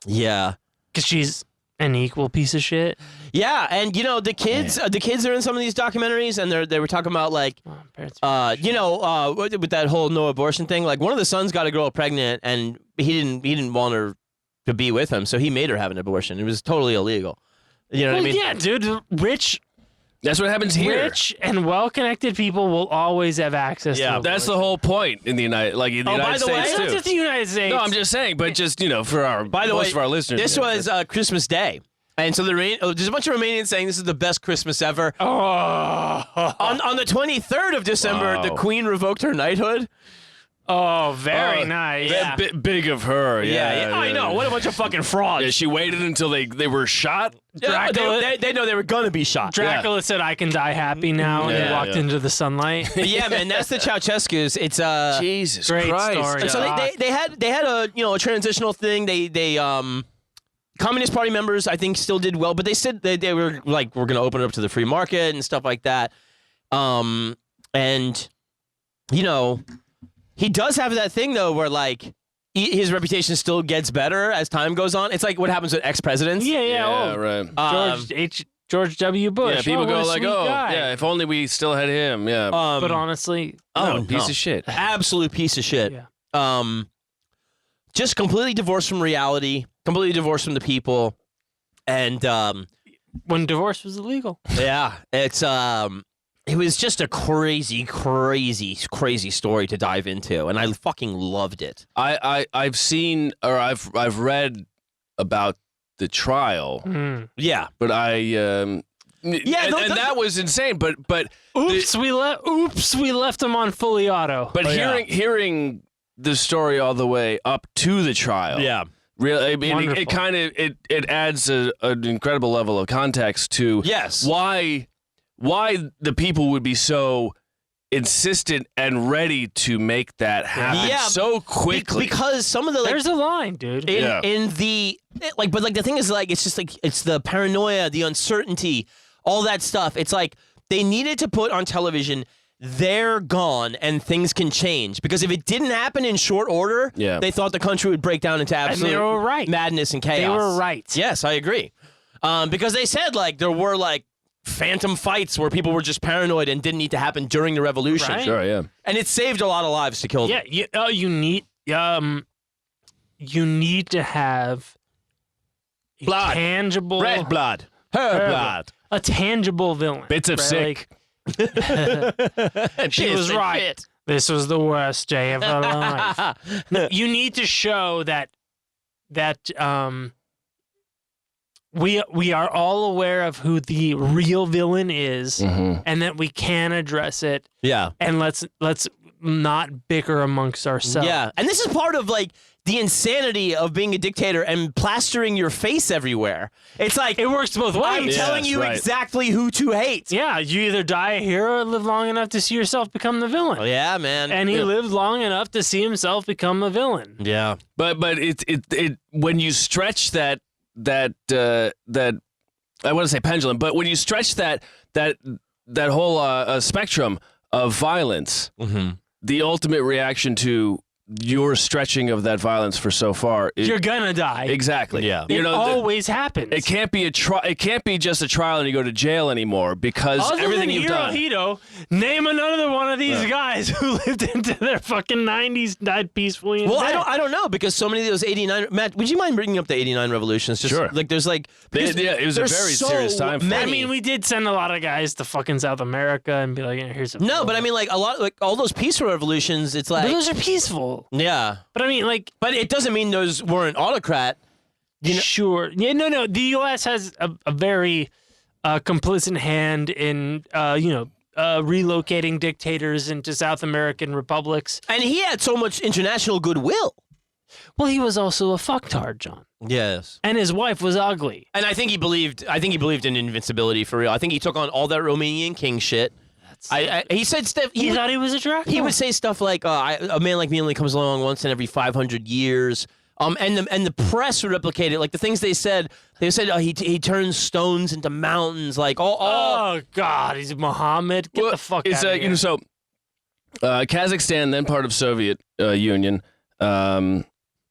Yeah. Because she's an equal piece of shit. Yeah, and the kids are in some of these documentaries, and they were talking about like, with that whole no abortion thing. Like one of the sons got a girl pregnant, and he didn't want her to be with him, so he made her have an abortion. It was totally illegal. You know what I mean? Yeah, dude. That's what happens here. Rich and well-connected people will always have access to that's the whole point in the United States too. Not just the United States. No, I'm just saying, but just for most of our listeners. This was Christmas Day, and so there's a bunch of Romanians saying this is the best Christmas ever. Oh. On the 23rd of December, the Queen revoked her knighthood. Oh, very nice. Yeah. Big of her. Yeah, I know. What a bunch of fucking frauds. Yeah, she waited until they were shot. Dracula, they know they were gonna be shot. Dracula said, "I can die happy now," and he walked into the sunlight. Yeah, man, that's the Ceausescu's. It's Jesus great Christ. story. And so they had a transitional thing. They Communist Party members I think still did well, but they said they were like, we're gonna open it up to the free market and stuff like that. And he does have that thing though where like his reputation still gets better as time goes on. It's like what happens with ex-presidents. Yeah, right. George W. Bush. Yeah, people go like, guy. yeah, if only we still had him. Yeah. But honestly, piece of shit. Absolute piece of shit. Yeah. Just completely divorced from reality, completely divorced from the people. And when divorce was illegal. Yeah, it was just a crazy story to dive into, and I fucking loved it. I've seen or I've read about the trial. Yeah, but that was insane. But we left him on fully auto. But hearing the story all the way up to the trial, really, I mean, it kind of it adds an incredible level of context to yes why the people would be so insistent and ready to make that happen Yeah, so quickly. because some of the There's a line, dude. in the but the thing is it's just it's the paranoia, the uncertainty, all that stuff. It's like they needed to put on television they're gone and things can change, because if it didn't happen in short order, they thought the country would break down into absolute they were right. madness and chaos. They were right. Yes, I agree. Because they said there were phantom fights where people were just paranoid and didn't need to happen during the revolution. Right. Sure, yeah. And it saved a lot of lives to kill them. Yeah, you need to have Blood. tangible Red blood. Her blood. a tangible villain. Bits of right? sick. She was right. This was the worst day of her life. No, you need to show that we are all aware of who the real villain is, and that we can address it. Yeah. And let's not bicker amongst ourselves. Yeah. And this is part of the insanity of being a dictator and plastering your face everywhere. It's like It works both ways. I'm telling you right. exactly who to hate. Yeah, you either die a hero or live long enough to see yourself become the villain. Oh, yeah, man. And he lived long enough to see himself become a villain. Yeah. But it when you stretch that I want to say pendulum, but when you stretch that whole spectrum of violence, the ultimate reaction to your stretching of that violence for so far, You're gonna die. exactly. Yeah. It always happens. It can't be it can't be just a trial and you go to jail anymore, because Other everything than you've done. Hirohito, name another one of these guys who lived into their fucking 90s, died peacefully. And Well, dead. I don't know, because so many of those 89 Matt, would you mind bringing up the 89 revolutions? Just Sure. there's because it was a there's very so serious time for many. I mean, we did send a lot of guys to fucking South America and be like, here's a No, but I mean a lot all those peaceful revolutions, it's But like those are peaceful. yeah. But I mean, But it doesn't mean those weren't autocrat. sure. Yeah, no. The U.S. has a very complicit hand in, relocating dictators into South American republics. And he had so much international goodwill. Well, he was also a fucktard, John. Yes. And his wife was ugly. And I think he believed in invincibility for real. I think he took on all that Romanian king shit. He said stuff. He thought he was attractive. He would say stuff like, "A man like me only comes along once in every 500 years." And the press would replicate it. Like the things they said he turns stones into mountains. Like all. Oh God, he's Muhammad. Get the fuck out of here. So Kazakhstan, then part of Soviet Union.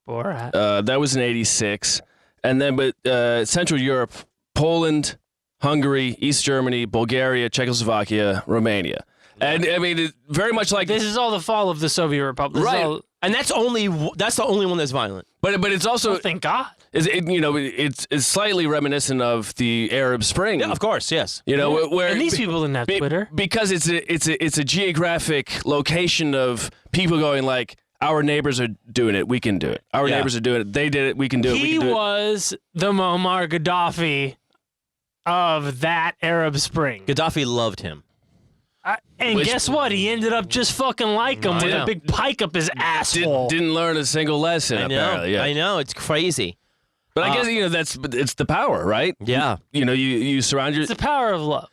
Borat. That was in '86, and then Central Europe, Poland, Hungary, East Germany, Bulgaria, Czechoslovakia, Romania. And I mean, very much like This is all the fall of the Soviet Republic. This is right. all- And that's the only one that's violent. but it's also oh, thank God. it's slightly reminiscent of the Arab Spring. Yeah, of course, yes. Where And these people didn't have Twitter. because it's a geographic location of people going like, our neighbors are doing it, we can do it. Our neighbors are doing it, they did it, we can do it. We He can do it. was the Muammar Gaddafi of that Arab Spring. Gaddafi loved him. And guess what? He ended up just fucking like him with know. a big pike up his asshole. Didn't learn a single lesson. I know. Apparently, yeah. I know. It's crazy. But I guess it's the power, right? Yeah. You surround It's the power of love.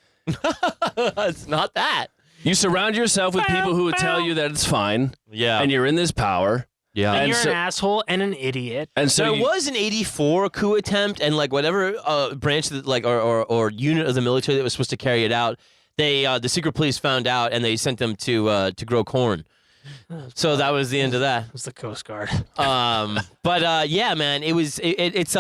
It's not that. you surround yourself with people who would tell you that it's fine, Yeah. and you're in this power. yeah. And And you're so- an asshole and an idiot. And so There you- was an '84 coup attempt, and whatever branch that or unit of the military that was supposed to carry it out, they the secret police found out, and they sent them to grow corn. So that was the end of that. It was the Coast Guard. But yeah, man, it's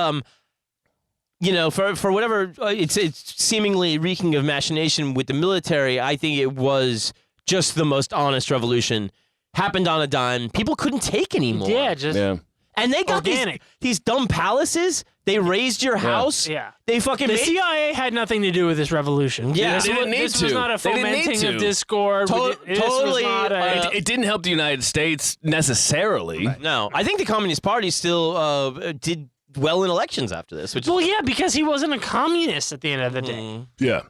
for whatever it's seemingly reeking of machination with the military. I think it was just the most honest revolution. Happened on a dime. People couldn't take anymore. Yeah, just yeah. And they got Organic. these dumb palaces. They raised your house. yeah. They fucking The made CIA had nothing to do with this revolution. Yeah. this They didn't was, need this was to. not a They didn't need fomenting of to. discord. This was totally, not a, It didn't help the United States necessarily. No, I think the Communist Party still did well in elections after this. Which well, yeah, because he wasn't a communist at the end of the day. Yeah.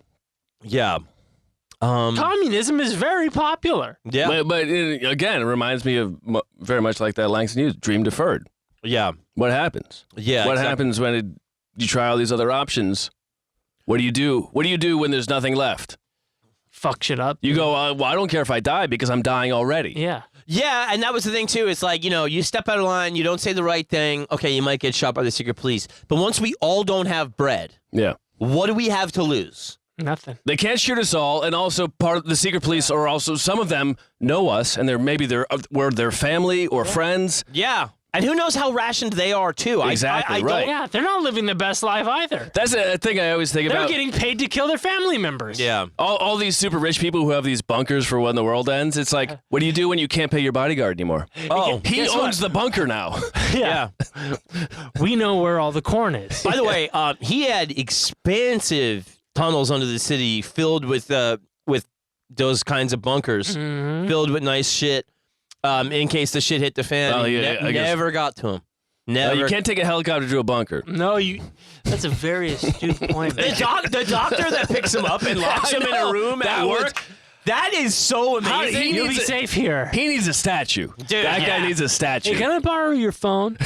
yeah, Communism is very popular. yeah, But again, it reminds me of very much like that Langston Hughes, dream deferred. yeah, What happens? yeah. What exactly. happens when you try all these other options? What do you do? What do you do when there's nothing left? fuck shit up. You go, well, I don't care if I die because I'm dying already. Yeah. Yeah, and that was the thing too. It's like, you step out of line, you don't say the right thing. Okay, you might get shot by the secret police. But once we all don't have bread, Yeah. what do we have to lose? Nothing. They can't shoot us all, and also part of the secret police are also, some of them know us, and we're their family or friends. Yeah. And who knows how rationed they are too. Exactly, I right. Yeah, they're not living the best life either. That's a thing I always think They're about. getting paid to kill their family members. Yeah. All these super rich people who have these bunkers for when the world ends. It's like, what do you do when you can't pay your bodyguard anymore? Oh, He guess owns the bunker now. yeah. We know where all the corn is. By the way, he had expansive tunnels under the city filled with those kinds of bunkers, filled with nice shit, in case the shit hit the fan. Oh, He yeah, I guess. never got to him. Never. You can't take a helicopter to a bunker. No, that's a very astute point. The doctor that picks him up and locks him in a room at work. That is so amazing. You'll be safe here. He needs a statue. Dude, that guy needs a statue. Hey, can I borrow your phone?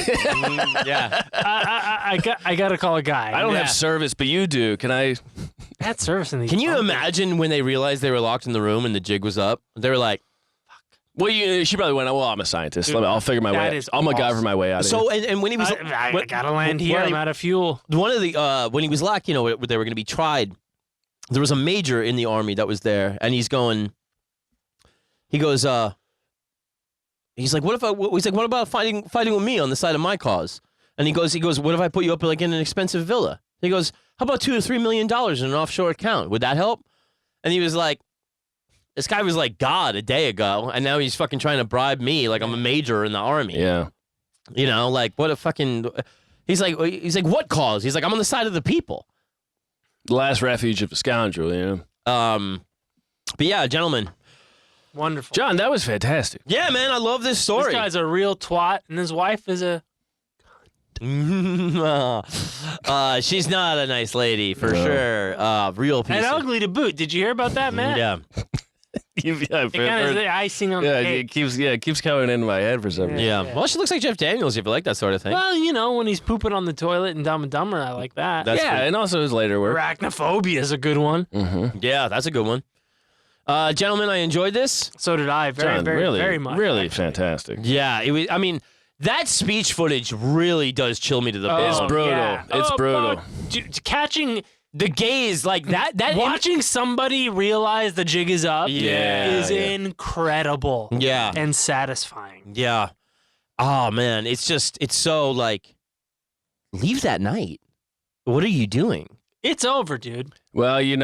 Yeah. I gotta call a guy. I don't have service, but you do. Can I? That's service in these. Can you bunkers. imagine when they realized they were locked in the room and the jig was up? They were like, Well, she probably went, well, I'm a scientist. Dude, I'll figure my that way. is I'll MacGyver awesome. my way out of so, here. and when he was, I gotta land here. I'm out of fuel. one of the, when he was locked, they were going to be tried. There was a major in the army that was there, and he goes, he's like, what about fighting with me on the side of my cause? And he goes, what if I put you up like in an expensive villa? He goes, how about $2 to $3 million in an offshore account? Would that help? And he was like, this guy was like God a day ago, and now he's fucking trying to bribe me like I'm a major in the army. Yeah. Like what a fucking. He's like, what cause? He's like, I'm on the side of the people. The last refuge of a scoundrel, you know. But yeah, gentlemen. Wonderful. John, that was fantastic. Yeah, man, I love this story. This guy's a real twat, and his wife is a. She's not a nice lady for sure. Real piece. And of- ugly to boot. Did you hear about that, Matt? Yeah. It kind of the icing on the cake. it keeps coming into my head for some reason. Yeah. Well, she looks like Jeff Daniels if you like that sort of thing. Well, when he's pooping on the toilet in Dumb and Dumber, I like that. That's Yeah, good. and also his later work. Arachnophobia is a good one. Yeah, that's a good one. Gentlemen, I enjoyed this. So did I. Very, John, very, really, very much. really actually. fantastic. Yeah, it was. I mean, that speech footage really does chill me to the bone. It's brutal. Yeah. It's brutal. Catching The gaze, like that. watching somebody realize the jig is up Yeah, is incredible. Yeah. And satisfying. Yeah. Oh man, it's so like, leave that night. What are you doing? It's over, dude. Well, you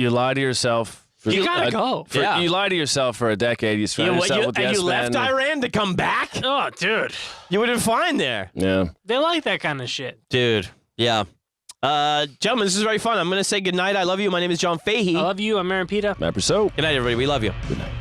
lie to yourself. You gotta go. Yeah. You lie to yourself for a decade. You surround yourself with yes you left men. Iran to come back? Oh, dude. You would have been fine there. Yeah. They like that kind of shit. Dude. Yeah. Gentlemen, this is very fun. I'm going to say goodnight. I love you. My name is John Fahey. I love you. I'm Aaron Pita. Mapper so. Good night, everybody. We love you. Good night.